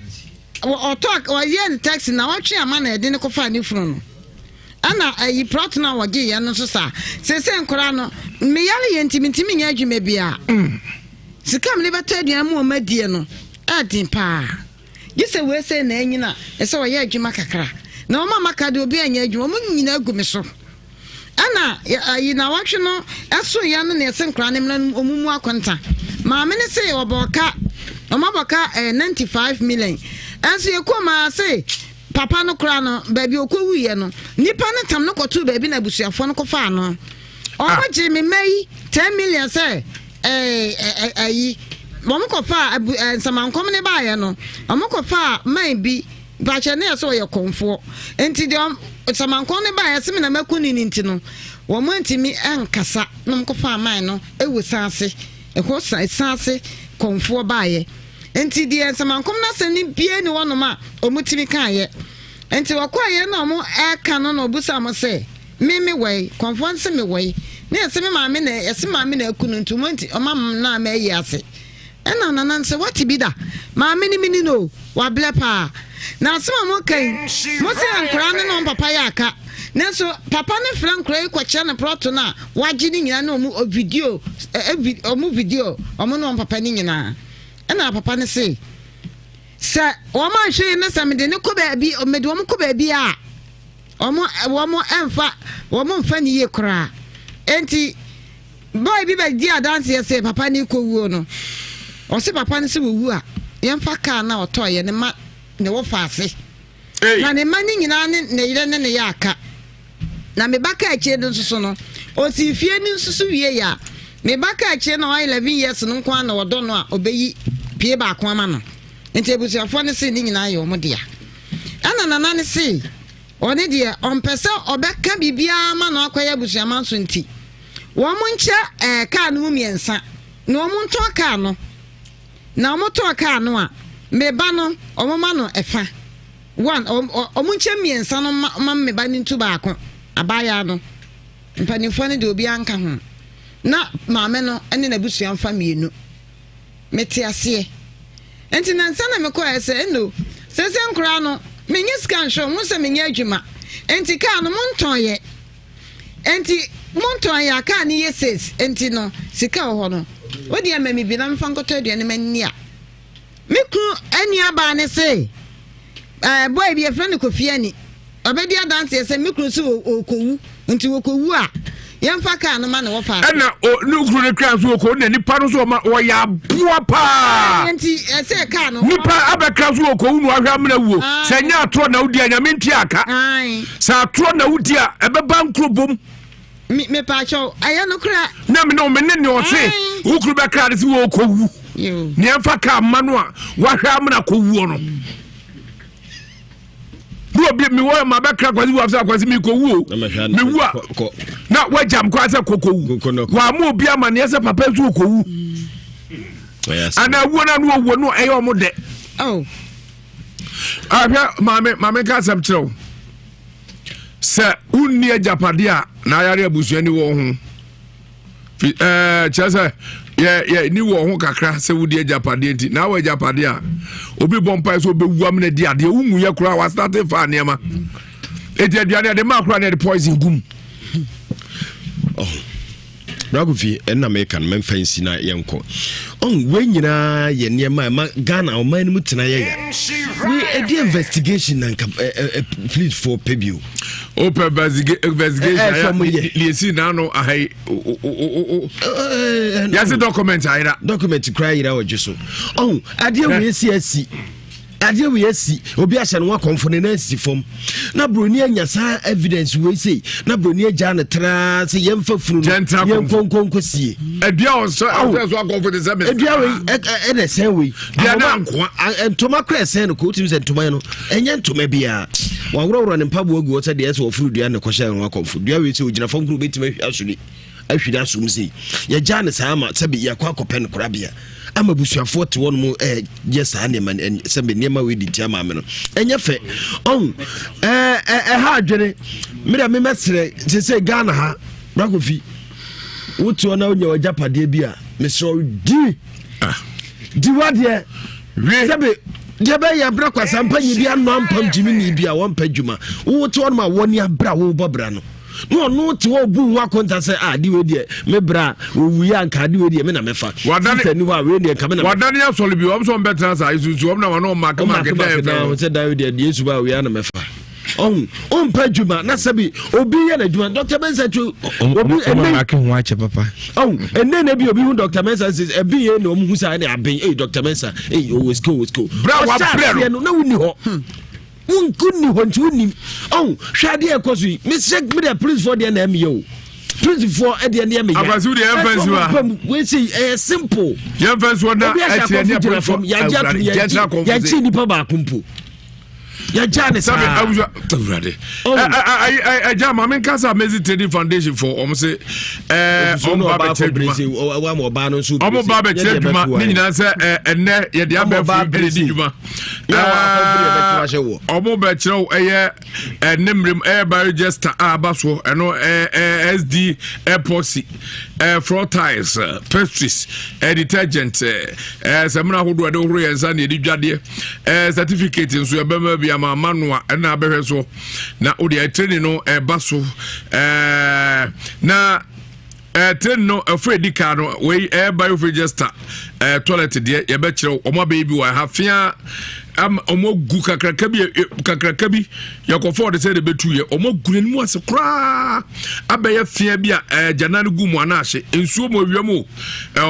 otok o ye taxi na otwe ama na ede ne kofa ni funu no ana ayi protna wage ye no so sa sese nkora no me yale ye ntimi nya adwuma bia sikam ne beta aduan mu o madie no adin pa gise we se na anyina ese wo ye adwuma kakra na o mama ka de obi anya adwuma mo nyina agu me so ana ayi na watwe no eso ya no na ese nkra ne mna omumu akonta maame ne se oboka omabaka 95 million enso yekoma say papa no kra no baby okowiye no nipa no tam no kotu baby na busuafo no kofa no omaje me mai 10 million say ayi mo kofa nsamankom ne baaye no mo kofa man bi ba che na so ye konfo enti de nsamankom ne baaye se me na makuni ni nti no wo mo ntimi enkasa no mo kofa man no ewusanse ko sanse konfo baaye enti de nsamankom na se ni bie ni wono ma omutimi kaaye enti wakwaye na mo eka no obusa mo se mimi wei konfo nse me wei na ese me maame na akunu ntumo enti omam na ma yi ase ena nana nse wati bida maame ni mini no wa blepa na asema mo kai mo se ankra no papa ya aka nenso papa ne frankra yi kwache na proto na waji ni nyina na omu video omu no papa ni nyina ena papa ne se o ma hwe ne samede ne ko ba bi o mede o ko ba bi a omo emfa omo mfa ni ye kra enti boy bi ba di adanse ye se papa ni ko wuo no o se papa ni se wu a yemfa ka na otoye ne ma ne wo faase na ne ma ni nyina ne yire ne ya aka na me baka ache do nsusu no o si fie ni nsusu wie ya me baka ache na 11 years no kwa na wodo no a obeyi pie ba ko ama no enti ebusuafo ne se ni nyina ye omodia ana nana ne se oni de ompese obeka bibia ma na akoya busuama nso nti wo mo nche ka no miensa na wo mo nto ka no na wo to ka no a meba no omoma no efa one omo nche miensa no ma meba ni ntu ba ko abaya no mpanifo ne de obi anka ho na maame no ene na busuamfa mienu meti ase enti na nsa na mekọ ese eno sese nkura no menye scan show mo se menye adwuma enti ka no montonye enti montonye aka ni yeses enti no sika ho no wodi amami bi na mfa nkoto aduane mani a mekru ani aba ne se boy bi e friend ko fiani obedi adanse se mekru se okowu enti okowu a yemfa ka no ma na wo fa na nukru ne kran so okowu na nipa no so wo ya boa pa enti se ka no nipa abekra so okowu no ahwa mna wuo se nya atro na wudi anyame nti aka sa atro na wudi a ebeba nkrobom me pa cho aya no kra na me no me ne o se ukru bekra se wo okowu ni yemfa ka ma no a wahwa mna kowu no mi wo ma be kra kwazi wo afsa kwazi mi ko wu mi wu na wajam kwa se kokowu wa mo obi ama ne se papa zu kowu ana wu na no wo no eyo mo de ahia mame ka sam kiro se unni ajapade a na yare abusuani wo ho chese ye ni wo ho kakra se wudi ajapade nti na wa ajapade a obi bompa so obewu am na di ade unwu ye kura wa start fa niema eti aduane de ma kura na de poison gum Ragufi enna me kan men fancy na yenko we nyina ye niema ma Ghana o man mu tena ye we edi investigation na please for pebio open investigation liesi na no ahai yasi document aira document cry ira ojeso ade we si ade we asi obi ahye no akonfo na asi fom na broni anya sa evidence we say na broni agya na tra se yemfa funu yemkonkonkosie adua on so akonfo de zame adua we na sen we dia na nko entoma kra sen no ko timi se entoma no enye entoma bia wa woro ne mpabo agu o se de se ofuru dua na kohye no akonfo dua we se ogina fom kru betima ahwida asum se ye gya na sa ama se be yakwa kopen korabia ama busuafo te won mu yes ane man se be niema we di tiama me no enye fe ha adwene me mesre se Ghana ha Ragufi wotu ona onya wajapade bia mesro di wade se be de be ya bra kwasa mpanyi bia no ampam jimi ni bia won padwuma wotu ona ma woni abra wo bobra no no ti wo bu wa konta se di we de me bra wo ya nka di we de me na mefa wadani ni wa we de nka me na wadani asole bi wo so betra sa isusu wo na wa no ma ka ma ke da se da we de Yesu ba we ya na mefa on pajuma na sabi obi ye na juma Dr. Mensa chu obi ake ho ache papa and then be obi hu Dr. Mensa says e bi ye na omu hu sa na aben Dr. Mensa always go bra wa prayer no na wuni ho unkunni ho ntuni hwade e koso me check me the police for the na me yo police for e de na me ya abasu de emfansu we say simple emfansu na e tie ne platform ya chi ni pa ba kumpo ya jane sabe awurade jama men kasa Amazing Trading Foundation for say on baba cheduma wa mo ba no so omo baba cheduma ni nyina se enne ye de abafu edi djuma omo ba chero eye nemrem ba register abaso eno SD epoxy floor tiles pastries detergent semna hodo de horo yensa na edi dwade certificate nso ye bema bia ma manua na abehwe so na odi training no baso na training no afredi ka no we bio register toilet de ye be kire omo baby wa hafia omo gu kakraka bi yakofo de say de betu ye omo gurenu ase kra abeye fia bi a janane gu mu anahye ensuo mo wiam o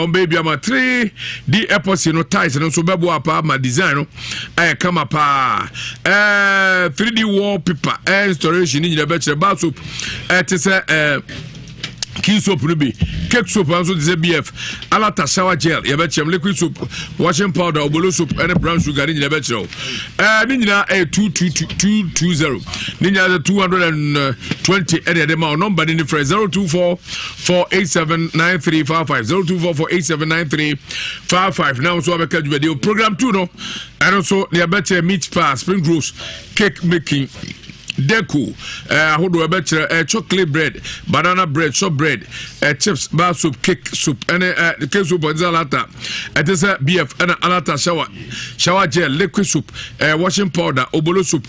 baby ama 3 di epoxy no tiles no so bebo apa ma design no kama pa 3D wallpaper installation ni nyina be kire ba so te say key soap ruby cake soap and so the BF alata shower gel ye betchem liquid soap washing powder obolo soap and brown sugar ni ye betchem ni nyina 2220 ni nyina 220 and the amount number ni for 0244879355 0244879355 now so abeka video program 2 no and also the betchem meat pie spring rolls cake making deco ahodo ebekire chocolate bread banana bread shop bread chips bar soup cake soup and cake soup alata it is a BF and alata shower gel liquid soup washing powder obolo soup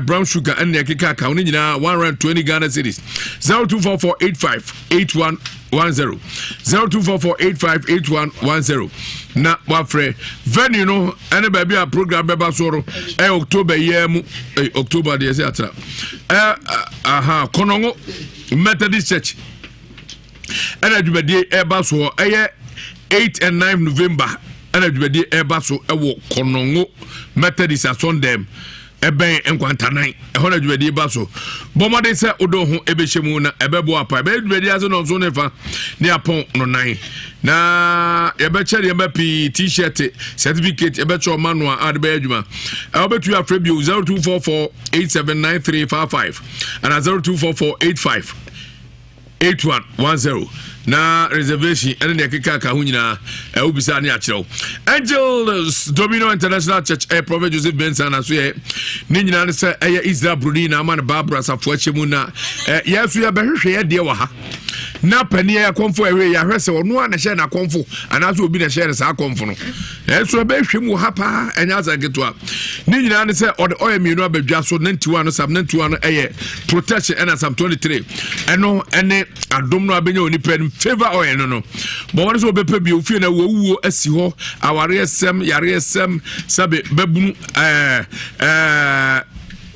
brown sugar and kika ka oni nyina 120 Ghana cedis 0244858110 0244858110 na wafre venue no ene baby a program beba soro October yemu October de say atra konongo Methodist Church ene dwumadi eba so 8 and 9 November ene dwumadi eba so ewo konongo Methodist asondem eben enkwantanan ehona dwumadi eba so bomade se odo ho ebehemu na ebebo apa ebe dwumadi aso no so nefa ne apon no nan na yebechere yebepi t-shirt certificate yebecho manual adbe adwuma obetu afrebio 0244879355 and 0244858110 na reservation ene ne keka ka hunyina ubisa ne akireo Angels Domino International Church Prophet Joseph Benson aso ye ne nyina ne se Israel Bruni na man Barbara safo achemu na yesu ya behwehwe ye de wa ha na pani ya konfo ewe ya hwese onu a na hye na konfo anaso obi na hye ne sa konfo no yesu behwehwemu ha pa enya zageto ne nyina ne se oil mienu abadwa so 91 no sub 91 no protection and some 23 eno ene adom no abenya oni pen favor oil no but one so bepe bi ofie na wuo asi ho aware esem yare esem sabe babunu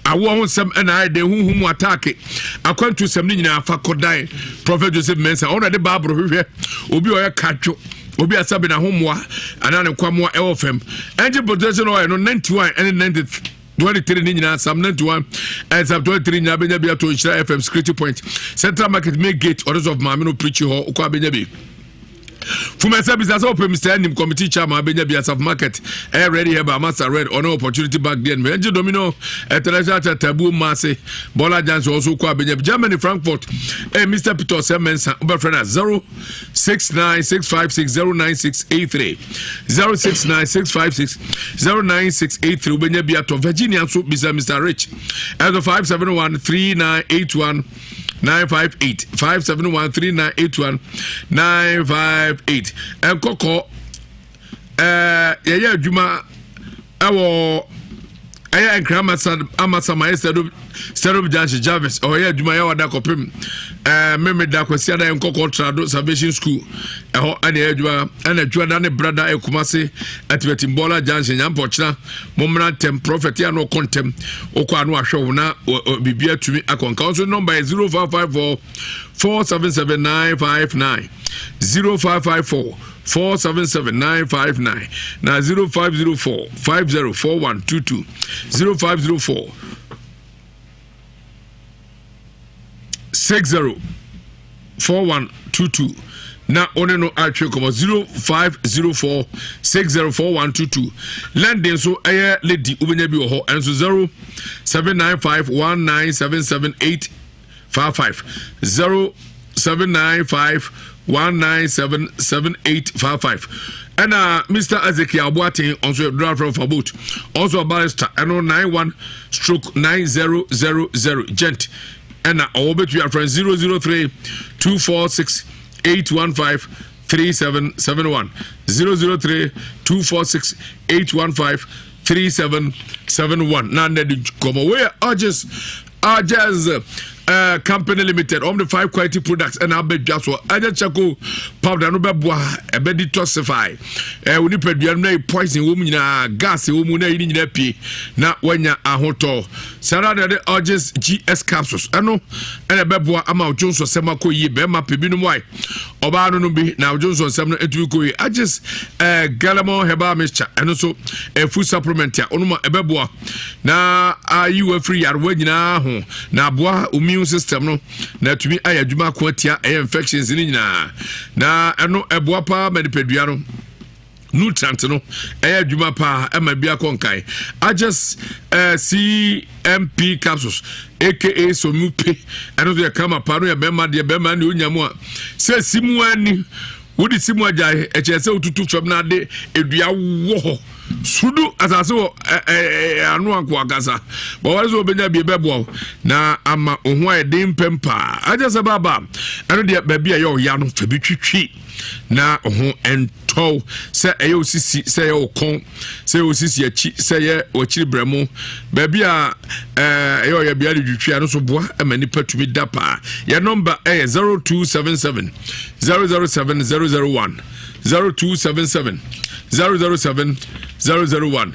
awo ho sem na ade huhum attack akwantu sem ni nyina afa kodan Prophet Joseph Mensa ona de babro hwehwe obi oye katwo obi asabe na homwa anane kwamwa efem engine protection oil no 91 and 93 23 ni nyina sam 91 and sam 23 nyina benya bia to Nhyira FM security point Central Market Main Gate orders of Mamino preach ho kwa benya bi Fuma service open Mr. Nim committee chairman benya bia South Market ready here by Master Red on opportunity back then Angel Domino international tabu masse Bola Jans also kwa benya Germany Frankfurt Mr. Peter Semensa over friend 0696560963 0696560963 benya bia to Virginia so Mr. Rich as of 5713981 958 5713981 958 enkoko yeye adwuma ewo eya enkrama amasa maestro Stereo Junction Jarvis or here Jumaya wada kopim meme da kwasi ada nkoko trado Salvation School eho ane edwa ana dwada ne brother ekumase atbetimbola Junction nyampochna momra tem prophet ya no kontem okwa no ahwe na bibia tumi akonka so number is 0554 477959 0554 477959 na 0504 504122 0504 604122 na one no atwe komo 0504 604122 lending so aye lady ubenya bi wo ho enso 0795197785 0795197785 and Mr. Ezekiel Abuatin also driver from Fabut also a barrister and 91/9000 gent and our between friend 003 246 815 3771 003 246 815 3771 now come away urges company limited on the 5 quality products and abed just so aja chako powder no beboa e be detoxify we ni peduan na poison wo nyina gas wo mu na yi nyina pie na wanya ahoto sara de urges GS capsules eno ene beboa ama ojonso sema ko yi be ma pebi no wai oba no bi na ojonso sem no etu ko yi urges galamon herbal mixture eno so food supplement ya onuma e beboa na ayi free yar wa nyina ho na aboa system no na tumi ayadwuma ko atia infections ni nyina na eno eboa pa medipedua no nutrient no ayadwuma pa ama bia konkai I just CMP capsules aka somupe eno de kama pa no ya bema de bema ni onyamu a se simu ani wodi simu aja echese otutu fam na de edua wo sudu asase wo anu anko agasa bo wale so benya bi bebo na ama ohun ayedin pempa ajase baba eno de baabi ayo ya no fabi twitwi na ohun ento se eyo sisi se eyo kon se eyo sisi achi se ye ochiri bremo baabi a eyo ya bia de twitwi anu so boa amani patumi dapa ya number 0277 007 001 0277 007 001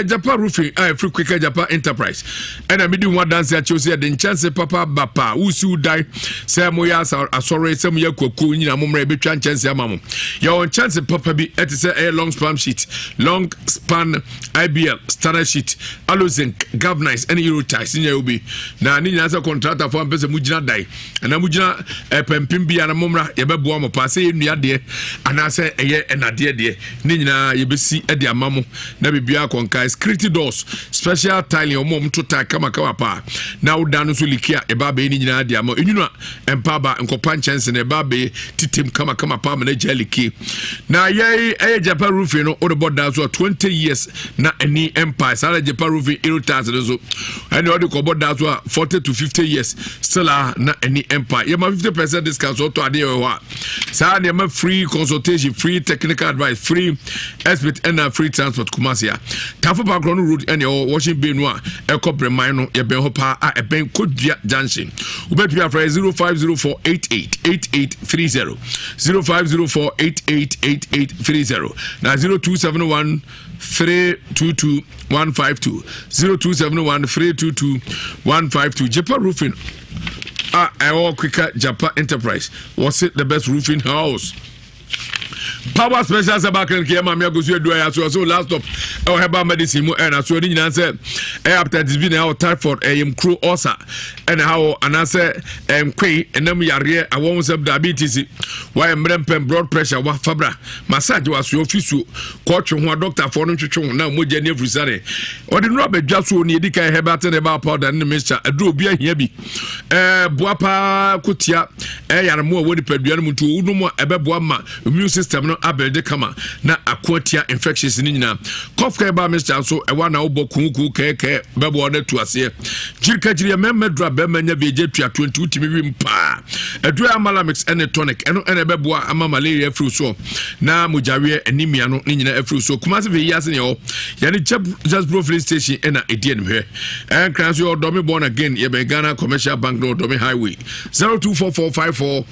Japan roofing free quicker Japan enterprise and I made one dance at Chelsea the chance papa bapa who die say moya sorry some ya kuku nyina momre be twan chance ya mamo your chance papa bi et say a long span sheet long span IBL standard sheet alozinc galvanize any euro ties in obi na ni nyina say contractor for am pese mugina die na mugina pempim bia na momra ye bebo am pa say nua de ana say eye enade de ni nyina ye besi e de amamo na bia konka security doors special tiling o mom to tie kama pa na udanu so likia e ba be ni nyina dia ma enunu empa ba enkopa chance na ba be titim kama pa ma na jeliki na ye Japan roofing no o the board so 20 years na any empire sala Japan roofing irutaz so and o the board so 40 to 50 years still na any empire ye ma 50% discount so to ade wa sa na ma free consultation free technical advice free expert and free transport Kumasi Tafo background road and your washing bin no eko bremai no ye ben ho pa a ben kodua junction ubetua fra 0504888830 0504888830 na 0271 322 152 0271 322 152 Japan roofing our quicker Japan enterprise was it the best roofing house Power special sabakan ke ma me agosu edu ya so last stop e heba medicine mu na so ni nyina say after this be na typhoid yem crew ulcer and how anase kwei enam yare awon sub diabetes why mrempem blood pressure wa fabra massage wa so ofisu ko twe ho doctor for no twetwe na moja ne frusare odi no abadwa so ni edika heba te ne ba powder ne mixture adu obi ahia bi boapa kutia yare mo wodi padua no mu to unu mo ebeboa ma immune system no abelde kama na aquatia infections ni nyina cough care ba Mr. so e wa na obo kunku keke bebo na tu ase jirka jiri memedra be manya beje tua 20 utimi wi mpa edu amalamix ene tonic eno ene bebo ama malaria afru so na mujawe anemia no ni nyina afru so kuma se be yase ne o ya ni just profile station ena edie ne and class your domi born again ye be Ghana Commercial Bank no domi highway 0244544422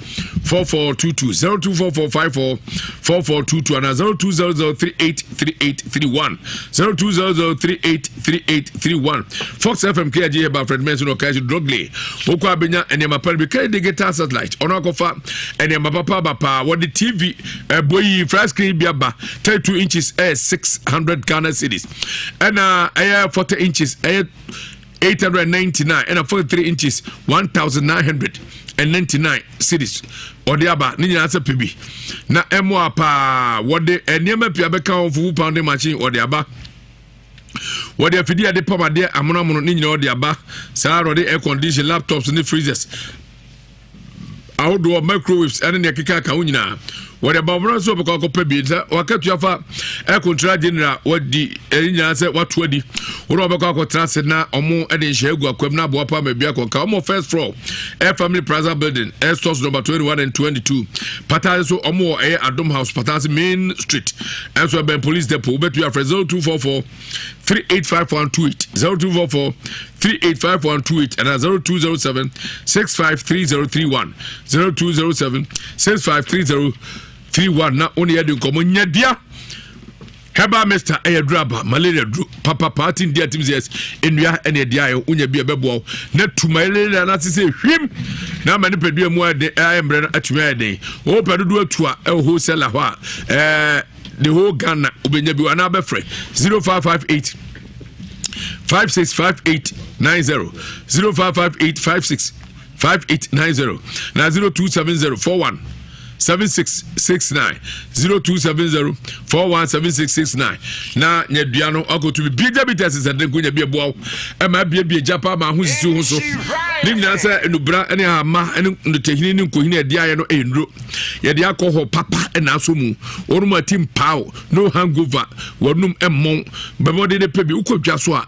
0244544422 and 0200383831 0200383831 Fox FM KG about Fred Menson okaji drogle okwa benya enema palbi kai digital satellite ono akofa enema papa bapa what the TV boy flat screen biaba 32 inches 600 Ghana cedis and 40 inches 899 and 43 inches 1999 cedis odiaba ni nyina se pebi na emo apa wode enema pia beka ofu pound machine odiaba wode afidi ade pamade amonamono ni nyina odiaba saa rode air condition laptops ni freezers outdoor microwaves and ne keka ka unyina wode babro so beko ko pebi wakatu fa air control general wadi nyina se watu adi woro beko ko transit na omo ede nhye egu akwam na bo pa mabia ko ka omo first floor air family plaza building air stores number 21 and 22 pata so omo air adom house pata main street and so ben police depot betu ya 0244 385128 0244 385128 and 0207 653031 0207 653031 na oni yedi nkomo nyadia heba Mr. Ayadraba malaria dru papa party ndia teams yes enua ene dia ayo unya bia bebo na tumaile na sese hwim na mani pedua mu ade ayembre na atumi ade o pedodo atua e wholesale ho the whole Ghana ubenya bi wana befre 0558 565890 0558565890 na 027041 7669 0270417669 na nyadua no akotu bi bia bites se den kunya bia boa e ma bia japa ma ho sisi ho so ni nyina se enubra ene ama ene ntehini ni nkohini ade aye no enro ye de akọ papa ena aso mu oruma team pow no hangover wonum emmon bemode de pebi ukotwa so a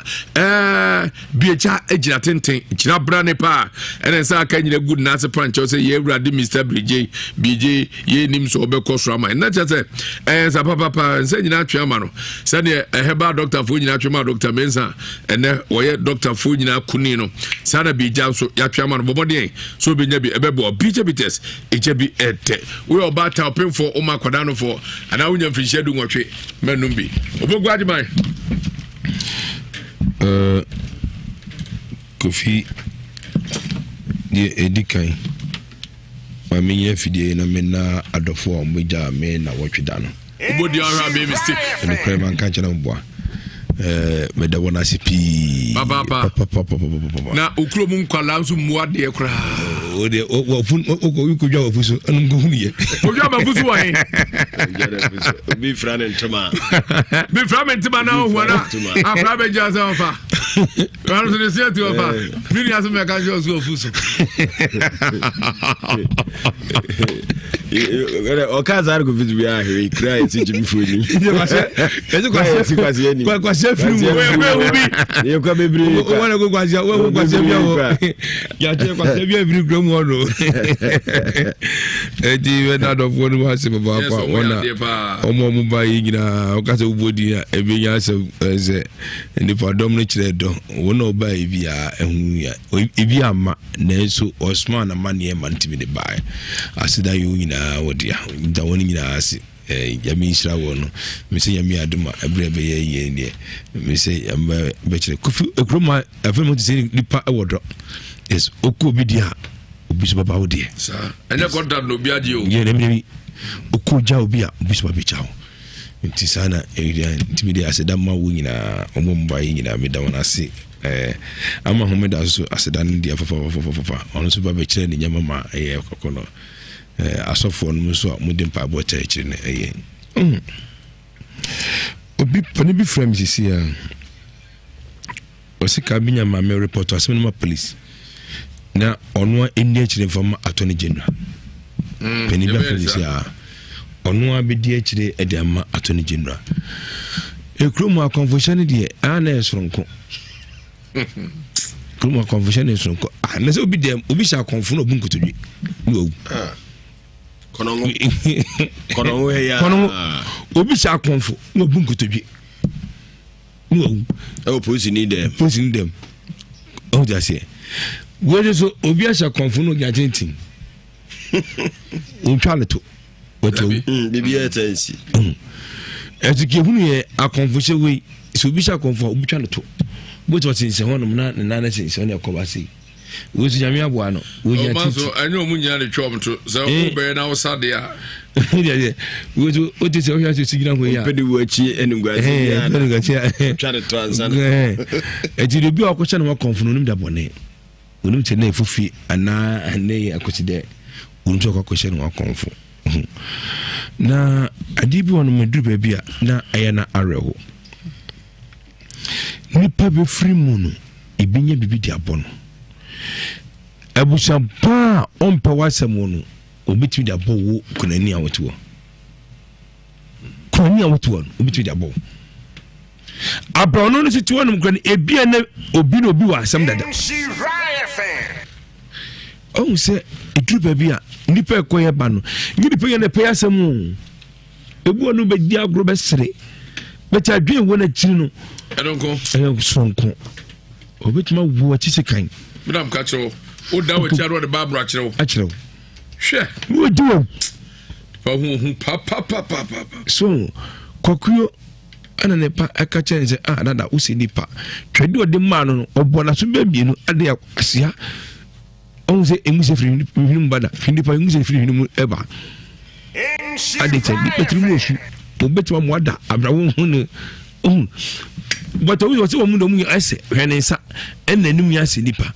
bia ejira tenten jira bra ne pa ene sa aka nyina good na se pancho se ye urade Mr. BJ ye nim so obekọ srama na chete sa papa se nyina atwa no se ne heba doctor fo nyina atwa ma doctor Mensa ene woye doctor fo nyina kuni no sana bi jam so yatwa ma no bobode so be nya bi ebebo bites ejebi ete we oba ta open for o makwada no for ana wonya mfihye du nwotwe menum bi obogwa di mai Kofi ye edikan mami ye fidie na mena adofo moja me na wotweda no obodi ara be mistake no krema nka chana mboa meda wona sipi papa na okuro mu nkwala nso muade e kra ode okudwa wafuso anum go huniye okudwa wafuso wa he bi frane ntoma na huana afra be jaza ofa kanu se se ti ofa mini aso me ka jo so wafuso okaza argo vidu bia he kra eti jimi fuji kwa sefimu ye kwa bebri wana go kwa bia wo ya te kwa bia every gram ono edi we na do fo no hase baba kwa ona omo mu ba yi nyina okase ubodi ya ebi nya se ndi fa dom no kire do wona oba ebi a ehu ya ebi ama na eso osman na mane man timi de ba asida yu nyina wodia da woni nyina ase yami shira wono mese yami aduma ebrebe ye ne mese yamba bekire kofi ekroma afemo tse nipa ewodo yes okubidia obiso baba wodi sa ene konta no biaje o ye ne okuja obi a obiso baba chao nti sana area ntimidi aseda ma wo nyina omomba nyina meda wona se ama homeda so aseda ndi afafa ono so baba kire ne nyama ma kokono asofo no so mudin pa bo church ne obi pani bi frame sisi ya osika binya ma me report asem no police na ono eni akire from attorney general pani bi frame sisi ya ɔno abɛdi akyire ɛde ama attorney general ekromu akonfusion de ana esronko kromu akonfusion esronko na sɛ obi dem obi sha akonfu no obunkotodwe no kono ya obi sha akonfu no obunkotodwe no police need them oh just say we so obi sha akonfu no gajentin untwaleto wato bibia tansi etike hunu ye akonfo we so obi sha akonfo obi twa no to but what in se honom na na se ne akobase we so nyame aboa no we nya ti so anyo mu nya ne twom to se obe na wosade a we so o ti se o hwa se sigina ho ya pedi wo achi enugwazi ya twa ne to ansa etire bi akɔhyɛ no akonfo no nim da bɔne onim te na efufi ana ane akɔtide onim to akɔhyɛ no akonfo na adibi wono maduru baabi a na aya na areho nipa be free mu no ebinya bibi di abono abusa pa ompa wasam no obetumi di abo wo kunani awoto obetumi di abo abrono no situ wono kan ebia na obi no obi wa asam dada o se eduru baabi a nipa ekoye ba no nipa ye na pe asam ebu onu be di agro be sere be ta dwen wo na kiri no sonko obetuma wo atise kan madam kacho o da wo tiaro de babra akyerewo hwe wo diwo fa hu pa so kokuyo ana ne pa akache nze dada usi nipa twede ode ma no obona so be bienu ade asia onze emuse firi hinu bada findipa emuse firi hinu eba ade te di petri mu osu obetuma mo ada abrawo hu ne but we was woman do ase hwenensa enanum ya ase nipa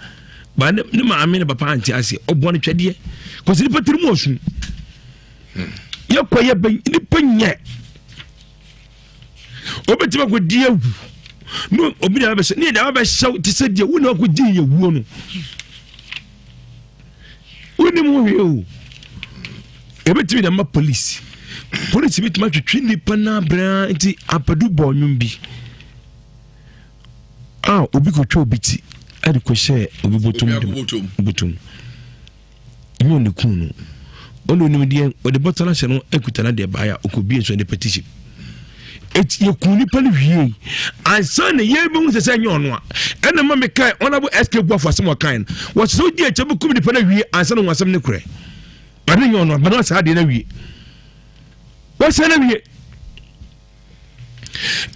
ba ne ma ame ne papa anti ase obone twede ko se nipa petri mu osu ye koye ben nipa nye obetima ko die wu no obi na be se ne da ba shaw ti se die wu na ko die ye wu no woni mu hwe ebetimi da ma police bitima twetwe nipa na bra nti apadu bonyum bi obi ko twa obi ti ade ko hye obi botum nyo ne kunu ono nim de ode botala hye no ekutana de baaya okobi enso de petition eti ekuni pa ne hwie ansa ne ye bi nse se nyo no a ena ma me kai honorable escape buafo asem wa kan wo so di eche bu kum de pa na hwie ansa no wasem ne kure ba ne nyo no ba no sa de na hwie wo se na hwie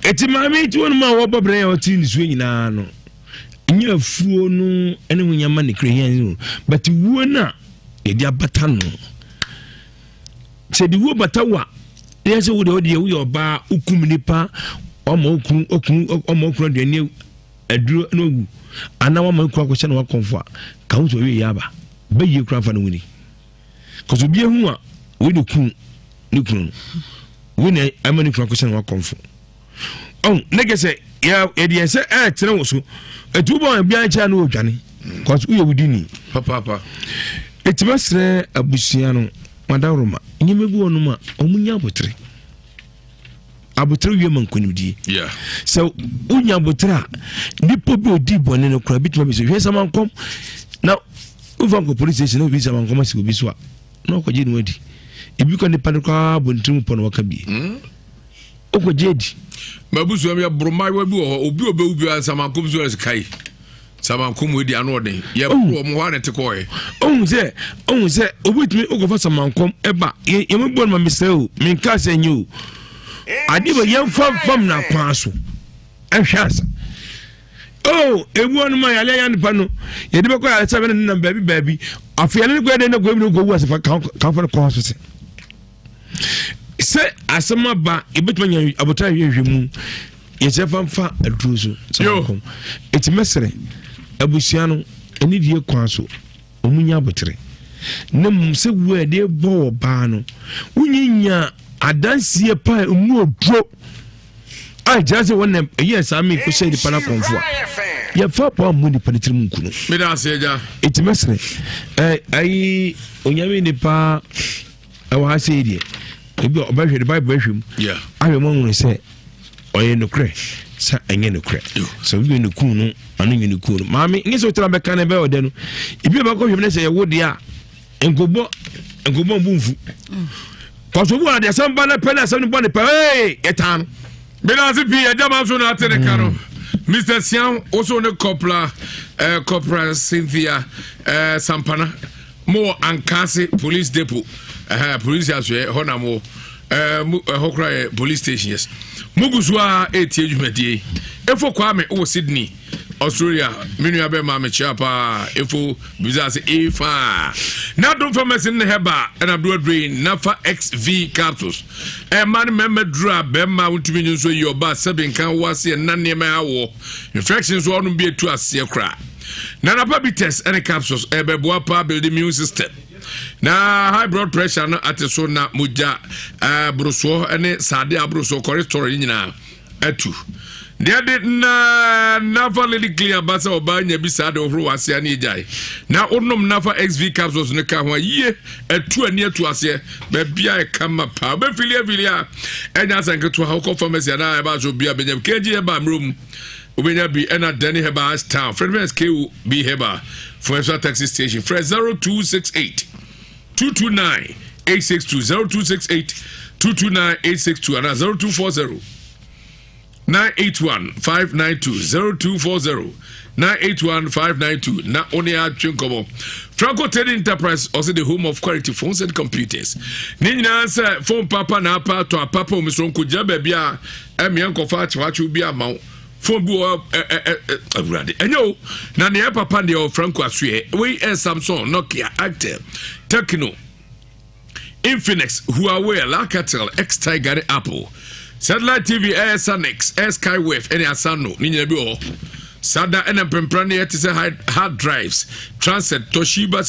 eti mami ti wonu ma wo bobre ya oti ni suo nyina no nya fuo no ene hunyama ne kure yan no but wuo na e dia bata no se di wuo bata wa yes wo de wo ba ukum nipa omo okun de ni aduro no gu ana wa ma ku akɔhyɛ no wa konfo a ka wo so wi yaba ba yi kura fa no wuni ko so bi ehu a wo de kun ni kun wo ne amani kura akɔhyɛ no wa konfo negese ya de se tere wo so etubo bia ncha no odwane ko so wo wudini papa etibasre abusia no madaroma nyemebu onuma omunya abotre wie mankonimdie so unya abotre nipo bi odi bone no kura bituma bi so hwe samankom na uva ko police station no bi samankom asi obi so a no ko je ni wadi ibi ko ni padukwa bontimu pono wakabi oko jedi mabusu am ya broma wa bi obi obi samankom so kai samankom we di anode ye pro mo wa ne te ko e ohun se obitumi ogofa samankom eba ye mo bon ma miseo min ka se nyu adibo ye fam na kwaso ehwasa ewu onu ma yale yan pa no ye de be ko ya 7 na baby afia ne ko de na go mi go wu asefa ka fa ko so se asema ba ebetuma nya abota hwehwemu ye se famfa adruzo samankom eti mesere abusiano eni die kwaso omunya abotre ne mse wu de bo ba no unyinya adansie pa mu odro just won yes I mean ko shey di pana konfo ya fa pa mu di panitri mu kunu me da se ja eti mesere ai onyame ni pa awa se die ebi obahwe the Bible ahwem yeah ahwem onu say oye nokre sa enye nokre so bi no kun no anu nyi no kun maami ngi so tra beka na be ode no ibi ba ko hwem ne say ye wode a enkobo mbumfu kwaso bu na de samba na pele asem no bone pe etan Bilasi pi ejama so na ate ne karo Mr. Siam also ne Corporal Cynthia Sampana mo Ankase Police Depot police aswe honamo hokra police station yes mugusua etie dwumadi efo kwame o Sydney Australia menu abe ma me chiapa efo bizase efa na don pharmacy ne heba na do drain nafa XV capsules man memedra be ma untumi nso yi oba seven kan wase na ne ma awo infections so onu bi etu ase kra na napa bi test any capsules ebeboa pa build immune system na high blood pressure na ateso na moja broso ene sade abroso cholesterol nyina atu dia de na nafa lady clear basa obanya bi sade ohro wase ani ejai na onom nafa XV capsules ne ka ho yie atu ani atu ase ba bia e kama pa ba filia enya sanketo ha ko pharmacy na e ba so bia benya keji e ba mrom obenya bi ena dani heba town friends ku bi heba for extra taxi station fresh 0268 229 862 0268 229 862 and 0240 981 592 0240 981 592 na only atwinkomo Franco Trading Enterprise also the home of quality phones and computers ninyina say phone papa na papa omisronko jabe bia emianko fa chachu bia ma phone bu awurade enyo na ne papa de Franco asue we Samsung Nokia Actel Tecno Infinix Huawei Alcatel X-Tiger Apple Satellite TV Sonix Skywave any asano ninyina bi o sada ena pemprane yet say hard drives Transit Toshiba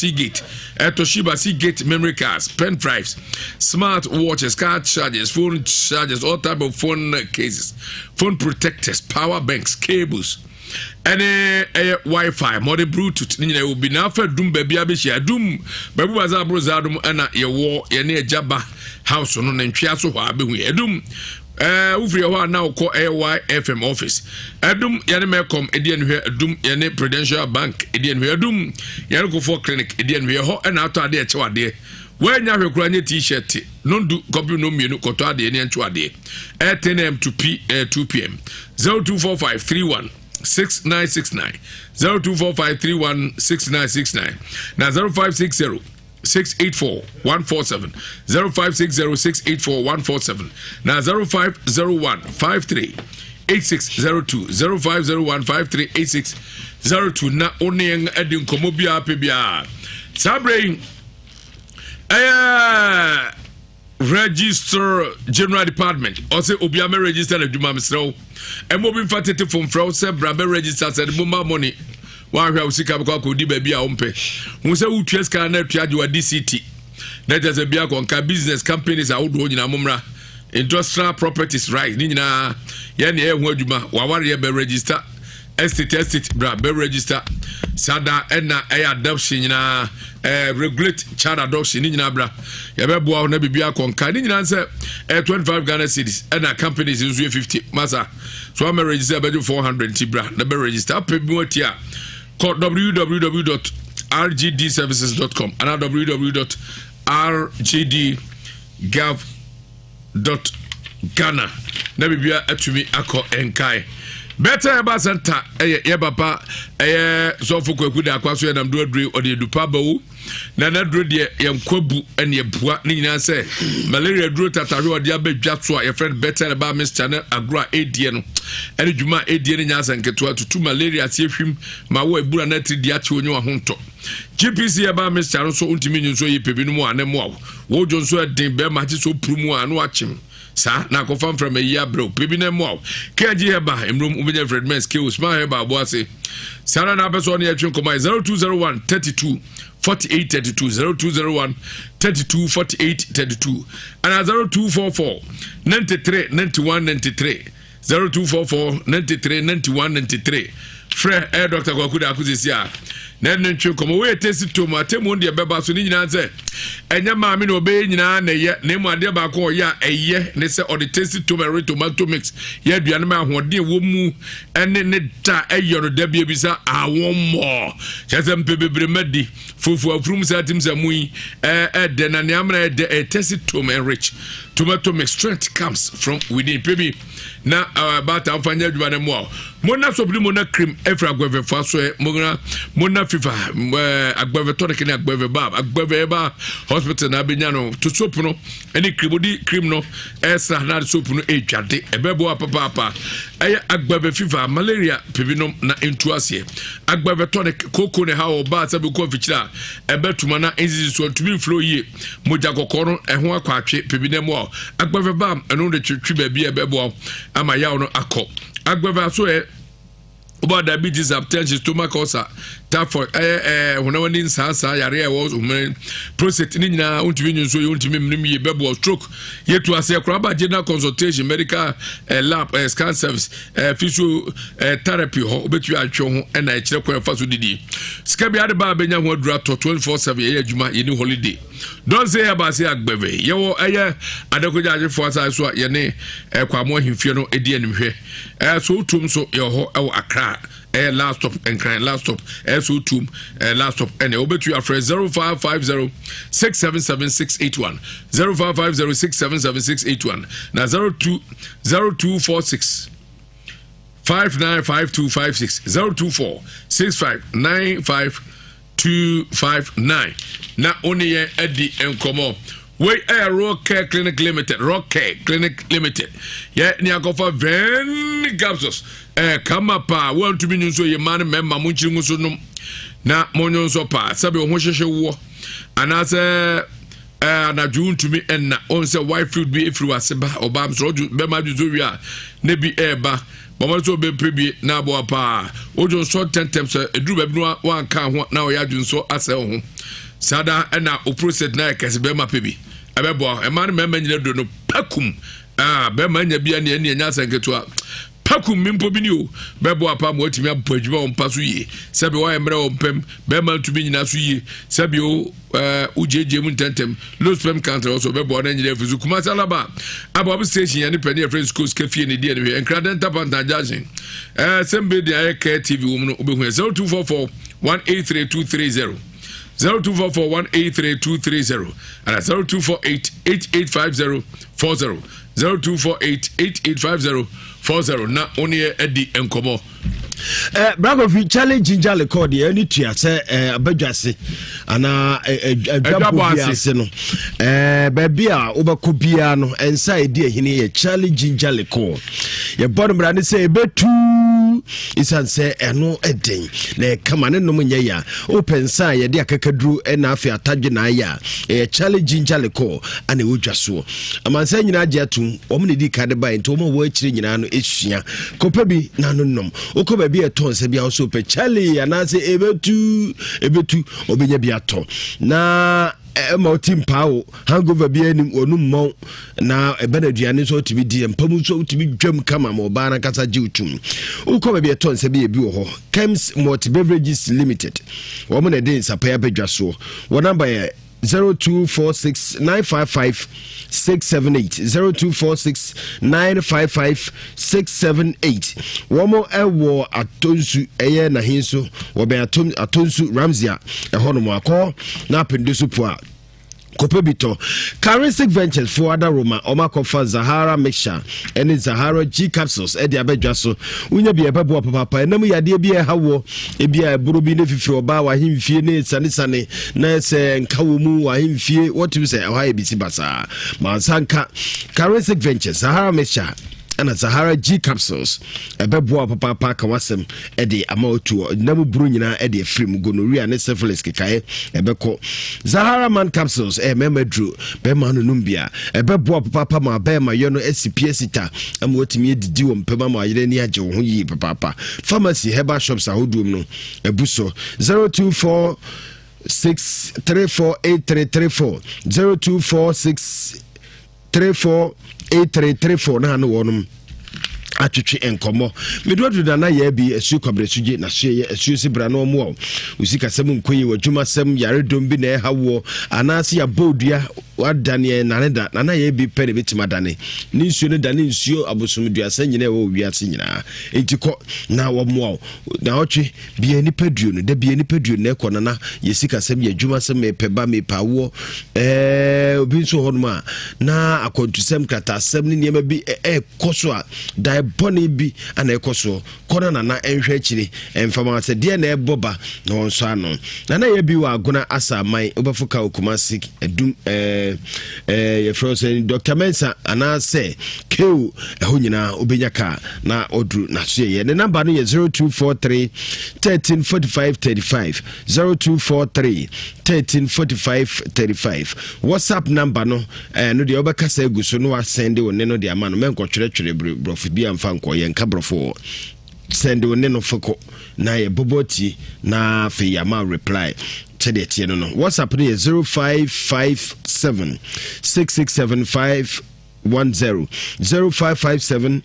Seagate memory cards pen drives smart watches card chargers phone chargers all type of phone cases phone protectors power banks cables any Wi-Fi modern Bluetooth ninyina will be na fa dum baby abehia dum babu baza brozadum ena ye wo ye ne ejaba house no na ntwia so ho abehu edum ufri ho na uko AYFM office edum yene mekom edien hwe edum yene Prudential Bank edien hwe edum yene ko for clinic edien hwe ho na ato ade echewade wanya hwe kura nye t-shirt nondu kopi no mienu koto ade ne echewade 10 am to 2 pm 024531 6969 0245316969 na 0560 684-147 0560-684-147 na 0501-53-8602 0501-53-8602 na oneng edi nkomo bia pe bia sabre Register General Department or say obiame register na djuma mesrew emobi mfatete from fraud say brabe register said mumma money one hwa usika kwa kodi baby a ompe hu se utua ska na tua wa DCT na just bia konka business companies a wodo nyina momra industrial properties right ni nyina ye na ehu adwuma wa ware be register estate bra be register sada ena adoption nyina regulate child adoption ni nyina bra ye be boa na bibia konka ni nyina se 25 Ghana cedis ena companies nso 50 masa so am register be 400 tibra na be register pe bi watia call www.rgdservices.com and www.rgdgov.ghana na bibia atumi akọ enkai better eba center ye papa so for kwaku da akwaso ya namdo adure ode dupa bawo na naduro de yankwabu ene ebua ni nyina se malaria duro tatahwe ode abadwa so a your friend better eba Miss Channel agro edie no ene dwuma edie ne nya sanketo atutu malaria se hwim ma wo ebura na tridi ache onye wa honto GPC eba Miss Channel so untimi nso yi pebinu mu anemo wo jonso edin be ma chi so prumu anu achim sa na ko fam from a year bro pebinu mo KG eba emrum umenya Fred Men skills ma eba boase sara na beso ne atwen koma 0201 32 48 32 0201 32 48 32 and 0244 93 91 93 0244 93 91 93 Fred Dr. Kwakuda akuzisia na no ntwe komo we tesi tomato mu de beba so ni nyina ze enya maame no be nyina na ye na mu ade ba ko ya eye ne se odi tesi tomato mix ye aduane ma ahode wo mu ene ne da eyoro da bia bisa awon mo chese mpebebre madi fufu afrum sa tim sa mui de na ne amra de tesi tomato rich tomato mix strength comes from within baby na bata amfanya aduane mo mona sobri mona cream efra agweve faso mona fifa agweve tonic na agweve bab agweve ba hospital na benya no to soap no any cream no esa na soap no etwade ebebo papa agweve fifa malaria pebinom na entuase agweve tonic koko ne ha oba sabe ko fichira ebetuma na enzizi so tumi flow yi moja kokoro eho akwatwe pebinem agweve bam eno de twitwi ba bi ebebo ama ya no akọ agweve so about diabetes, hypertension, stomach ulcer, typhoid, when sasa, yare was prostate, nina, untimin, so you ultimately bebo stroke. Yet to say a general consultation, medical lab, scan service, physio therapy, but you are shown and I check where fast did. Scabby had a barbena who dropped 24/7 year Juma in holiday. Don't say about say Agbeve. Yo, I don't go for us. I saw your name, Quamo, Inferno, Edian here. So, so your Accra. Last stop and crying last stop SO2 last stop and over to your friend 0550 677 0550 677 now 0246 595256 024 6595259 now only Eddie and Como. We Rock Care Clinic Limited. Rock Care Clinic Limited. Yeah, Niakofa Ven Gapsos. Come up, want to be so your man, member Munching so na monyon so pa. Sabi Hoshe war. And as na June to me and on say wife would be if you was or Bams Road, Bema Juria, Nebi Eba. But so be prebi na bo pa. Ojo so 10 times a drew one can now ya dun so as home. Sada and now process na Casbema Pibi. Abebo, a man member do no pacum. Bema Yabia ni Nasa Getua. Pacum Mimpobinu, Bebo upon what you have put on Pasui. Sabio, I am on Pem, Bema to be Nasui, Sabio, Uj Muntentem, Los Pem Country also Bebo and Zukumas Alaba. Above station and penny of French schools, Cafe and Idian and Cradent upon Tajazing. Somebody the care TV woman 0244 183230. 0244183230 and 0248885040 0248885040 na only Eddie Enkomo. Bravo fi challenge ginger record e ni tua se abadwase ana adwabose no baby a obako bia no ensa edi ehine ye challenge ginger record ye bon bra ne se ebetu isan se eno eden na kama ne no nya ya open sa ye de akakaduru na afi atadwe na ya ye challenge ginger record ana wodwaso amansa nyina age atum omne di kade ba ento mo wo akire nyina no esua kopa bi na no nom okoba bi eton se bia so pe Charlie anase ebetu obenya bi ato na ma team pawo hangover bi anim onum mo na ebenaduane so tibi di empamu so tibi dwam kama mo ba na kasa ji utum ukoba bi eton se bi wo ho Kems Multi Beverages Limited wo mo na den sapa abadwaso wo number 0246955678 0246955678 womo ewo atonsu eye na hinso wo be atonsu Ramzia ehono mo akọ na pendesu po a Kopebito, Charistic Ventures for Ada Roma, Omakofa Zahara Mixture, and Zahara G capsules, Eddie Abedjaso, Unya be a papa, and Namu Yadia be a hawo, Ebia Burubine Fifro Bawa, him Fiene, Sanisane, Nase, and Kawumu, him Fie, what you say, Ohio Bitsibasa, Mansanka, Charistic Ventures, Zahara Mixture. And Sahara G capsules, a bebo papa kawasem, Eddie Amotu, Namu Brunina, Eddie Frim, Gonorrhea, and Syphilis Kikae, a beko Zahara Man capsules, a member drew, Bemanu Numbia, a bebo papa, my bema, yono SCPSita, and what me did do on Pemama, Yenia Jo, papa. Pharmacy, Heba shops, a hoodum, a busso 0246348334 0246348334 na no wonum atwetwe enkomo medodo na ye bi asu kwabresuge na so ye asu sibra no mo usika sem nkoyi wadwuma sem yare dombi na hawo anase ya bodua wadane na ye bi pere betima dane ni nsuo ne dane nsuo abosum duasa nyina wo wiase nyina entiko na wo mo na otwe bia ni paduo no da bia ni paduo na ekona na yesika sem ya dwuma sem mepeba mepawo obi nso honma na akontusem krata sem ni niema bi koso a boni bi ana ekoso kona na enhwe akire emfama se de na eboba na wonso ano na ye bi wa agona asamai obafuka okumasi edum ye frozen Dr. Mensa ana se keu eho nyina obenyaka na odru na so ye ne number no ye 0243 134535 0243 134535 WhatsApp number no no de obekasa eguso no wa send wo ne no de ama no menko twere brofu bi amfa nko ye nka brofo send wo ne no foko na ye boboti na fe ya ma reply tede tie no WhatsApp no ye 0557 667510 0557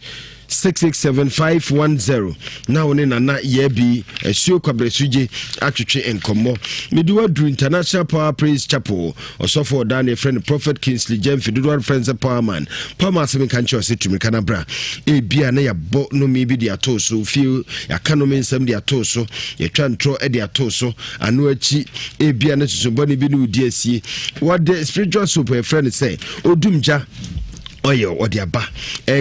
667510 na woni nana ye bi asuo kwabresuje atwetwe enkomo mediwa dru International Power Praise Chapel osofo Daniel friend Prophet Kingsley James Fiduar friends Powerman Powerman kanche osetumi kanabra e bia na ya bo no mi bi dia toso feel ya kanome nsem dia toso ye twantro e dia toso anu achi e bia na susuboni bi no di asie what the spiritual super friend say odumja oyo odiaba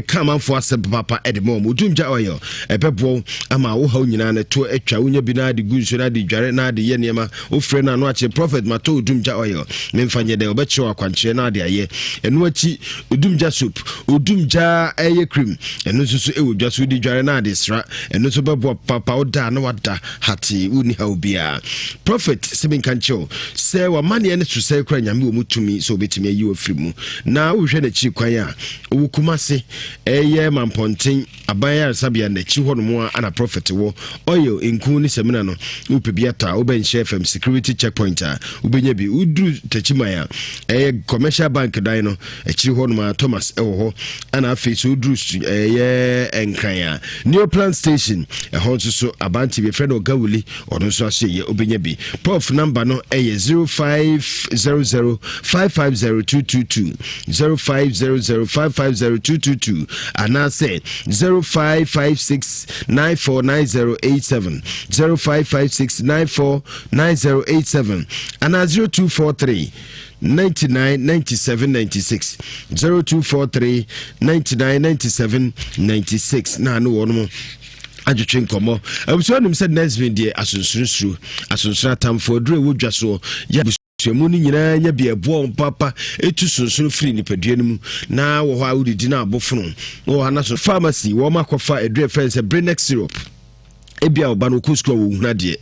kamanfo asem papa edemom udumja oyo ebebo ama wo ha nyina na to atwa wonya bi na de gunso na de dware na de ye niema wo frɛ na no ache prophet mato udumja oyo memfanye de obeche wakwanche na de aye enu achi udumja soup udumja eye cream enu susu ewodwa so di dware na de sra enu so bebo papa oda na wada hati uni ha obia prophet semin kancho se wa mane ne so se kra nyame wo mutumi so betimi ayi ofiri mu na wo hwe na chi kwan a Ukumase eye mampontin abaya sabia na chi ho no ana prophet wo oyo enku ni semina no upebiata obenche FM security checkpoint a ubenya bi udru tachimaya commercial bank dan no echi ho no Thomas ewo ho ana afeso udru eye enkran new plant station ho so abanti be friend ogawuli ono so aseye obenya bi prof number no eye 0500 550222 0500 550222 and I say 0556 949087 0556949087 and 0243 999796 0243 999796 na no wono adwetwe nkomo abuso nim said Nsem die asunsuru atamfo dure wodwa so ya mu ni nyina nya bia bo papa etu sunsun free ni padua mu na wo ho awudi na abofunu wo na so pharmacy wo makofa edre friends Brenex syrup ebia oba no kuskro wo huna de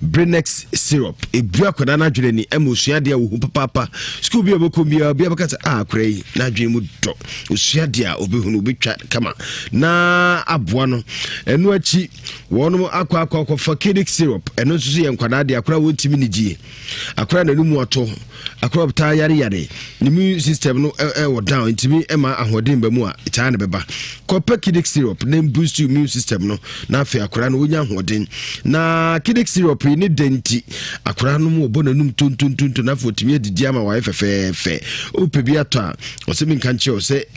Brenex syrup ebua koda na dwere ni emosua de wo papa school bia bokombia bia bakata akwrai na dwere mu do osua de a obehunu obetwa kama na aboa no enu achi wono akwa for kidney syrup enu so ye nkwada de akra wontimi ni gie akra na numu oto akra bta yare ni immune system no wo down ntimi ema ahoden ba mu a ita na beba copper kidney syrup na boost immune system no na afi akra no wonya ahoden na kidney syrup ni denti akra no mu obo na num tontontonto na fotimi adidi ama wa fefefe opebi ato a osemi nkanche o se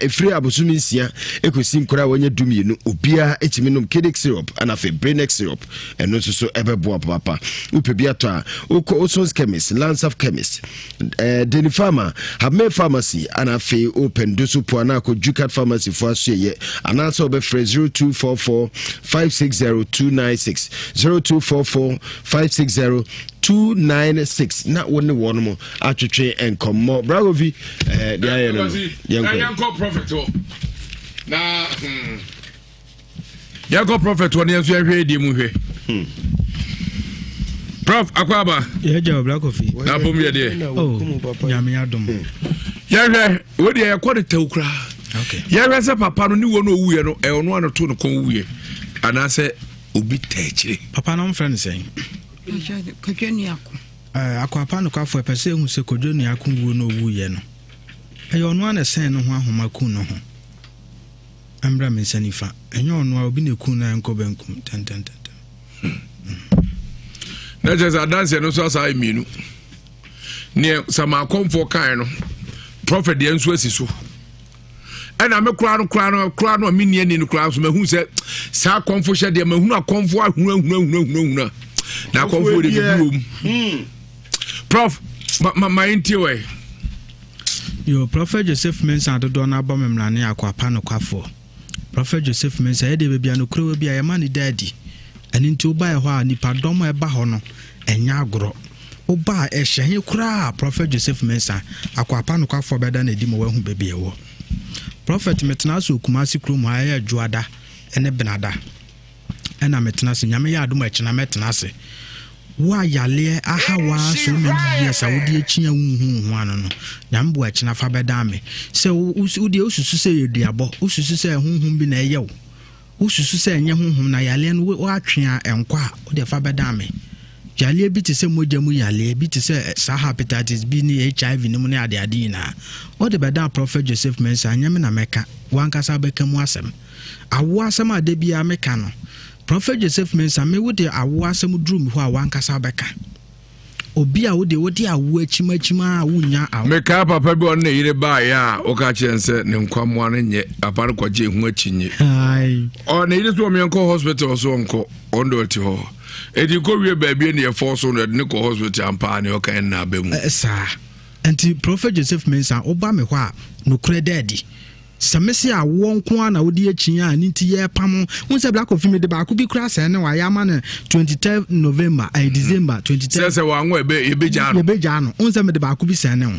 efiri abosumi nsia ekosi nkora wanya dumienu obia etimi num kidney syrup and afi Brenex syrup eno so ebebo papa opebi ato a oko Osons chemist Lansaf chemist Deni Pharma have pharmacy and afi open dosu po na ko Jukat pharmacy for asye and also be 0244 560 296 0244 560 296 na woni wono mo atwetwe enkomo bragovi dia yanko prophet na yanko prophet woni enso ehwe die mu hwe Prof akwaba ya jaw black coffee na bom ye de nyame adom ya hwe wo de yakode tawkra okay ya hwe se papa no ni wo no owuye no e ono anoto no kon owuye anase obi tachire papa no mfrɛ ne sɛn kodwani ako akwapa no kwafo pese hu se kodwani ako wuo no owuye no ɛyɛ ono ana sɛn no ho ahoma ku no ho ambra me sanifa enyo no obi ne ku na enko benkum ten na just dance no so asa mienu ne sama komfo kan no prophet de nso asiso ana me kura no me nie ni kura so mahu se sa komfo hye de mahu akomfo ahuna na komfo de biom prof ma intiwe yo prophet Joseph Mensah dodo na ba memlane akwapa no kwafo prophet Joseph Mensah de bia no kura bia ya mani daddy ani nti oba ho a nipa dom e ba ho no enya agoro oba e hye kura prophet Joseph Mensah akwapa no kwafo beda na di mo wahu bebe ewo prophet metena so kumasi krum ha ya juada ene benada ena metena se nyame ya adom akina metena se wa yale aha wa so many years awudi echia hu anu no nyambo akina fa beda me se udi osusu se yeduabo osusu se huhum bi na eyew osusu se enye huhum na yale no wa atwea enkwa odi fa beda me yale bi te se moja mu yale bi te se hepatitis B ni HIV ni mu ne ade na odi beda prophet Joseph Mensah nyame na meka wankasa beka mu asem awo asem ade bia meka no prophet Joseph Mensah me wode awo asem drum ho a wankasa beka obi a wode awo achimachima a wunya awo meka papa bi on ne yire ba ya o ka chense ne nkwamo an nye apare kwaje hu achinye ai o ne yire so me nko hospital so nko ondo ti ho edi ko wie ba bi ne ye force no ne ko hospital ampa ne o kan na ba mu sa anti prophet Joseph Mensah oba me ho a no kure daddy samesi a wonko na wodi achinya ani nti ye pam wonse black of me de ba ko bi kura se ne wa ya ma na 23 November December 23 se wa nwo ebe beja no wonse me de ba ko bi se ne ho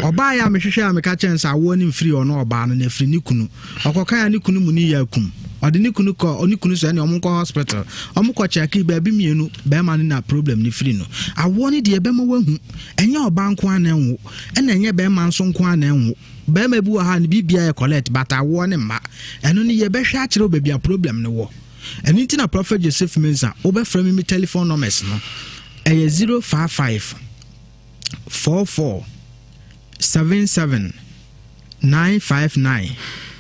oba ya me hwehwe a me ka chen sa wo ni free ono oba no na free ni kunu okokan ya ni kunu mu ni ya kum odi ni kunu ko oni kunu so ne omko hospital omko check ba bi mienu be ma na problem ni free no awo ni de be ma wahu enye oba nko ana enwo ena enye be ma nso nko ana enwo be ma bu ha ni bibia e collect but awo ne ma eno ni ye be hwa akire obabia problem ne wo eno nti na prophet Joseph Mensah obe frame me telephone numbers no 055 44 77 959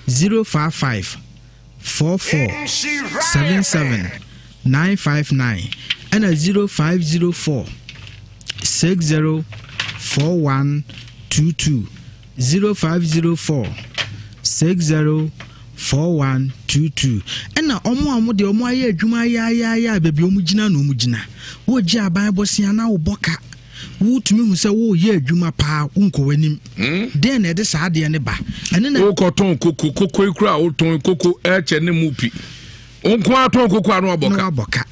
055 44 77 959 and 0504 60 4122 0504 60 4122 ena omo de omo aye adwuma ya bebi omu gina na omu gina wo gi aban bosia na wo boka wo tumi hu se wo ye adwuma pa unko wanim den na de sa de ne ba ene na wo koton koko ikura wo ton koko eche ne mupi unko aton koko anu aboka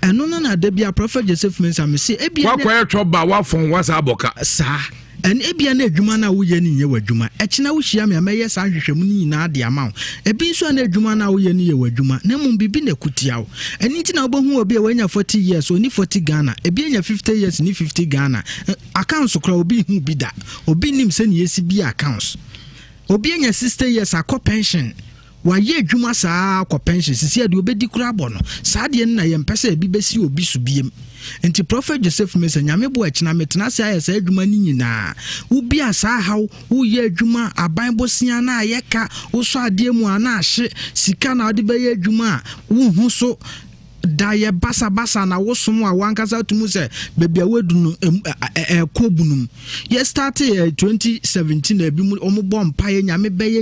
eno na da bia prophet Joseph Mensah me se ebia wa kwa etwa wa fon wa sa aboka sa en ebia na adwuma na wo ye ni ye wadwuma echina wo hia me ameye sa hwehwemu ni na ade ama ebi nso na adwuma na wo ye ni ye wadwuma na mum bibi na kutiawo eni ti na obohu obi a wanya 40 years oni 40 Ghana ebi anya 50 years ni 50 Ghana accounts kra obi hu bi da obi nim se ni yesi bi accounts obi anya 60 years akọ pension wa ye adwuma saa akọ pension sisi ade obedi kura bo no saa de na ye mpese ebi besi obi subiem enti prophet Joseph Mensah nyame bo akina metena se ayesa adwuma ni nyina wo bia saa haw wo ye adwuma aban bosia na ayeka wo so ade mu ana ahye sika na ode be ye adwuma wo hu so da ye basa na wo som a wankasa tumu se bebia wedunu ekobunum ye start 2017 ebi mu ombo mpaye nyame beye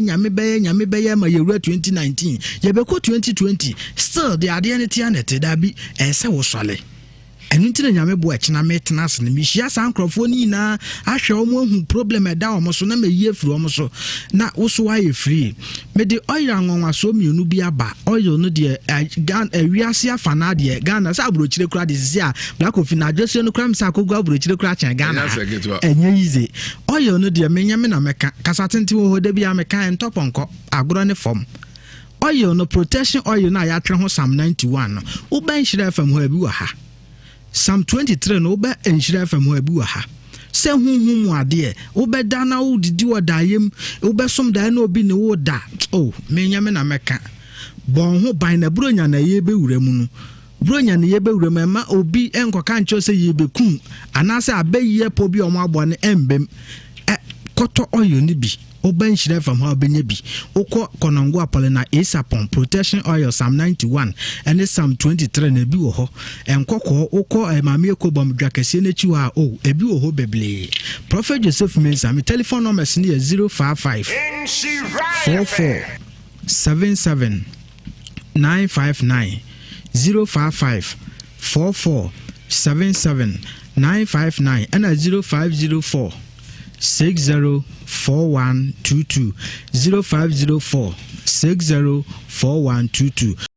ma ye 2019 ye be ko 2020 still the ade ne tia net da bi ese wo sole enu ntine nyame bo akina metena ase ne mihia sankrofo ni na ahwe omo hu problem eda omo so na meyi afiri omo so na wo so wa ye free me de oil anwanwa so mienu bi aba oil no de gan ewiase afana de Ghana sa abrochire kura de sisi a black of na adjust no kura msa akogwa abrochire kura chen Ghana enye easy oil no de menya me na meka kasatenti wo ho de bi ameka entoponko agoro ne form oil no protection oil na ya twe ho Psalm 91 no wo ban hira fam ho abi wa ha Psalm 23 no be Nhyira FM ho abi wa ha se hunhum ade wo be da na wo didi wo dayem wo be som da na obi ne wo da menya me na meka bon ho ban na bronya na ye be wura mu no bronya na ye be wura ma obi enkoka ncho se ye be kun anase abayiye po bi omo abo ne embem koto oil ni bi oban shire from ha obenya bi okọ konongo apolina Asapon protection oil Psalm 91 and Psalm 23 na bi wo ho enkokọ okọ emame ekobom dwakese na chi wa o ebi wo ho beble Prophet Joseph Mensa me telephone number is 055 44 77 959 055 44 77 959 and 0504 604122 0504 604122